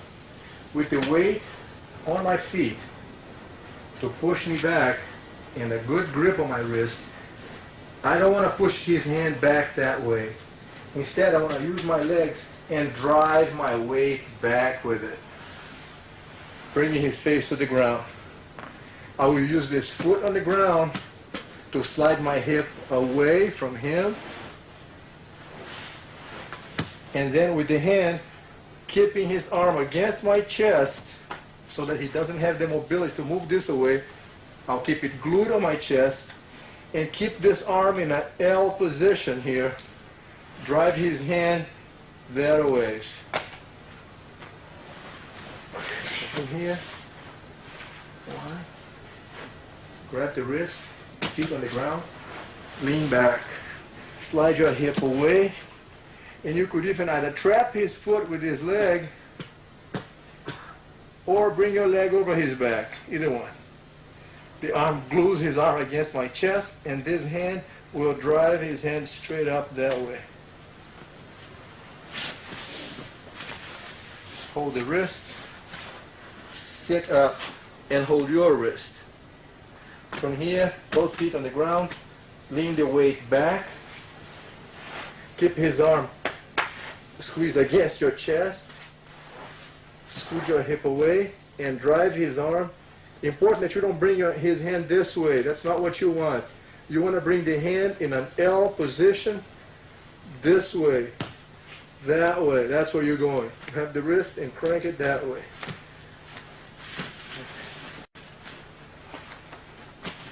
With the weight on my feet to push me back and a good grip on my wrist, I don't want to push his hand back that way. Instead, I want to use my legs and drive my weight back with it, bringing his face to the ground. I will use this foot on the ground to slide my hip away from him, and then with the hand, keeping his arm against my chest so that he doesn't have the mobility to move this away, I'll keep it glued on my chest and keep this arm in an L position here. Drive his hand that way. From here, 1, grab the wrist, feet on the ground, lean back, slide your hip away, and you could even either trap his foot with his leg or bring your leg over his back, either one. The arm glues his arm against my chest, and this hand will drive his hand straight up that way. Hold the wrist, sit up and hold your wrist. From here, both feet on the ground, lean the weight back, keep his arm squeeze against your chest, scoot your hip away and drive his arm. Important that you don't bring his hand this way. That's not what you want. You want to bring the hand in an L position this way, that way. That's where you're going. Have the wrist and crank it that way.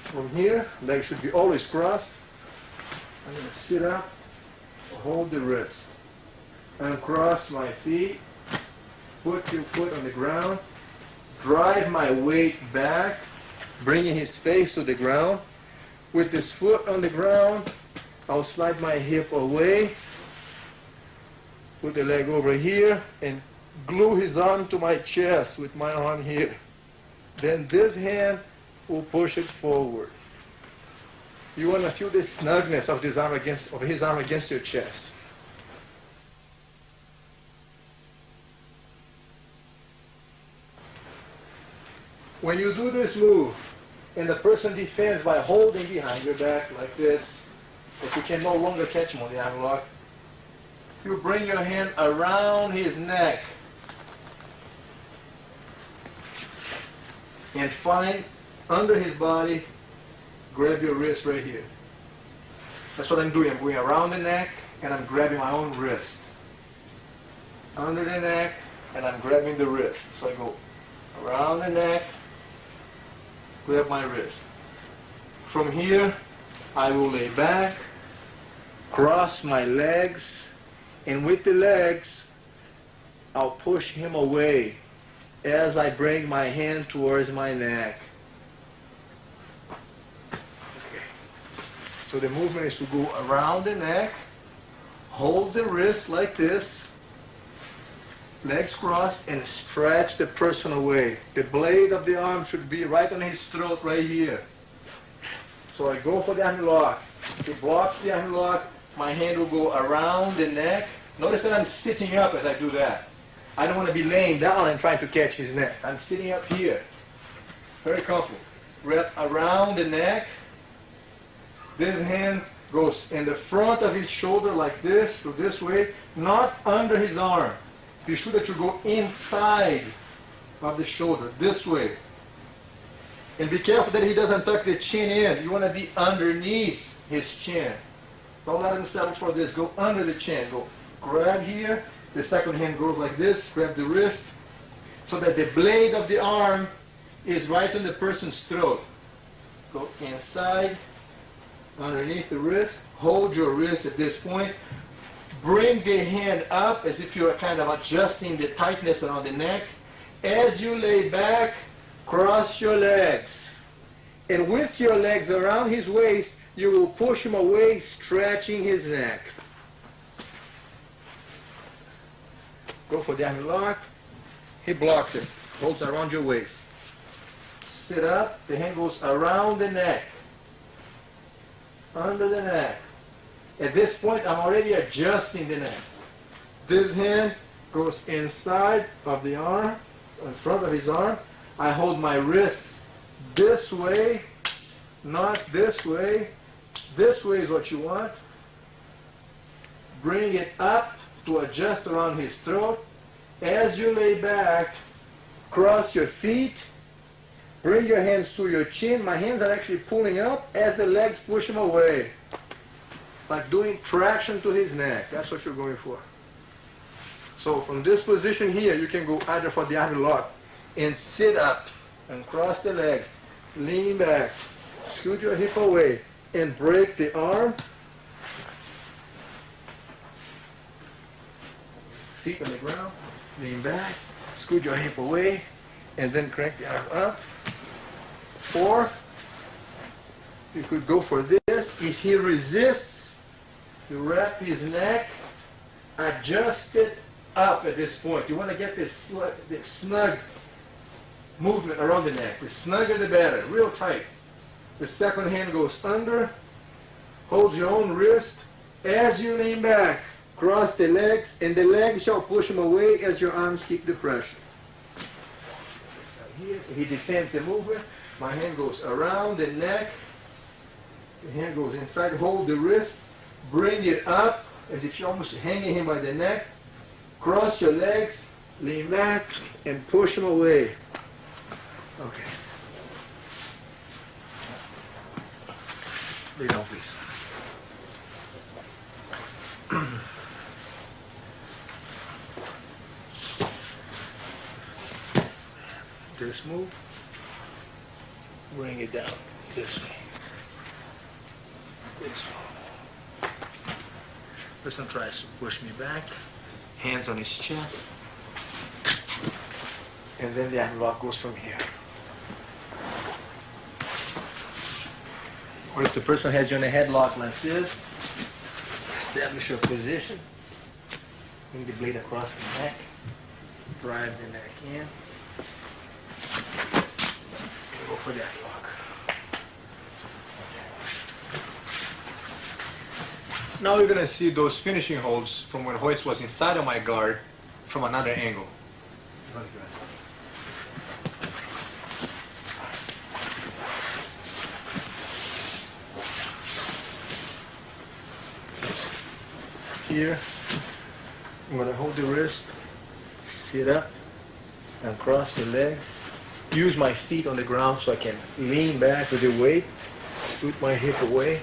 From here, legs should be always crossed. I'm going to sit up, hold the wrist, uncross my feet, put your foot on the ground, drive my weight back, bringing his face to the ground. With this foot on the ground, I'll slide my hip away, put the leg over here, and glue his arm to my chest with my arm here. Then this hand will push it forward. You want to feel the snugness of his arm against your chest. When you do this move, and the person defends by holding behind your back like this, if you can no longer catch him on the arm lock, you bring your hand around his neck and find under his body, grab your wrist right here. That's what I'm doing. I'm going around the neck and I'm grabbing my own wrist. Under the neck and I'm grabbing the wrist. So I go around the neck, grab my wrist. From here, I will lay back, cross my legs, and with the legs, I'll push him away as I bring my hand towards my neck. Okay. So the movement is to go around the neck, hold the wrist like this, legs crossed, and stretch the person away. The blade of the arm should be right on his throat right here. So I go for the arm lock. He blocks the arm lock. My hand will go around the neck. Notice that I'm sitting up as I do that. I don't want to be laying down and trying to catch his neck. I'm sitting up here. Very comfortable. Wrap around the neck. This hand goes in the front of his shoulder like this, to this way, not under his arm. Be sure that you go inside of the shoulder, this way. And be careful that he doesn't tuck the chin in. You want to be underneath his chin. Don't let him settle for this. Go under the chin. Go grab here. The second hand goes like this. Grab the wrist so that the blade of the arm is right on the person's throat. Go inside, underneath the wrist. Hold your wrist at this point. Bring the hand up as if you're kind of adjusting the tightness around the neck As you lay back, cross your legs. And with your legs around his waist, you will push him away, stretching his neck. Go for the arm lock. He blocks it. Holds around your waist. Sit up. The hand goes around the neck. Under the neck. At this point, I'm already adjusting the neck. This hand goes inside of the arm, in front of his arm. I hold my wrist this way, not this way. This way is what you want. Bring it up to adjust around his throat. As you lay back, cross your feet. Bring your hands to your chin. My hands are actually pulling up as the legs push him away. Like doing traction to his neck. That's what you're going for. So from this position here, you can go either for the arm lock and sit up and cross the legs. Lean back. Scoot your hip away and break the arm. Feet on the ground. Lean back. Scoot your hip away and then crank the arm up. Or you could go for this. If he resists, you wrap his neck, adjust it up at this point. You want to get this snug movement around the neck. The snugger the better, real tight. The second hand goes under, hold your own wrist. As you lean back, cross the legs, and the legs shall push him away as your arms keep the pressure. Here, he defends the movement. My hand goes around the neck. The hand goes inside, hold the wrist, bring it up as if you're almost hanging him by the neck. Cross your legs, lean back, and push him away. Okay. Lay down, please. This move, bring it down this way. This way. Person tries to push me back, hands on his chest, and then the arm lock goes from here. Or if the person has you in a headlock like this, establish your position, bring the blade across the neck, drive the neck in, and go for that lock. Now we're going to see those finishing holds from when Royce was inside of my guard from another angle. Here, I'm going to hold the wrist, sit up, and cross the legs. Use my feet on the ground so I can lean back with the weight, scoot my hip away,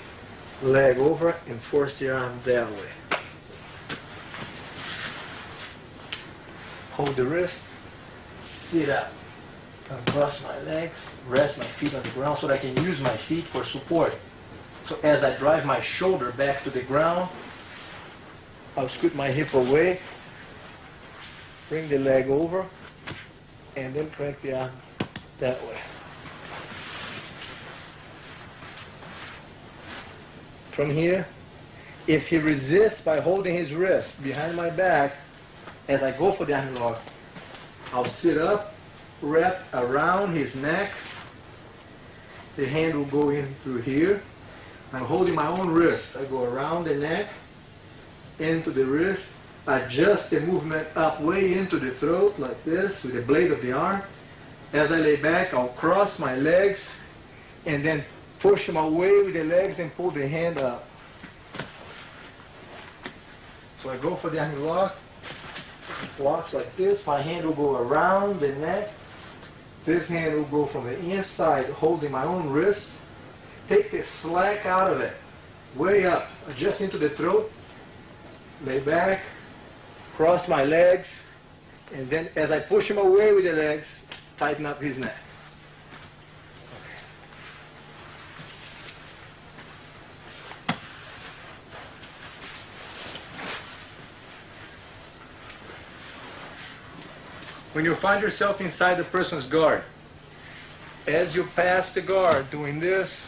leg over, and force the arm that way. Hold the wrist, sit up, and cross my legs, rest my feet on the ground so that I can use my feet for support. So as I drive my shoulder back to the ground, I'll scoot my hip away, bring the leg over, and then crank the arm that way. From here, if he resists by holding his wrist behind my back, as I go for the arm lock, I'll sit up, wrap around his neck. The hand will go in through here. I'm holding my own wrist. I go around the neck, into the wrist, adjust the movement up way into the throat like this with the blade of the arm. As I lay back, I'll cross my legs and then push him away with the legs and pull the hand up. So I go for the arm lock, locks like this. My hand will go around the neck. This hand will go from the inside, holding my own wrist. Take the slack out of it, way up, adjust into the throat. Lay back, cross my legs, and then as I push him away with the legs, tighten up his neck. when you find yourself inside the person's guard, as you pass the guard, doing this,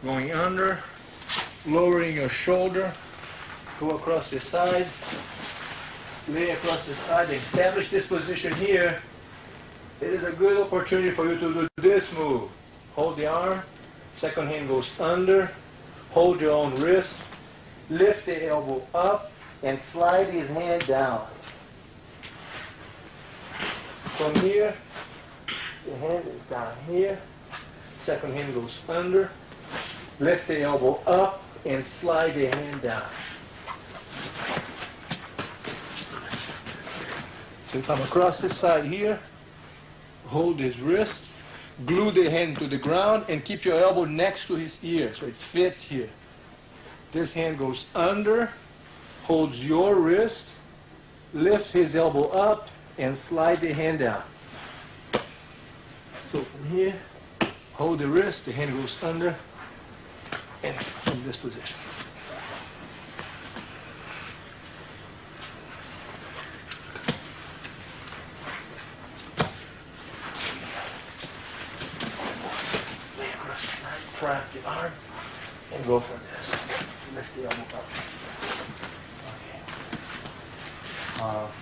going under, lowering your shoulder, go across the side, lay across the side, establish this position here. It is a good opportunity for you to do this move. Hold the arm, second hand goes under, hold your own wrist, lift the elbow up, and slide his hand down. From here, the hand is down here, second hand goes under, lift the elbow up, and slide the hand down. So if I'm across this side here, hold his wrist, glue the hand to the ground, and keep your elbow next to his ear so it fits here. This hand goes under, holds your wrist, lift his elbow up, and slide the hand down. So from here, hold the wrist, the hand goes under, and from this position. Trap the arm and go for this. Lift the elbow up. Okay.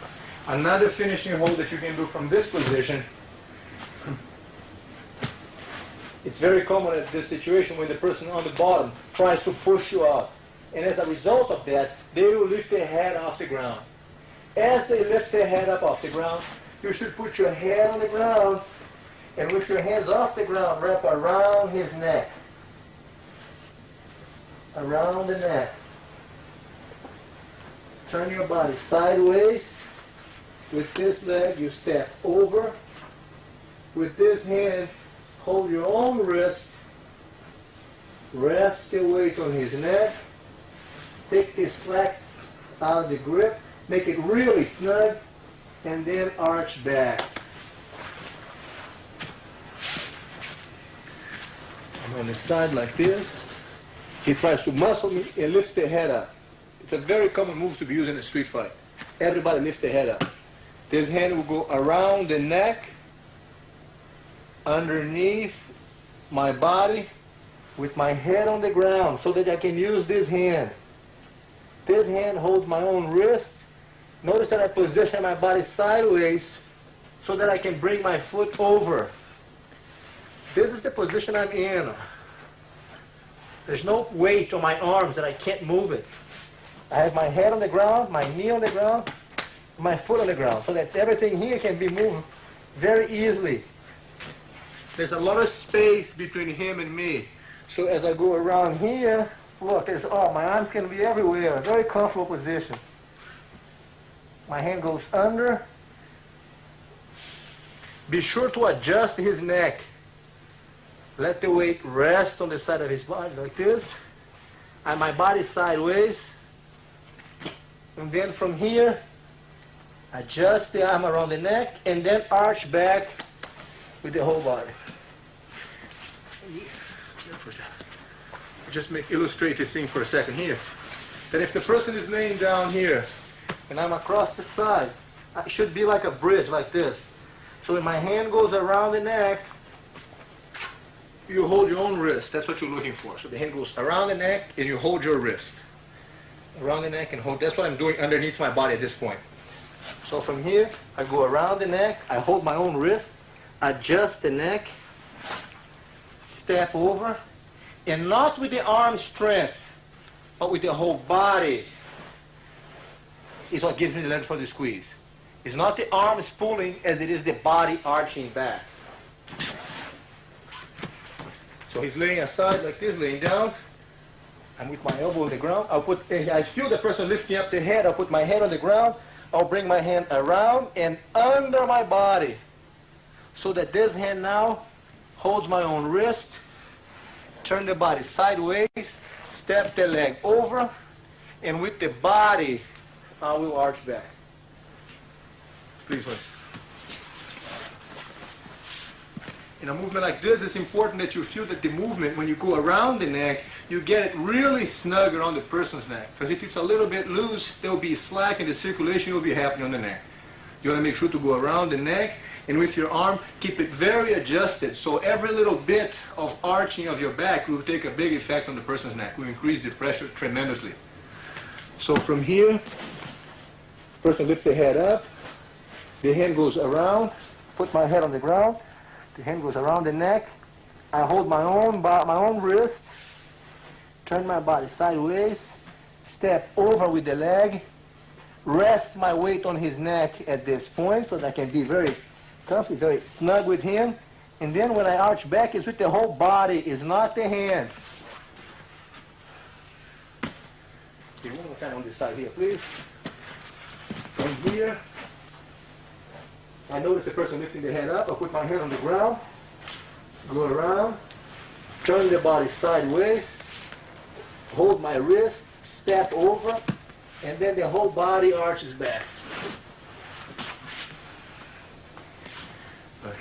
Another finishing hold that you can do from this position. It's very common at this situation when the person on the bottom tries to push you out. And as a result of that, they will lift their head off the ground. As they lift their head up off the ground, you should put your head on the ground and with your hands off the ground, wrap around his neck. Around the neck. Turn your body sideways. With this leg, you step over. With this hand, hold your own wrist. Rest the weight on his neck. Take the slack out of the grip. Make it really snug. And then arch back. I'm on the side like this. He tries to muscle me and lifts the head up. It's a very common move to be used in a street fight. Everybody lifts their head up. This hand will go around the neck, underneath my body, with my head on the ground so that I can use this hand. This hand holds my own wrist. Notice that I position my body sideways so that I can bring my foot over. This is the position I'm in. There's no weight on my arms that I can't move it. I have my head on the ground, my knee on the ground, my foot on the ground, so that everything here can be moved very easily. There's a lot of space between him and me. So as I go around here, look, my arms can be everywhere. Very comfortable position. My hand goes under. Be sure to adjust his neck. Let the weight rest on the side of his body like this. And my body sideways. And then from here, adjust the arm around the neck and then arch back with the whole body. Just illustrate this thing for a second here. That if the person is laying down here and I'm across the side, it should be like a bridge like this. So when my hand goes around the neck, you hold your own wrist. That's what you're looking for. So the hand goes around the neck and you hold your wrist. Around the neck and hold. That's what I'm doing underneath my body at this point. So from here, I go around the neck. I hold my own wrist. Adjust the neck. Step over. And not with the arm strength, but with the whole body is what gives me the leverage for the squeeze. It's not the arms pulling as it is the body arching back. So he's laying aside like this, laying down. I'm with my elbow on the ground. I feel the person lifting up the head. I'll put my head on the ground. I'll bring my hand around and under my body so that this hand now holds my own wrist. Turn the body sideways, step the leg over, and with the body, I will arch back. Please wait. In a movement like this, it's important that you feel that the movement, when you go around the neck, you get it really snug around the person's neck. Because if it's a little bit loose, there will be slack and the circulation will be happening on the neck. You want to make sure to go around the neck, and with your arm, keep it very adjusted. So every little bit of arching of your back will take a big effect on the person's neck. Will increase the pressure tremendously. So from here, person lifts the head up, the hand goes around, put my head on the ground, the hand goes around the neck, I hold my own wrist, turn my body sideways, step over with the leg, rest my weight on his neck at this point so that I can be very comfy, very snug with him. And then when I arch back, it's with the whole body, it's not the hand. Okay, one more time on this side here, please. From here, I notice the person lifting the head up. I put my head on the ground, go around, turn the body sideways, hold my wrist, step over, and then the whole body arches back. Okay.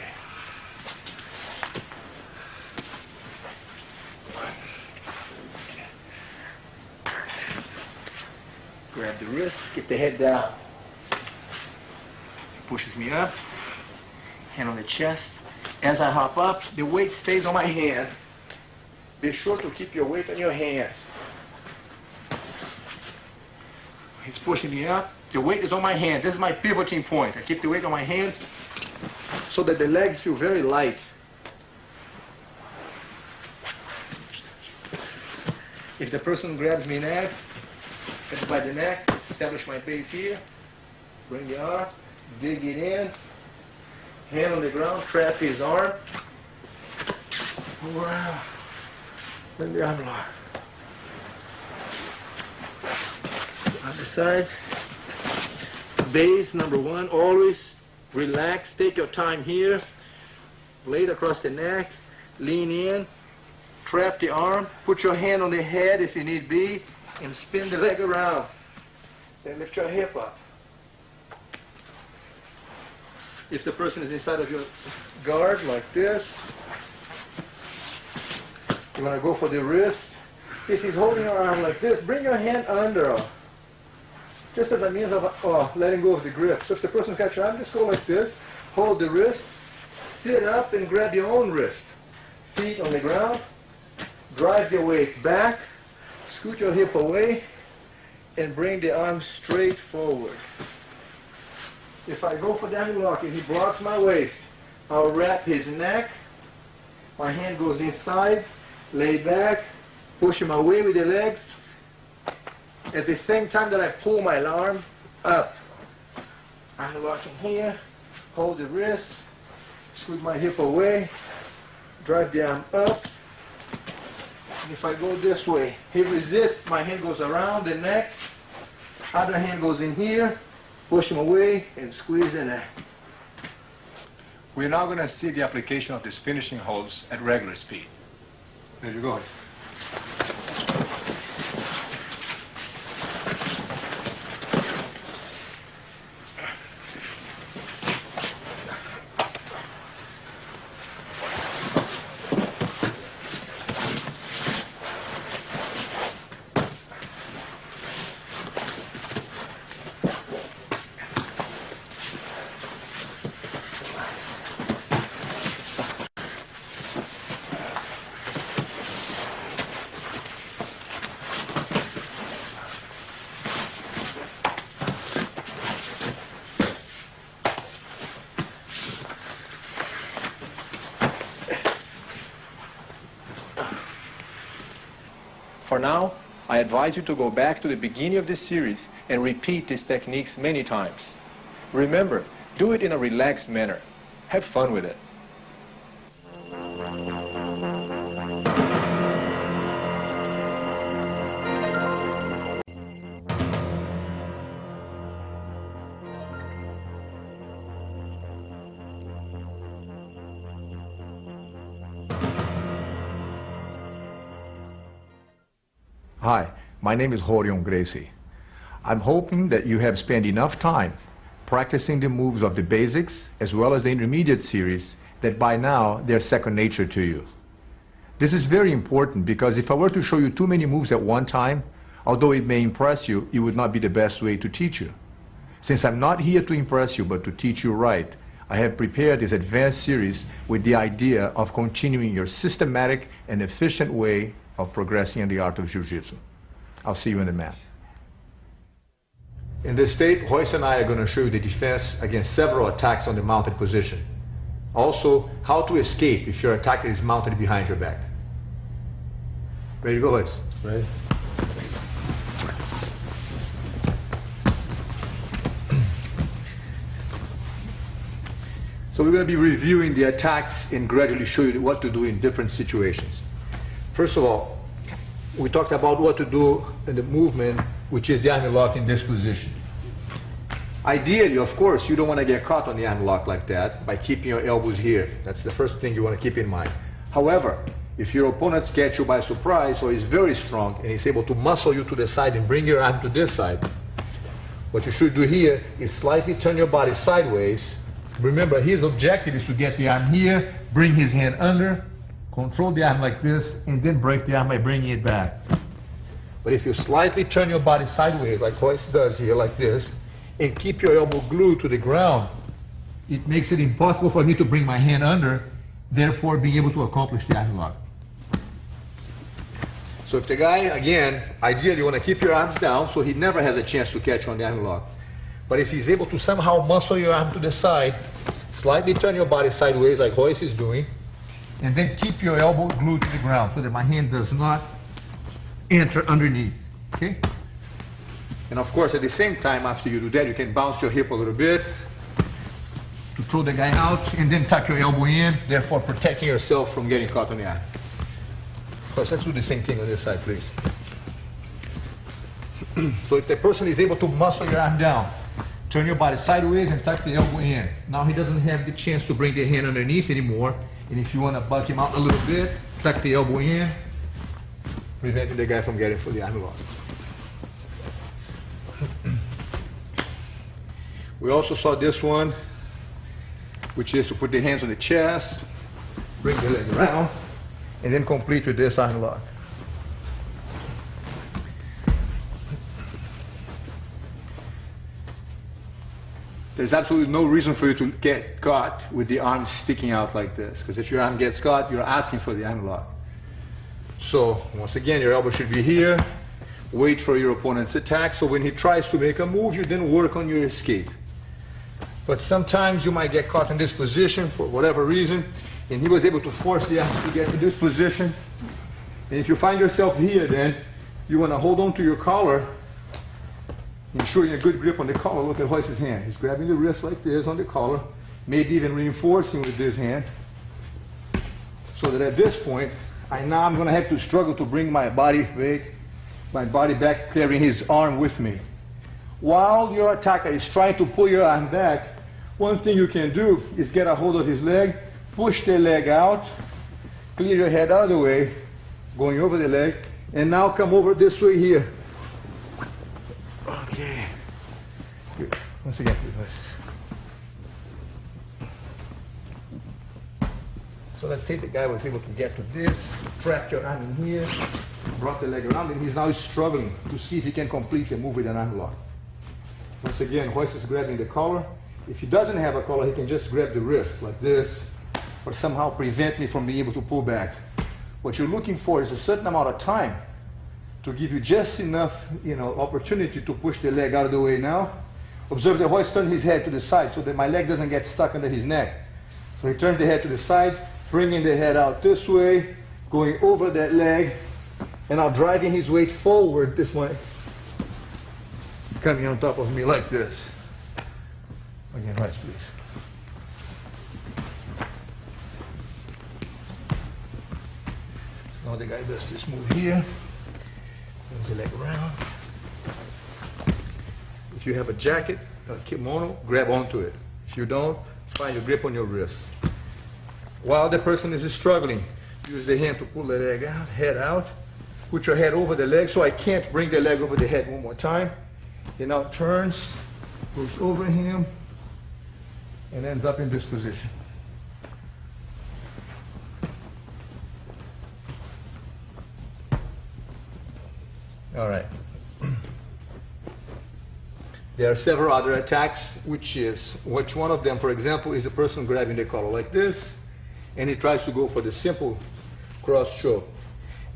Grab the wrist, get the head down. Pushes me up, hand on the chest. As I hop up, the weight stays on my hand. Be sure to keep your weight on your hands. He's pushing me up. The weight is on my hand. This is my pivoting point. I keep the weight on my hands so that the legs feel very light. If the person grabs me neck, by the neck, establish my base here, bring the arm, dig it in, hand on the ground, trap his arm, wow, then the arm lock. Other side, base number one, always relax, take your time here, lay it across the neck, lean in, trap the arm, put your hand on the head if you need be, and spin the leg around. Then lift your hip up. If the person is inside of your guard like this, you want to go for the wrist. If he's holding your arm like this, bring your hand under, just as a means of letting go of the grip. So if the person's got your arm, just go like this, hold the wrist, sit up and grab your own wrist. Feet on the ground, drive your weight back, scoot your hip away, and bring the arm straight forward. If I go for that lock and he blocks my waist, I'll wrap his neck, my hand goes inside, lay back, push him away with the legs, at the same time that I pull my arm up. I'm locking here, hold the wrist, scoot my hip away, drive the arm up. And if I go this way, he resists, my hand goes around the neck, other hand goes in here, push him away and squeeze the neck. We're now going to see the application of these finishing holds at regular speed. There you go. For now, I advise you to go back to the beginning of this series and repeat these techniques many times. Remember, do it in a relaxed manner. Have fun with it. Hi, my name is Gracie. I'm hoping that you have spent enough time practicing the moves of the basics as well as the intermediate series that by now they're second nature to you. This is very important because if I were to show you too many moves at one time, although it may impress you, it would not be the best way to teach you. Since I'm not here to impress you, but to teach you right, I have prepared this advanced series with the idea of continuing your systematic and efficient way of progressing in the art of Jiu Jitsu. I'll see you in the mat. In this tape, Royce and I are going to show you the defense against several attacks on the mounted position. Also, how to escape if your attacker is mounted behind your back. Ready to go, Royce? Ready? So we're going to be reviewing the attacks and gradually show you what to do in different situations. First of all, we talked about what to do in the movement, which is the arm lock in this position. Ideally, of course, you don't want to get caught on the arm lock like that by keeping your elbows here. That's the first thing you want to keep in mind. However, if your opponent gets you by surprise or is very strong and is able to muscle you to the side and bring your arm to this side, what you should do here is slightly turn your body sideways. Remember, his objective is to get the arm here, bring his hand under, control the arm like this, and then break the arm by bringing it back. But if you slightly turn your body sideways, like Royce does here, like this, and keep your elbow glued to the ground, it makes it impossible for me to bring my hand under, therefore being able to accomplish the arm lock. So if the guy, again, ideally you want to keep your arms down so he never has a chance to catch you on the arm lock. But if he's able to somehow muscle your arm to the side, slightly turn your body sideways like Royce is doing, and then keep your elbow glued to the ground so that my hand does not enter underneath, okay? And of course, at the same time, after you do that, you can bounce your hip a little bit to throw the guy out, and then tuck your elbow in, therefore protecting yourself from getting caught on the arm. Of course, let's do the same thing on this side, please. So if the person is able to muscle your arm down, turn your body sideways and tuck the elbow in. Now he doesn't have the chance to bring the hand underneath anymore. And if you want to buck him out a little bit, tuck the elbow in, preventing the guy from getting for the arm lock. We also saw this one, which is to put the hands on the chest, bring the leg around, and then complete with this arm lock. There's absolutely no reason for you to get caught with the arm sticking out like this, because if your arm gets caught, you're asking for the arm lock. So, once again, your elbow should be here. Wait for your opponent's attack, so when he tries to make a move, you then work on your escape. But sometimes you might get caught in this position for whatever reason, and he was able to force the arm to get to this position. And if you find yourself here, then you want to hold on to your collar, ensuring a good grip on the collar. Look at Royce's hand. He's grabbing the wrist like this on the collar, maybe even reinforcing with this hand, so that at this point, now I'm going to have to struggle to bring my body back, carrying his arm with me. While your attacker is trying to pull your arm back, one thing you can do is get a hold of his leg, push the leg out, clear your head out of the way, going over the leg, and now come over this way here. Okay. Good. Once again, please. So let's say the guy was able to get to this, trapped your arm in here, brought the leg around, and he's now struggling to see if he can complete the move with an arm lock. Once again, Royce is grabbing the collar. If he doesn't have a collar, he can just grab the wrist like this, or somehow prevent me from being able to pull back. What you're looking for is a certain amount of time to give you just enough, opportunity to push the leg out of the way now. Observe that Royce turns his head to the side so that my leg doesn't get stuck under his neck. So he turns the head to the side, bringing the head out this way, going over that leg, and now driving his weight forward this way, coming on top of me like this. Again, Royce, please. So now the guy does this move here. Brings the leg around. If you have a jacket, a kimono, grab onto it. If you don't, find your grip on your wrist. While the person is struggling, use the hand to pull the leg out, head out. Put your head over the leg so I can't bring the leg over the head one more time. He now turns, goes over him, and ends up in this position. All right. There are several other attacks, which one of them, for example, is a person grabbing the collar like this, and he tries to go for the simple cross choke.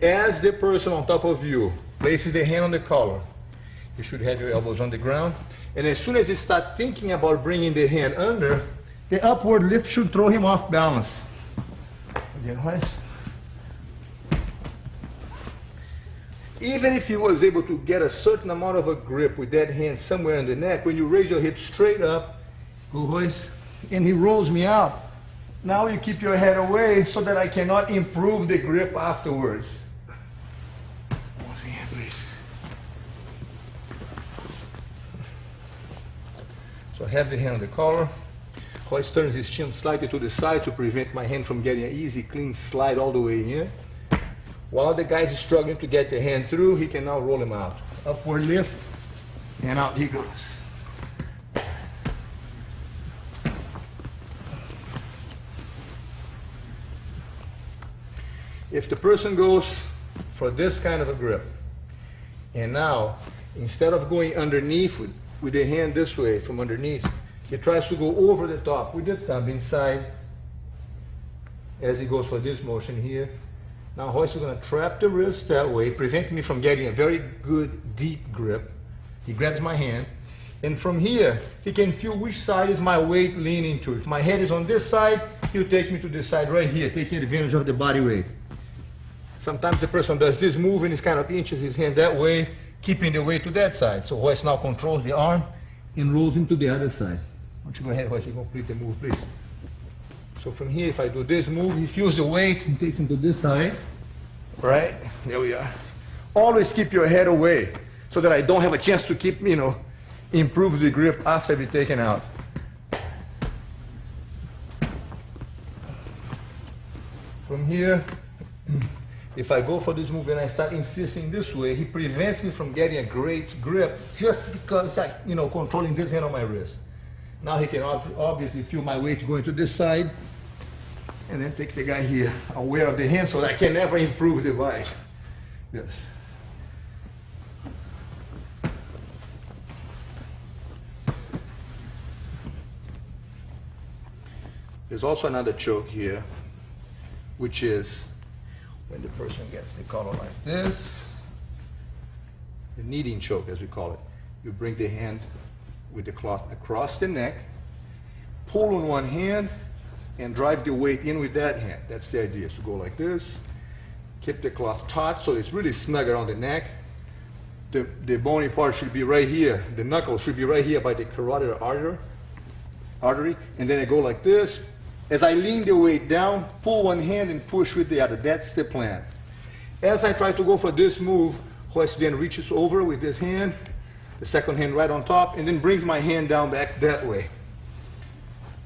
As the person on top of you places the hand on the collar, you should have your elbows on the ground, and as soon as you start thinking about bringing the hand under, the upward lift should throw him off balance. Again, right? Even if he was able to get a certain amount of a grip with that hand somewhere in the neck, when you raise your hips straight up, go hoist, and he rolls me out. Now you keep your head away so that I cannot improve the grip afterwards. Once again, please. So I have the hand on the collar. Hoist turns his chin slightly to the side to prevent my hand from getting an easy, clean slide all the way in. While the guy is struggling to get the hand through, he can now roll him out. Upward lift, and out he goes. If the person goes for this kind of a grip, and now, instead of going underneath with the hand this way from underneath, he tries to go over the top with the thumb inside as he goes for this motion here. Now Hoist is going to trap the wrist that way, preventing me from getting a very good deep grip. He grabs my hand, and from here he can feel which side is my weight leaning to. If my head is on this side, he'll take me to this side right here, taking advantage of the body weight. Sometimes the person does this move and he kind of inches his hand that way, keeping the weight to that side. So Hoist now controls the arm and rolls him to the other side. Why don't you go ahead, Hoist, you complete the move, please. So from here, if I do this move, he feels the weight and takes him to this side. Right? There we are. Always keep your head away so that I don't have a chance to keep, improve the grip after I've been taken out. From here, if I go for this move and I start insisting this way, he prevents me from getting a great grip just because I'm, controlling this hand on my wrist. Now he can obviously feel my weight going to this side, and then take the guy here, aware of the hand so that I can never improve the bite. Yes. There's also another choke here, which is when the person gets the collar like this, the kneading choke as we call it. You bring the hand with the cloth across the neck, pull on one hand, and drive the weight in with that hand. That's the idea, is to go like this, keep the cloth taut so it's really snug around the neck. The bony part should be right here, the knuckle should be right here by the carotid artery, and then I go like this. As I lean the weight down, pull one hand and push with the other. That's the plan. As I try to go for this move, Hoist then reaches over with this hand, the second hand right on top, and then brings my hand down back that way.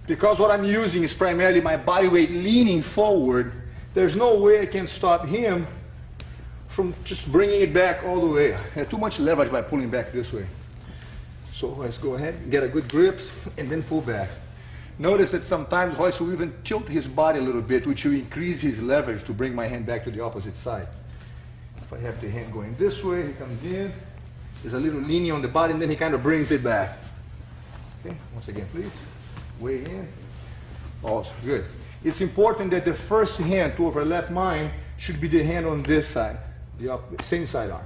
Because what I'm using is primarily my body weight leaning forward, there's no way I can stop him from just bringing it back all the way. I have too much leverage by pulling back this way. So let's go ahead and get a good grip and then pull back. Notice that sometimes Hoist will even tilt his body a little bit, which will increase his leverage to bring my hand back to the opposite side. If I have the hand going this way, he comes in, there's a little leaning on the body, and then he kind of brings it back. Okay, once again, please. Way in. Also, good. It's important that the first hand to overlap mine should be the hand on this side, the same side arm.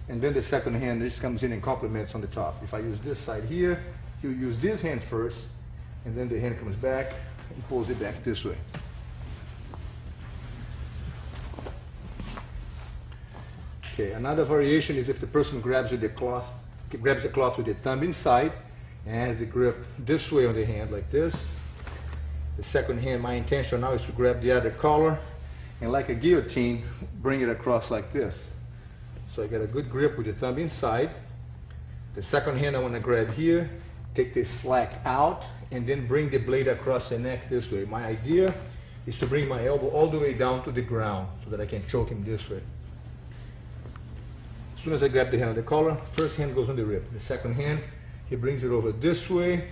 And then the second hand just comes in and complements on the top. If I use this side here, he'll use this hand first, and then the hand comes back and pulls it back this way. Okay, another variation is if the person grabs the cloth with the thumb inside and has the grip this way on the hand like this. The second hand, my intention now is to grab the other collar and like a guillotine, bring it across like this. So I get a good grip with the thumb inside. The second hand I want to grab here, take this slack out, and then bring the blade across the neck this way. My idea is to bring my elbow all the way down to the ground so that I can choke him this way. As soon as I grab the hand on the collar, first hand goes on the rib. The second hand, he brings it over this way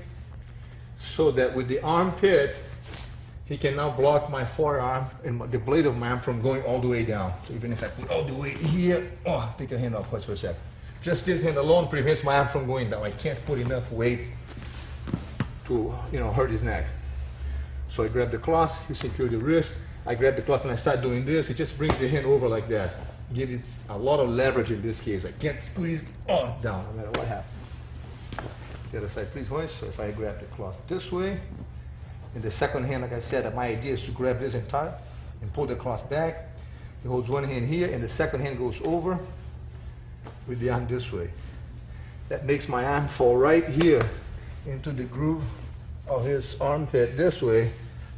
so that with the armpit, he can now block my forearm and the blade of my arm from going all the way down. So even if I put all the way here, take your hand off for a sec. Just this hand alone prevents my arm from going down. I can't put enough weight to, hurt his neck. So I grab the cloth, you secure the wrist. I grab the cloth and I start doing this. It just brings the hand over like that. Give it a lot of leverage in this case. I can't squeeze down no matter what happens. The other side, please, hoist. So if I grab the cloth this way, in the second hand, like I said, my idea is to grab this and tie and pull the cloth back. He holds one hand here and the second hand goes over with the arm this way. That makes my arm fall right here into the groove of his armpit this way,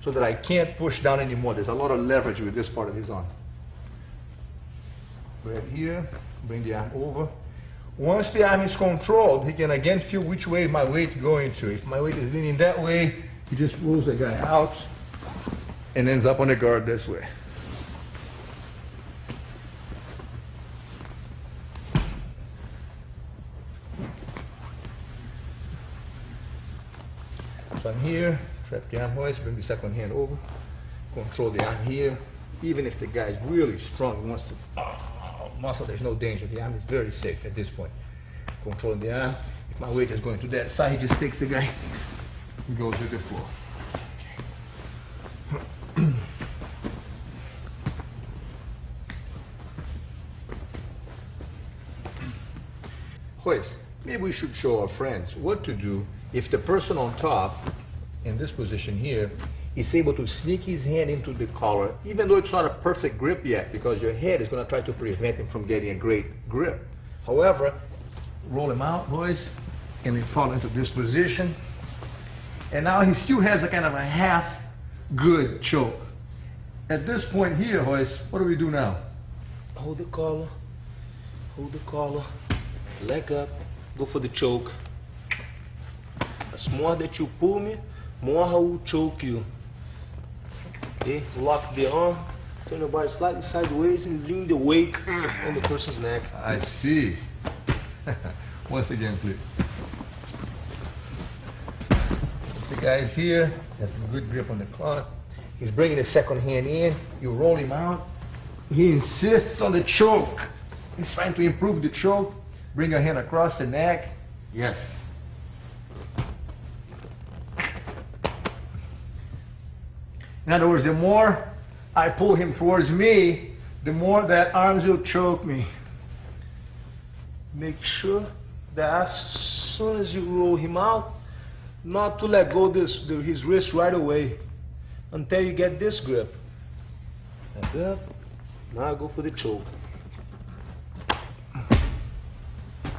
so that I can't push down anymore. There's a lot of leverage with this part of his arm. Grab here, bring the arm over. Once the arm is controlled, he can again feel which way my weight going to. If my weight is leaning that way, he just pulls the guy out and ends up on the guard this way. So I'm here, trap the arm hoist, bring the second hand over, control the arm here. Even if the guy is really strong, he wants to muscle, there's no danger. The arm is very safe at this point. Controlling the arm. If my weight is going to that side, he just takes the guy and goes with the floor. Hoist. Maybe we should show our friends what to do if the person on top, in this position here, is able to sneak his hand into the collar, even though it's not a perfect grip yet, because your head is going to try to prevent him from getting a great grip. However, roll him out, boys, and we fall into this position. And now he still has a kind of a half good choke. At this point here, boys, what do we do now? Hold the collar, leg up, go for the choke. As more that you pull me, more I will choke you. Okay, lock the arm, turn the body slightly sideways and lean the weight on the person's neck. I see. Once again, please. The guy's here, has a good grip on the cloth. He's bringing the second hand in, you roll him out. He insists on the choke. He's trying to improve the choke. Bring your hand across the neck. Yes. In other words, the more I pull him towards me, the more that arms will choke me. Make sure that as soon as you roll him out, not to let go his wrist right away until you get this grip. Like that. Now I go for the choke.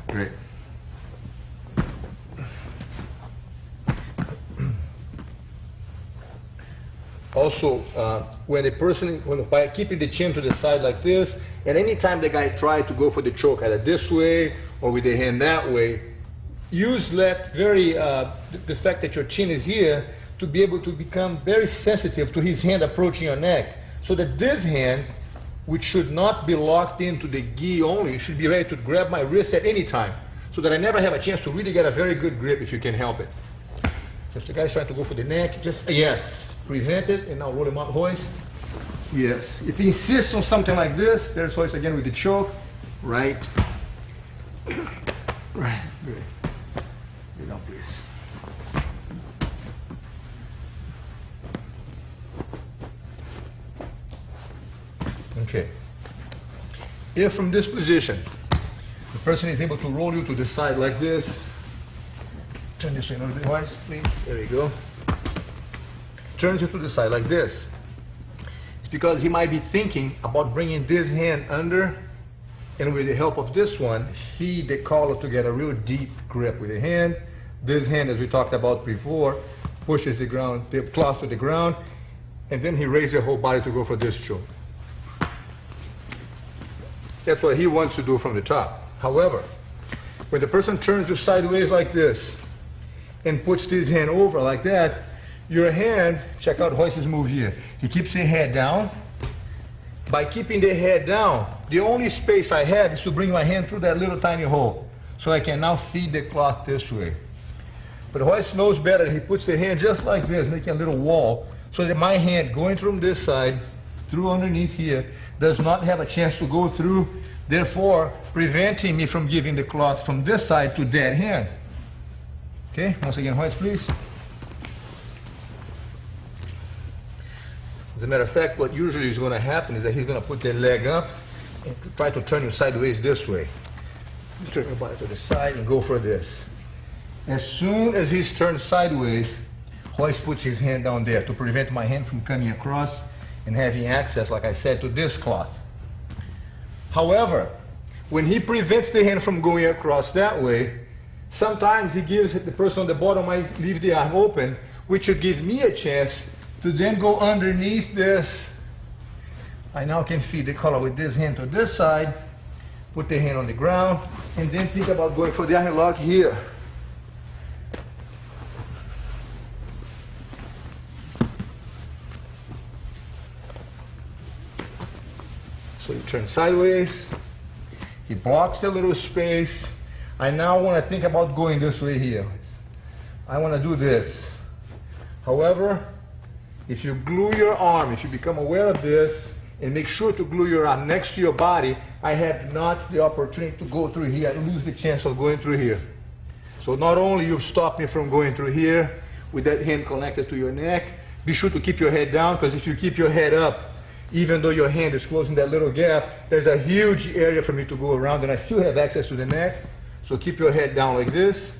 Great. Also, by keeping the chin to the side like this, and any time the guy tries to go for the choke, either this way or with the hand that way, use the fact that your chin is here to be able to become very sensitive to his hand approaching your neck, so that this hand, which should not be locked into the gi only, should be ready to grab my wrist at any time, so that I never have a chance to really get a very good grip if you can help it. So if the guy's trying to go for the neck, just, yes, prevent it, and now roll him out, hoist. Yes. If he insists on something like this, there's hoist again with the choke. Right. Right. Good. Get down, please. Okay. If from this position, the person is able to roll you to the side like this, turn this way a little bit, hoist, please. There we go. Turns you to the side like this. It's because he might be thinking about bringing this hand under, and with the help of this one, feed the collar to get a real deep grip with the hand. This hand, as we talked about before, pushes the cloth to the ground, and then he raises the whole body to go for this choke. That's what he wants to do from the top. However, when the person turns you sideways like this and puts this hand over like that, your hand, check out Hoist's move here. He keeps the head down. By keeping the head down, the only space I have is to bring my hand through that little tiny hole. So I can now feed the cloth this way. But Hoist knows better. He puts the hand just like this, making a little wall, so that my hand going from this side, through underneath here, does not have a chance to go through, therefore preventing me from giving the cloth from this side to that hand. Okay, once again, Hoist, please. As a matter of fact, what usually is going to happen is that he's going to put their leg up and try to turn you sideways this way. You turn your body to the side and go for this. As soon as he's turned sideways, Hoist puts his hand down there to prevent my hand from coming across and having access, like I said, to this cloth. However, when he prevents the hand from going across that way, sometimes he gives the person on the bottom might leave the arm open, which would give me a chance to then go underneath this. I now can feed the collar with this hand to this side, put the hand on the ground, and then think about going for the arm lock here. So you turn sideways, he blocks a little space. I now want to think about going this way here. I want to do this. However, if you glue your arm, if you become aware of this, and make sure to glue your arm next to your body, I have not the opportunity to go through here. I lose the chance of going through here. So not only you've stopped me from going through here with that hand connected to your neck, be sure to keep your head down, because if you keep your head up, even though your hand is closing that little gap, there's a huge area for me to go around, and I still have access to the neck. So keep your head down like this.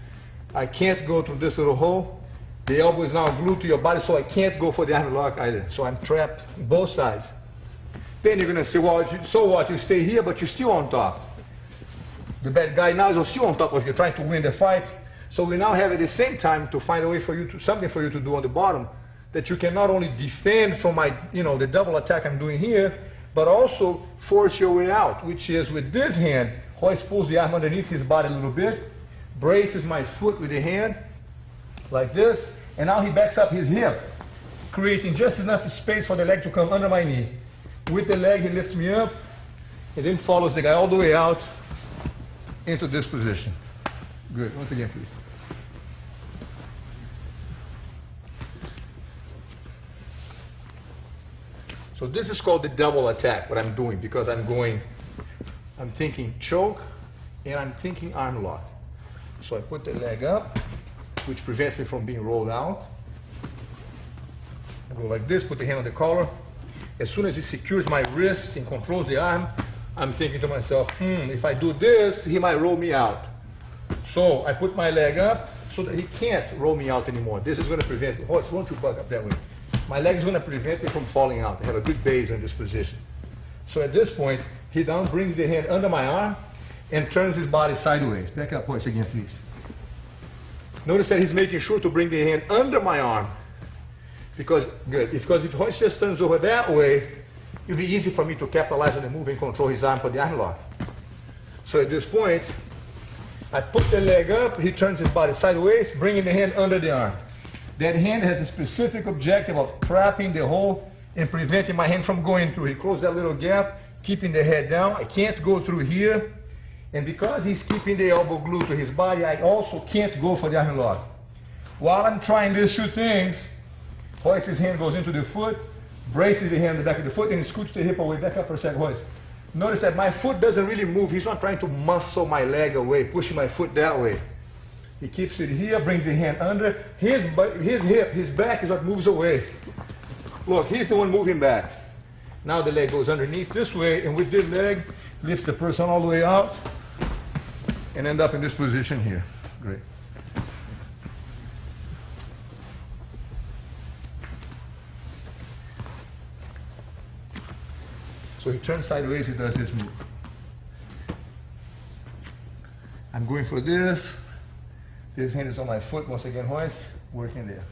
I can't go through this little hole. The elbow is now glued to your body, so I can't go for the arm lock either. So I'm trapped on both sides. Then you're going to say, well, so what? You stay here, but you're still on top. The bad guy now is still on top of you, trying to win the fight. So we now have at the same time to find a way for you to, something for you to do on the bottom, that you can not only defend from my, the double attack I'm doing here, but also force your way out, which is with this hand, Hoist pulls the arm underneath his body a little bit, braces my foot with the hand, like this, and now he backs up his hip, creating just enough space for the leg to come under my knee. With the leg, he lifts me up, and then follows the guy all the way out into this position. Good. Once again, please. So this is called the double attack, what I'm doing, because I'm thinking choke, and I'm thinking arm lock. So I put the leg up, which prevents me from being rolled out. I go like this, put the hand on the collar. As soon as he secures my wrists and controls the arm, I'm thinking to myself, if I do this, he might roll me out. So I put my leg up so that he can't roll me out anymore. This is going to prevent me. Horse, won't you bug up that way? My leg is going to prevent me from falling out. I have a good base in this position. So at this point, he down brings the hand under my arm and turns his body sideways. Back up, Horse, again, please. Notice that he's making sure to bring the hand under my arm. Because if Hoist just turns over that way, it'll be easy for me to capitalize on the move and control his arm for the arm lock. So at this point, I put the leg up, he turns his body sideways, bringing the hand under the arm. That hand has a specific objective of trapping the hole and preventing my hand from going through. He closed that little gap, keeping the head down. I can't go through here. And because he's keeping the elbow glued to his body, I also can't go for the arm lock. While I'm trying these two things, Hoist's hand goes into the foot, braces the hand in the back of the foot, and scoots the hip away. Back up for a second, Hoist. Notice that my foot doesn't really move. He's not trying to muscle my leg away, pushing my foot that way. He keeps it here, brings the hand under. His hip, his back is what moves away. Look, he's the one moving back. Now the leg goes underneath this way, and with this leg, lifts the person all the way out and end up in this position here. Great. So he turns sideways, he does this move. I'm going for this. This hand is on my foot, once again, Hoist, working there.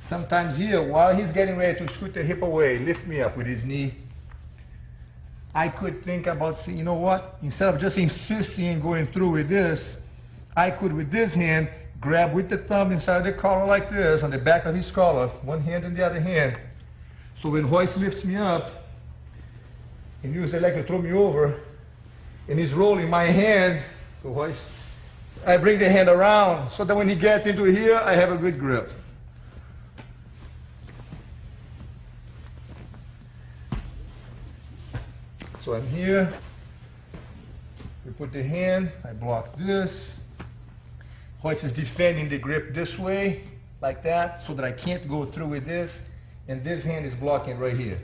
Sometimes here, while he's getting ready to scoot the hip away, lift me up with his knee, I could think about saying, you know what, instead of just insisting and going through with this, I could, with this hand, grab with the thumb inside the collar like this, on the back of his collar, one hand in the other hand. So when Hoist lifts me up, and use the leg to throw me over, and he's rolling my hand, so Hoist, I bring the hand around, so that when he gets into here, I have a good grip. So I'm here. We put the hand, I block this. Royce is defending the grip this way, like that, so that I can't go through with this. And this hand is blocking right here.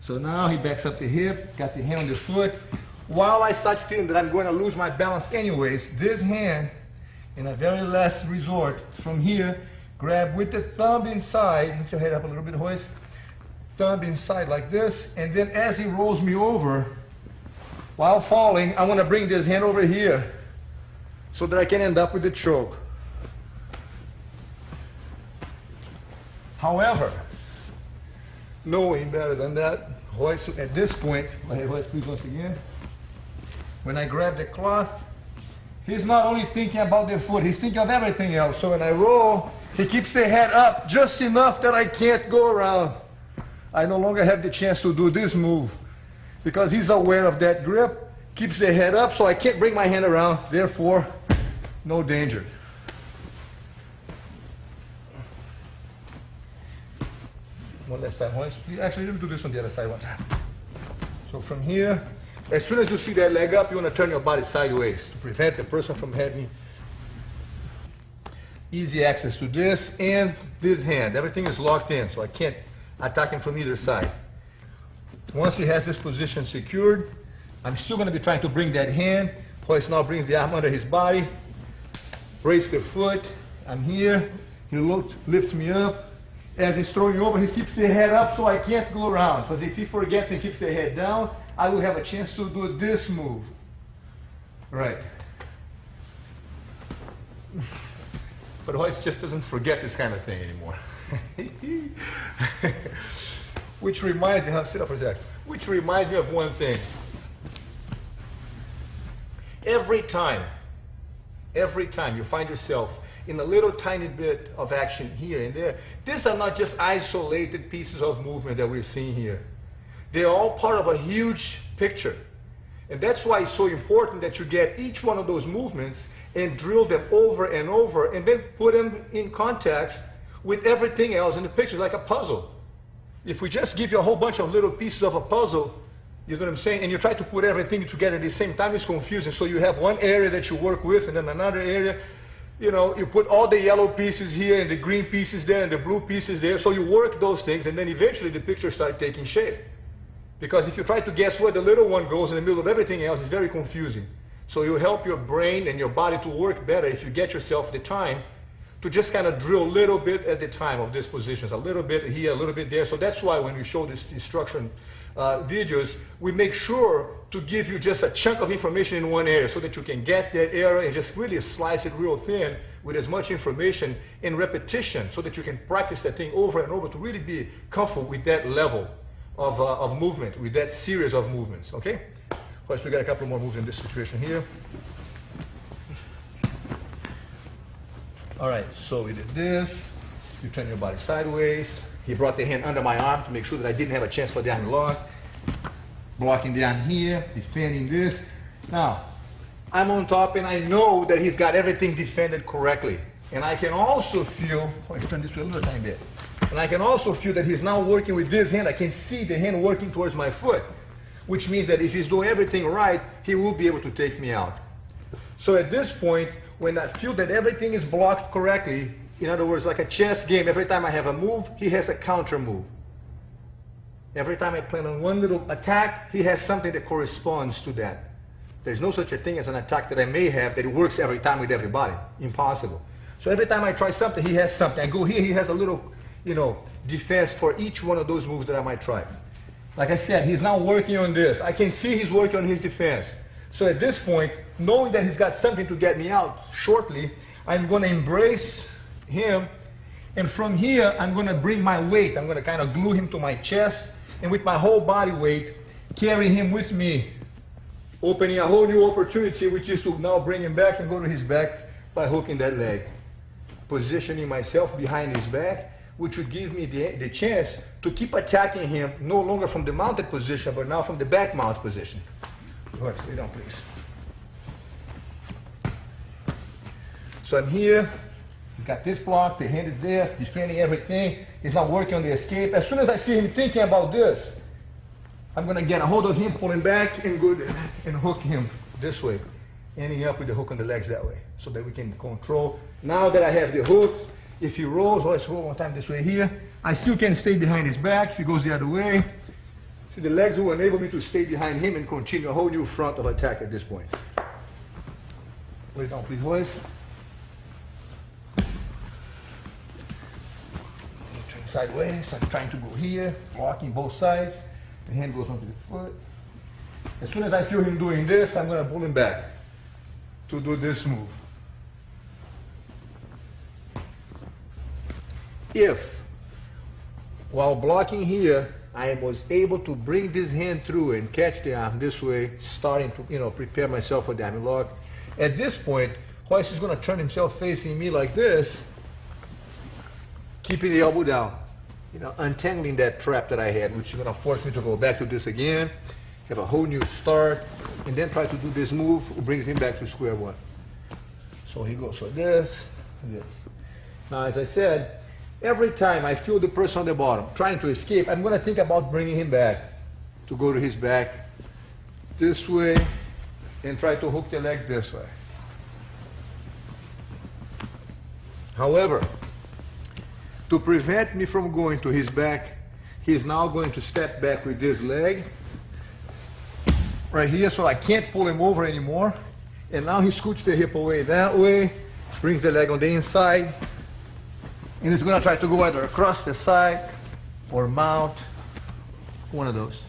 So now he backs up the hip, got the hand on the foot. While I start feeling that I'm going to lose my balance anyways, this hand, in a very last resort, from here, grab with the thumb inside, lift your head up a little bit, Royce, thumb inside like this, and then as he rolls me over, while falling, I want to bring this hand over here so that I can end up with the choke. However, knowing better than that, Royce, at this point, Royce, please once again, when I grab the cloth, he's not only thinking about the foot, he's thinking of everything else. So when I roll, he keeps the head up just enough that I can't go around. I no longer have the chance to do this move because he's aware of that grip, keeps the head up, so I can't bring my hand around, therefore, no danger. One last time, Royce. Actually, let me do this on the other side one time. So from here, as soon as you see that leg up, you want to turn your body sideways to prevent the person from having easy access to this and this hand. Everything is locked in, so I can't attack him from either side. Once he has this position secured, I'm still going to be trying to bring that hand. Royce now brings the arm under his body, brace the foot. I'm here. He lifts me up. As he's throwing over, he keeps the head up so I can't go around. Because if he forgets and keeps the head down, I will have a chance to do this move. Right. But Royce just doesn't forget this kind of thing anymore. Which reminds me, sit up for a sec. Which reminds me of one thing. Every time you find yourself in a little tiny bit of action here and there, these are not just isolated pieces of movement that we're seeing here. They're all part of a huge picture. And that's why it's so important that you get each one of those movements and drill them over and over and then put them in context with everything else in the picture, like a puzzle. If we just give you a whole bunch of little pieces of a puzzle, you know what I'm saying, and you try to put everything together at the same time, it's confusing. So you have one area that you work with and then another area. You know, you put all the yellow pieces here and the green pieces there and the blue pieces there. So you work those things and then eventually the picture starts taking shape. Because if you try to guess where the little one goes in the middle of everything else, it's very confusing. So you help your brain and your body to work better if you get yourself the time to just kind of drill a little bit at the time of these positions, a little bit here, a little bit there. So that's why when we show these instruction videos, we make sure to give you just a chunk of information in one area so that you can get that area and just really slice it real thin with as much information in repetition so that you can practice that thing over and over to really be comfortable with that level of movement, with that series of movements, okay? Of course, we got a couple more moves in this situation here. All right, so we did this. You turn your body sideways. He brought the hand under my arm to make sure that I didn't have a chance for the arm to lock. Blocking down here, defending this. Now, I'm on top and I know that he's got everything defended correctly. And I can also feel, let me turn this way a little tiny bit. And I can also feel that he's now working with this hand. I can see the hand working towards my foot, which means that if he's doing everything right, he will be able to take me out. So at this point, when I feel that everything is blocked correctly, in other words, like a chess game, every time I have a move, he has a counter move. Every time I plan on one little attack, he has something that corresponds to that. There's no such a thing as an attack that I may have that works every time with everybody. Impossible. So every time I try something, he has something. I go here, he has a little, defense for each one of those moves that I might try. Like I said, he's now working on this. I can see he's working on his defense. So at this point, knowing that he's got something to get me out shortly, I'm going to embrace him. And from here, I'm going to bring my weight. I'm going to kind of glue him to my chest. And with my whole body weight, carry him with me. Opening a whole new opportunity, which is to now bring him back and go to his back by hooking that leg. Positioning myself behind his back, which would give me the chance to keep attacking him no longer from the mounted position, but now from the back mount position. Go ahead, stay down, please. So I'm here. He's got this block. The hand is there, defending everything. He's not working on the escape. As soon as I see him thinking about this, I'm gonna get a hold of him, pull him back, and go and hook him this way, ending up with the hook on the legs that way, so that we can control. Now that I have the hooks, if he rolls, let's roll one time this way here, I still can stay behind his back. If he goes the other way, see, the legs will enable me to stay behind him and continue a whole new front of attack at this point. Lay down, please, boys. Turn sideways. I'm trying to go here, blocking both sides. The hand goes onto the foot. As soon as I feel him doing this, I'm going to pull him back to do this move. If, while blocking here, I was able to bring this hand through and catch the arm this way, starting to, prepare myself for the arm lock. At this point, Royce is going to turn himself facing me like this, keeping the elbow down, untangling that trap that I had, which is going to force me to go back to this again, have a whole new start, and then try to do this move, which brings him back to square one. So he goes like this, and this. Now, as I said, every time I feel the person on the bottom trying to escape, I'm going to think about bringing him back, to go to his back this way, and try to hook the leg this way. However, to prevent me from going to his back, he's now going to step back with this leg right here, so I can't pull him over anymore. And now he scoots the hip away that way, brings the leg on the inside, and he's going to try to go either across the side or mount, one of those.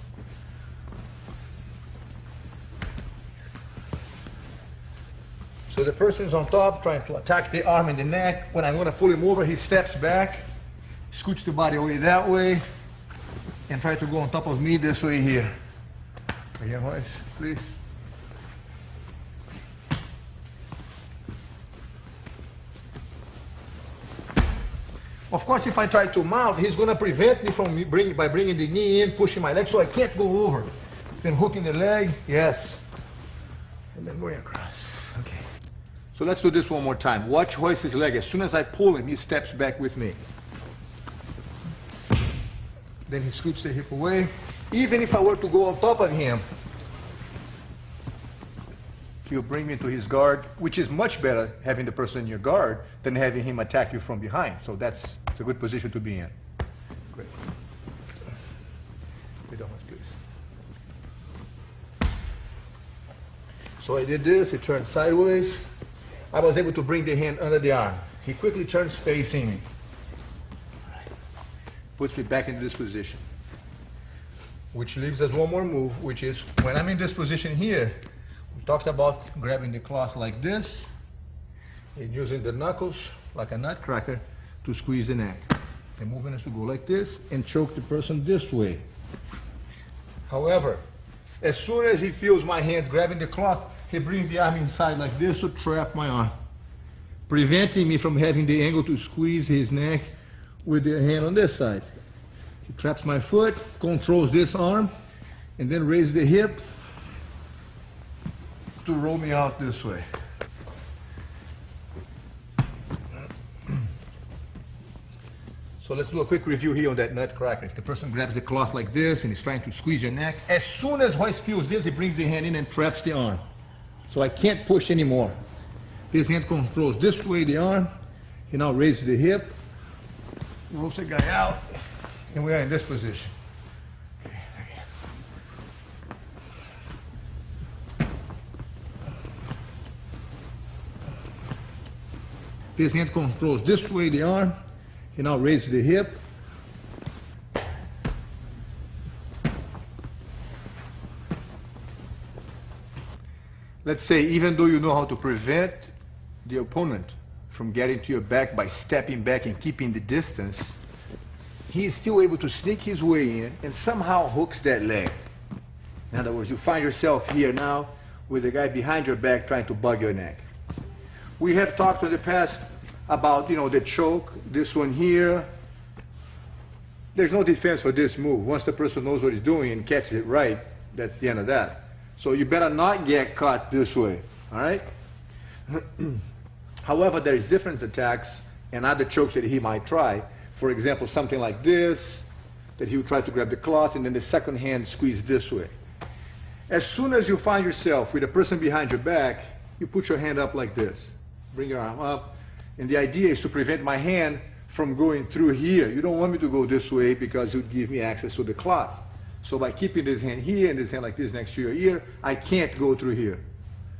So the person is on top, trying to attack the arm and the neck. When I'm going to pull him over, he steps back, scoots the body away that way, and try to go on top of me this way here. Again, Royce, please. Of course, if I try to mount, he's going to prevent me from by bringing the knee in, pushing my leg, so I can't go over. Then hooking the leg, yes, and then going across. Okay. So let's do this one more time. Watch Royce's leg. As soon as I pull him, he steps back with me. Then he scoots the hip away. Even if I were to go on top of him, he'll bring me to his guard, which is much better having the person in your guard than having him attack you from behind. So it's a good position to be in. Great. Lay down, please. So I did this, he turned sideways. I was able to bring the hand under the arm. He quickly turns facing me. Puts me back into this position. Which leaves us one more move, which is when I'm in this position here, we talked about grabbing the cloth like this and using the knuckles like a nutcracker to squeeze the neck. The movement is to go like this and choke the person this way. However, as soon as he feels my hand grabbing the cloth, he brings the arm inside like this to trap my arm, preventing me from having the angle to squeeze his neck with the hand on this side. He traps my foot, controls this arm, and then raises the hip to roll me out this way. So let's do a quick review here on that nutcracker. If the person grabs the cloth like this and is trying to squeeze your neck, as soon as Royce feels this, he brings the hand in and traps the arm. So I can't push anymore. His hand controls this way the arm. He now raises the hip, rolls the guy out, and we are in this position. Okay, his hand controls this way the arm. He now raises the hip. Let's say, even though you know how to prevent the opponent from getting to your back by stepping back and keeping the distance, he is still able to sneak his way in and somehow hooks that leg. In other words, you find yourself here now with the guy behind your back trying to bug your neck. We have talked in the past about, the choke, this one here. There's no defense for this move. Once the person knows what he's doing and catches it right, that's the end of that. So you better not get caught this way, all right? However, there is different attacks and other chokes that he might try. For example, something like this, that he will try to grab the cloth, and then the second hand squeeze this way. As soon as you find yourself with a person behind your back, you put your hand up like this. Bring your arm up. And the idea is to prevent my hand from going through here. You don't want me to go this way because it would give me access to the cloth. So by keeping this hand here and this hand like this next to your ear, I can't go through here.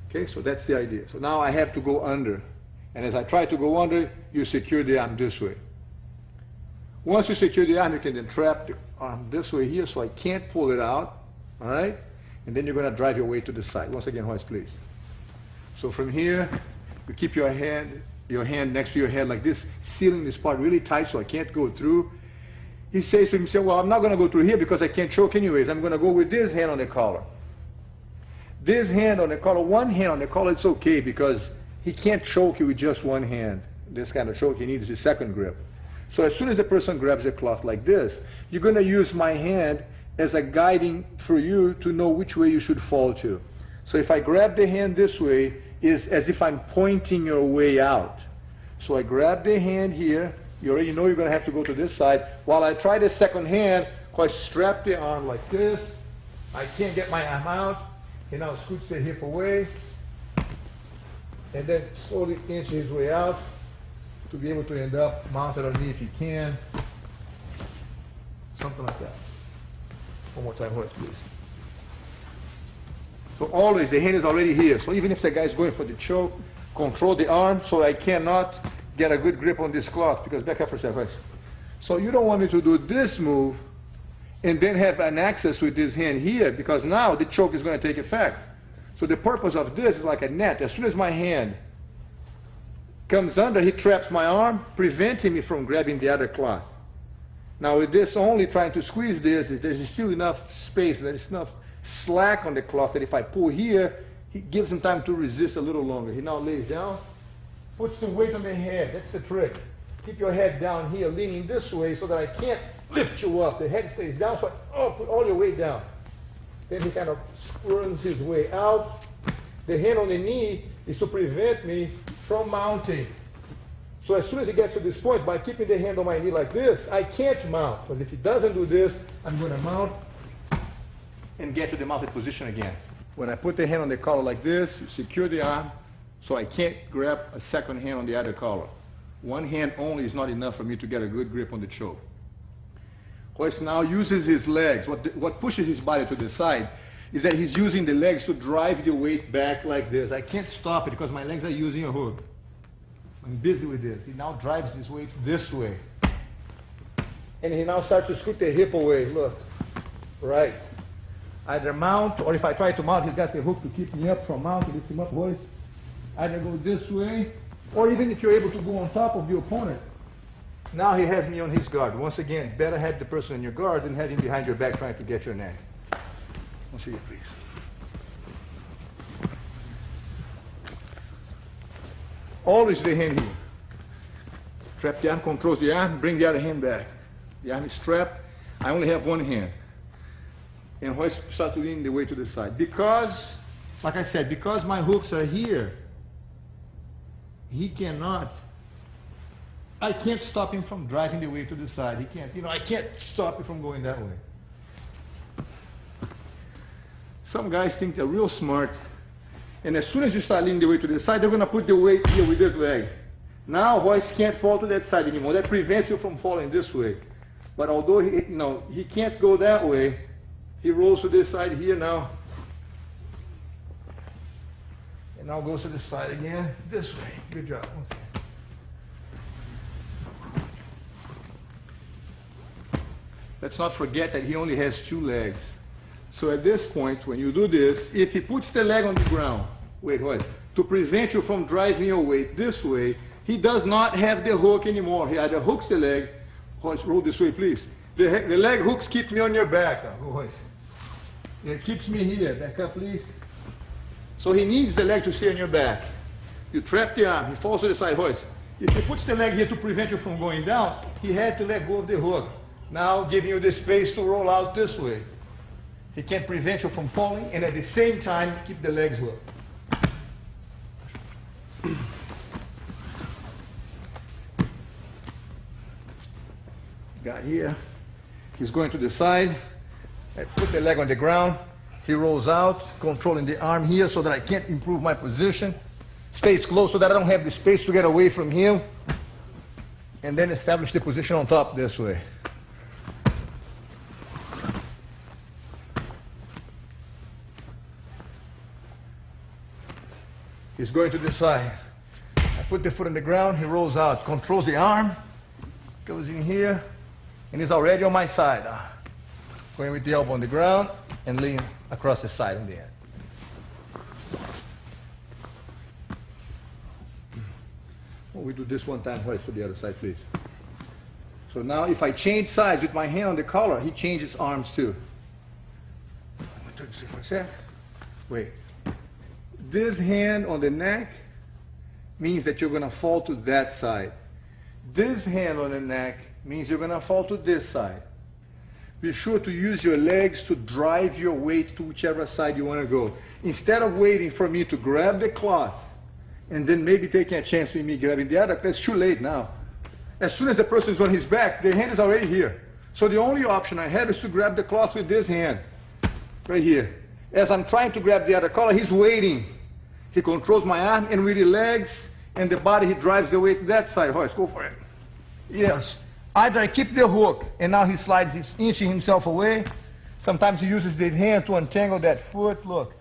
Okay, so that's the idea. So now I have to go under. And as I try to go under, you secure the arm this way. Once you secure the arm, you can then trap the arm this way here so I can't pull it out. All right? And then you're going to drive your weight to the side. Once again, hoist, please. So from here, you keep your hand next to your head like this, sealing this part really tight so I can't go through. He says to himself, well, I'm not going to go through here because I can't choke anyways. I'm going to go with this hand on the collar. This hand on the collar, one hand on the collar, it's okay because he can't choke you with just one hand. This kind of choke, he needs the second grip. So as soon as the person grabs the cloth like this, you're going to use my hand as a guiding for you to know which way you should fall to. So if I grab the hand this way, is as if I'm pointing your way out. So I grab the hand here. You already know you're going to have to go to this side. While I try the second hand, I strap the arm like this. I can't get my arm out. And now scooch the hip away. And then slowly inch his way out to be able to end up mounted on me if you can. Something like that. One more time, hoist, please. So always the hand is already here. So even if the guy is going for the choke, control the arm so I cannot get a good grip on this cloth, because back up for a second. So you don't want me to do this move and then have an access with this hand here, because now the choke is going to take effect. So the purpose of this is like a net. As soon as my hand comes under, he traps my arm, preventing me from grabbing the other cloth. Now with this only trying to squeeze this, there's still enough space, there's enough slack on the cloth that if I pull here, he gives him time to resist a little longer. He now lays down, puts some weight on the head. That's the trick. Keep your head down here, leaning this way so that I can't lift you up. The head stays down, so put all your weight down. Then he kind of squirms his way out. The hand on the knee is to prevent me from mounting. So as soon as he gets to this point, by keeping the hand on my knee like this, I can't mount. But if he doesn't do this, I'm going to mount and get to the mounted position again. When I put the hand on the collar like this, you secure the arm, so I can't grab a second hand on the other collar. One hand only is not enough for me to get a good grip on the choke. Hoist now uses his legs. What pushes his body to the side is that he's using the legs to drive the weight back like this. I can't stop it because my legs are using a hook. I'm busy with this. He now drives his weight this way. And he now starts to scoot the hip away. Look. Right. Either mount, or if I try to mount, he's got the hook to keep me up from mount, to lift him up, boys. Either go this way, or even if you're able to go on top of the opponent. Now he has me on his guard. Once again, it's better have the person on your guard than have him behind your back trying to get your neck. Once again, please. Always the hand here. Trap the arm, controls the arm, bring the other hand back. The arm is strapped. I only have one hand. And hoist, start to lean the way to the side. Because, like I said, because my hooks are here, he cannot, I can't stop him from driving the way to the side. He can't, I can't stop him from going that way. Some guys think they're real smart, and as soon as you start leaning the way to the side, they're going to put the weight here with this leg. Now, hoist can't fall to that side anymore. That prevents you from falling this way. But although he can't go that way, he rolls to this side here now. And now goes to the side again, this way. Good job. Okay. Let's not forget that he only has two legs. So at this point, when you do this, if he puts the leg on the ground, wait, to prevent you from driving your weight this way, he does not have the hook anymore. He either hooks the leg, roll this way, please. The leg hooks keep me on your back. It keeps me here. Back up, please. So he needs the leg to stay on your back. You trap the arm. He falls to the side, hoist. If he puts the leg here to prevent you from going down, he had to let go of the hook. Now giving you the space to roll out this way. He can't prevent you from falling, and at the same time, keep the legs hooked. Got here. He's going to the side. I put the leg on the ground. He rolls out, controlling the arm here so that I can't improve my position. Stays close so that I don't have the space to get away from him. And then establish the position on top this way. He's going to the side. I put the foot on the ground, he rolls out, controls the arm, goes in here, and he's already on my side. Going with the elbow on the ground and lean across the side in the end. Well, we do this one time, hoist for the other side, please. So now if I change sides with my hand on the collar, he changes arms too. I'm going to turn this for a sec. Wait. This hand on the neck means that you're going to fall to that side. This hand on the neck means you're going to fall to this side. Be sure to use your legs to drive your weight to whichever side you want to go. Instead of waiting for me to grab the cloth and then maybe taking a chance with me grabbing the other, that's too late now. As soon as the person is on his back, the hand is already here. So the only option I have is to grab the cloth with this hand, right here. As I'm trying to grab the other collar, he's waiting. He controls my arm, and with the legs and the body, he drives the weight to that side. Hoist, go for it. Yes. Either I keep the hook, and now he slides, he's inching himself away. Sometimes he uses the hand to untangle that foot. Look,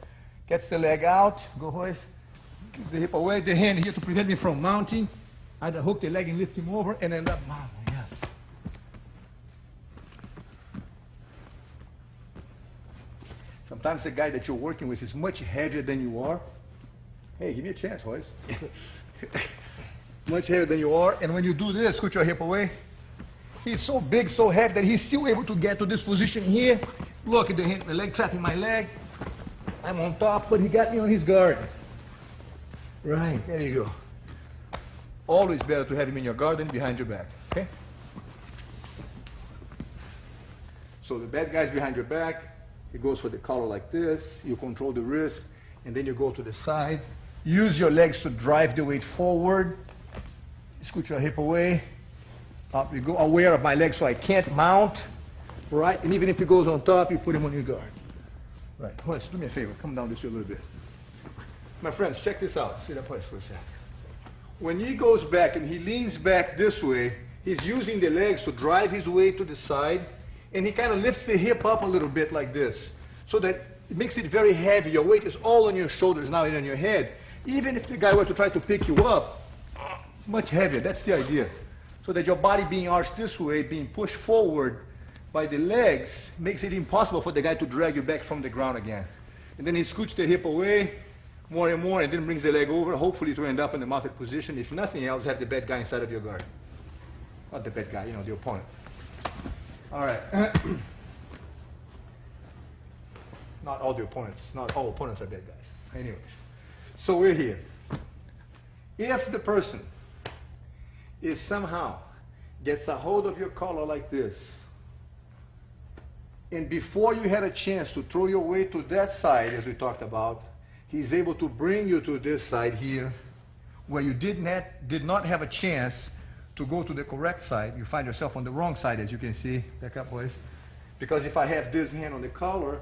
gets the leg out. Go, hoist. Keep the hip away. The hand here to prevent me from mounting. Either hook the leg and lift him over, and end up mounting. Yes. Sometimes the guy that you're working with is much heavier than you are. Hey, give me a chance, hoist. Much heavier than you are, and when you do this, scoot your hip away. He's so big, so heavy that he's still able to get to this position here. Look at the leg trapping my leg. I'm on top, but he got me on his guard. Right, there you go. Always better to have him in your guard than behind your back, okay? So the bad guy's behind your back. He goes for the collar like this. You control the wrist, and then you go to the side. Use your legs to drive the weight forward. Scoot your hip away. Up you go. Aware of my legs so I can't mount. Right? And even if he goes on top, you put him on your guard. Right. Hoist, do me a favor. Come down this way a little bit. My friends, check this out. Sit up, hoist, for a second. When he goes back and he leans back this way, he's using the legs to drive his weight to the side, and he kind of lifts the hip up a little bit like this, so that it makes it very heavy. Your weight is all on your shoulders now and on your head. Even if the guy were to try to pick you up, it's much heavier. That's the idea. So that your body being arched this way, being pushed forward by the legs, makes it impossible for the guy to drag you back from the ground again. And then he scoots the hip away more and more, and then brings the leg over, hopefully to end up in the mounted position. If nothing else, have the bad guy inside of your guard. Not the bad guy, you know, the opponent. All right. Not all the opponents. Not all opponents are bad guys. Anyways. So we're here. If the person is somehow gets a hold of your collar like this, and before you had a chance to throw your weight to that side, as we talked about, he's able to bring you to this side here, where you did not have a chance to go to the correct side. You find yourself on the wrong side, as you can see. Back up, boys. Because if I have this hand on the collar,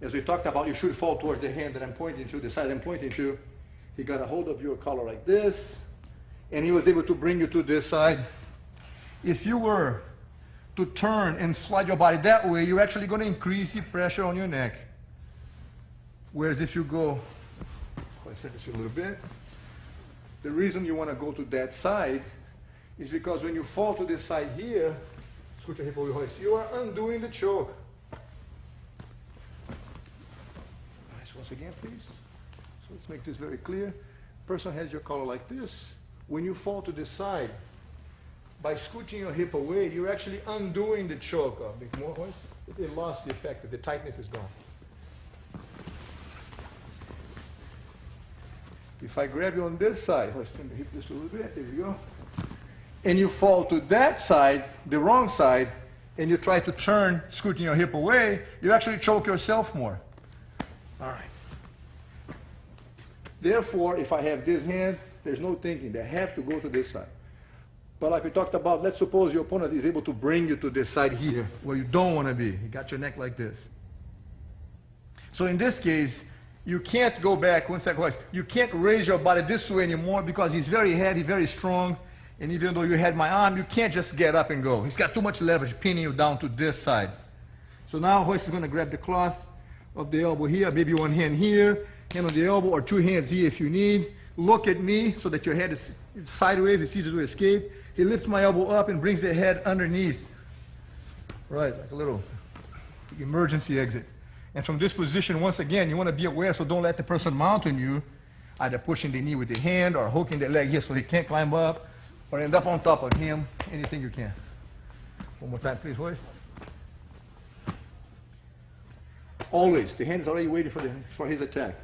as we talked about, you should fall towards the hand that I'm pointing to, the side I'm pointing to. He got a hold of your collar like this, and he was able to bring you to this side. If you were to turn and slide your body that way, you're actually going to increase the pressure on your neck. Whereas if you go, let's set this a little bit. The reason you want to go to that side is because when you fall to this side here, scoot your hip over, hoist, you are undoing the choke. Nice, once again, please. So let's make this very clear. Person has your collar like this. When you fall to this side, by scooting your hip away, you're actually undoing the choke. A bit more, hoist. It lost the effect. The tightness is gone. If I grab you on this side, let's turn the hip just a little bit, there we go. And you fall to that side, the wrong side, and you try to turn, scooting your hip away, you actually choke yourself more. All right. Therefore, if I have this hand, there's no thinking. They have to go to this side. But like we talked about, let's suppose your opponent is able to bring you to this side here, where you don't want to be. You got your neck like this. So in this case, you can't go back, one second, you can't raise your body this way anymore because he's very heavy, very strong. And even though you had my arm, you can't just get up and go. He's got too much leverage pinning you down to this side. So now Royce is going to grab the cloth of the elbow here, maybe one hand here, hand on the elbow, or two hands here if you need. Look at me so that your head is sideways, it's easy to escape. He lifts my elbow up and brings the head underneath. Right, like a little emergency exit. And from this position, once again, you want to be aware, so don't let the person mount on you, either pushing the knee with the hand or hooking the leg here so he can't climb up, or end up on top of him, anything you can. One more time, please, Royce. Always, the hand is already waiting for his attack.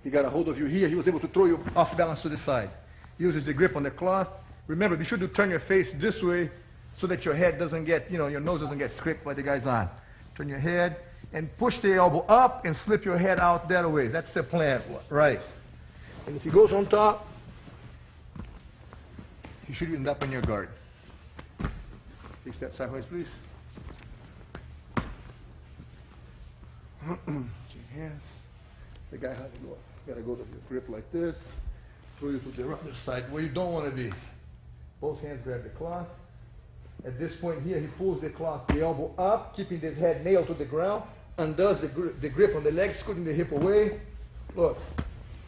He got a hold of you here, he was able to throw you off balance to the side. Uses the grip on the cloth. Remember, be sure to turn your face this way so that your head doesn't get, your nose doesn't get scraped by the guy's arm. Turn your head and push the elbow up and slip your head out that way. That's the plan, right? And if he goes on top, he should end up in your guard. Take step sideways, please. Change hands. The guy has to go. Got to go to the grip like this. Throw you to the other side where you don't want to be. Both hands grab the cloth. At this point here, he pulls the cloth, the elbow up, keeping his head nailed to the ground, undoes the grip on the leg, scooting the hip away. Look,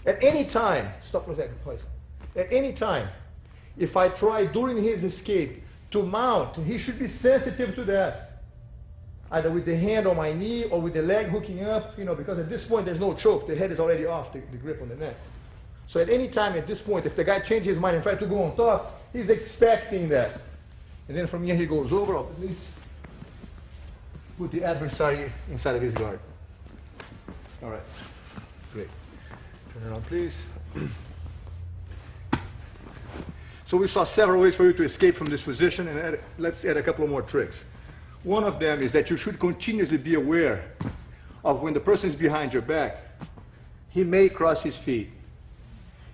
at any time, stop for a second, please. At any time, if I try during his escape to mount, he should be sensitive to that. Either with the hand on my knee or with the leg hooking up, because at this point there's no choke. The head is already off the grip on the neck. So at any time at this point, if the guy changes his mind and tries to go on top, he's expecting that. And then from here he goes over, or at least put the adversary inside of his guard. All right, great. Turn around, please. So we saw several ways for you to escape from this position, and let's add a couple more tricks. One of them is that you should continuously be aware of when the person is behind your back, he may cross his feet.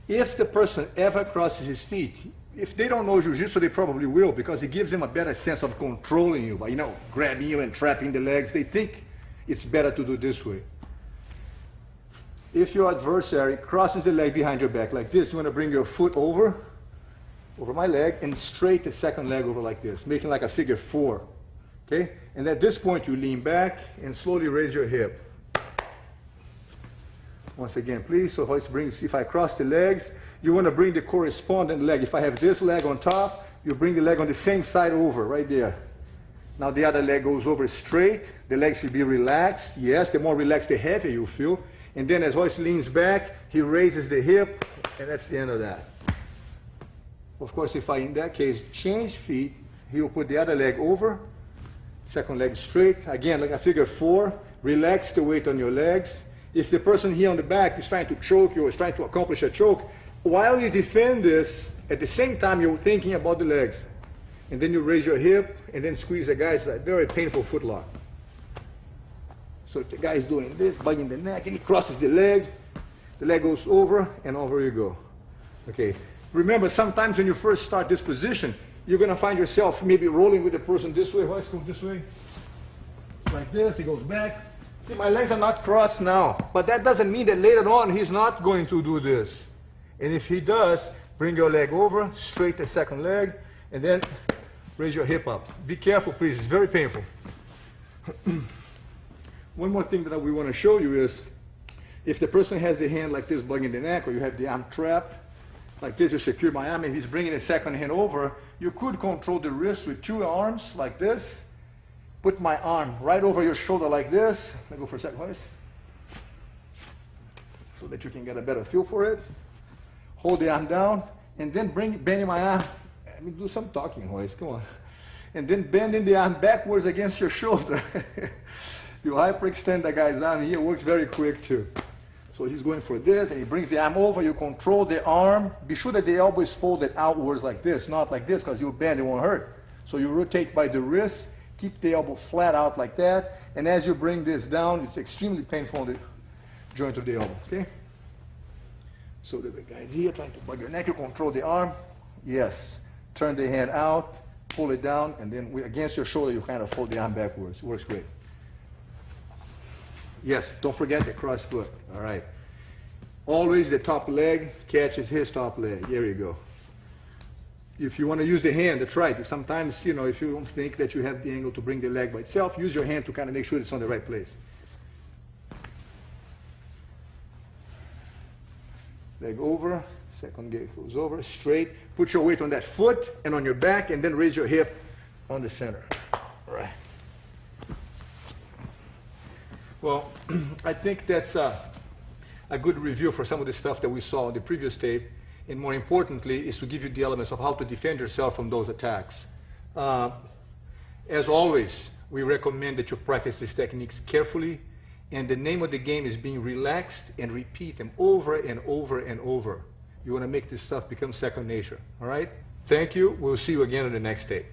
If the person ever crosses his feet, if they don't know Jiu-Jitsu, they probably will, because it gives them a better sense of controlling you by, grabbing you and trapping the legs. They think it's better to do this way. If your adversary crosses the leg behind your back like this, you want to bring your foot over my leg and straight the second leg over like this, making like a figure 4. Okay? And at this point, you lean back and slowly raise your hip. Once again, please. So Royce brings, if I cross the legs, you want to bring the corresponding leg. If I have this leg on top, you bring the leg on the same side over, right there. Now the other leg goes over straight. The leg should be relaxed. Yes, the more relaxed, the heavier you feel. And then as Royce leans back, he raises the hip, and that's the end of that. Of course, if I, in that case, change feet, he will put the other leg over, second leg straight. Again, like a figure 4, relax the weight on your legs. If the person here on the back is trying to choke you or is trying to accomplish a choke, while you defend this, at the same time you're thinking about the legs. And then you raise your hip and then squeeze the guy. It's a very painful foot lock. So if the guy is doing this, bugging the neck, and he crosses the leg goes over, and over you go. Okay. Remember, sometimes when you first start this position, you're going to find yourself maybe rolling with the person this way. Let's go this way. Like this. He goes back. See, my legs are not crossed now. But that doesn't mean that later on he's not going to do this. And if he does, bring your leg over, straight the second leg, and then raise your hip up. Be careful, please. It's very painful. One more thing that we want to show you is if the person has the hand like this bugging the neck, or you have the arm trapped, like this, you secure my arm, and he's bringing the second hand over, you could control the wrist with 2 arms like this. Put my arm right over your shoulder like this. Let me go for a second, Royce. So that you can get a better feel for it. Hold the arm down, and then bending my arm. Let me do some talking, Royce, come on. And then bending the arm backwards against your shoulder. You hyperextend the guy's arm here, works very quick too. So he's going for this, and he brings the arm over, you control the arm. Be sure that the elbow is folded outwards like this, not like this, because you'll bend, it won't hurt. So you rotate by the wrist, keep the elbow flat out like that, and as you bring this down, it's extremely painful on the joint of the elbow, okay? So the guy's here trying to bug your neck, you control the arm, yes. turn the hand out, pull it down, and then against your shoulder, you kind of fold the arm backwards. Works great. Yes, don't forget the cross foot. All right. Always the top leg catches his top leg. There you go. If you want to use the hand, that's right. Sometimes, you know, if you don't think that you have the angle to bring the leg by itself, use your hand to kind of make sure it's on the right place. Leg over, second leg goes over, straight. Put your weight on that foot and on your back, and then raise your hip on the center. All right. Well, I think that's a good review for some of the stuff that we saw on the previous tape, and more importantly, is to give you the elements of how to defend yourself from those attacks. As always, we recommend that you practice these techniques carefully, and the name of the game is being relaxed and repeat them over and over and over. You want to make this stuff become second nature, all right? Thank you. We'll see you again on the next tape.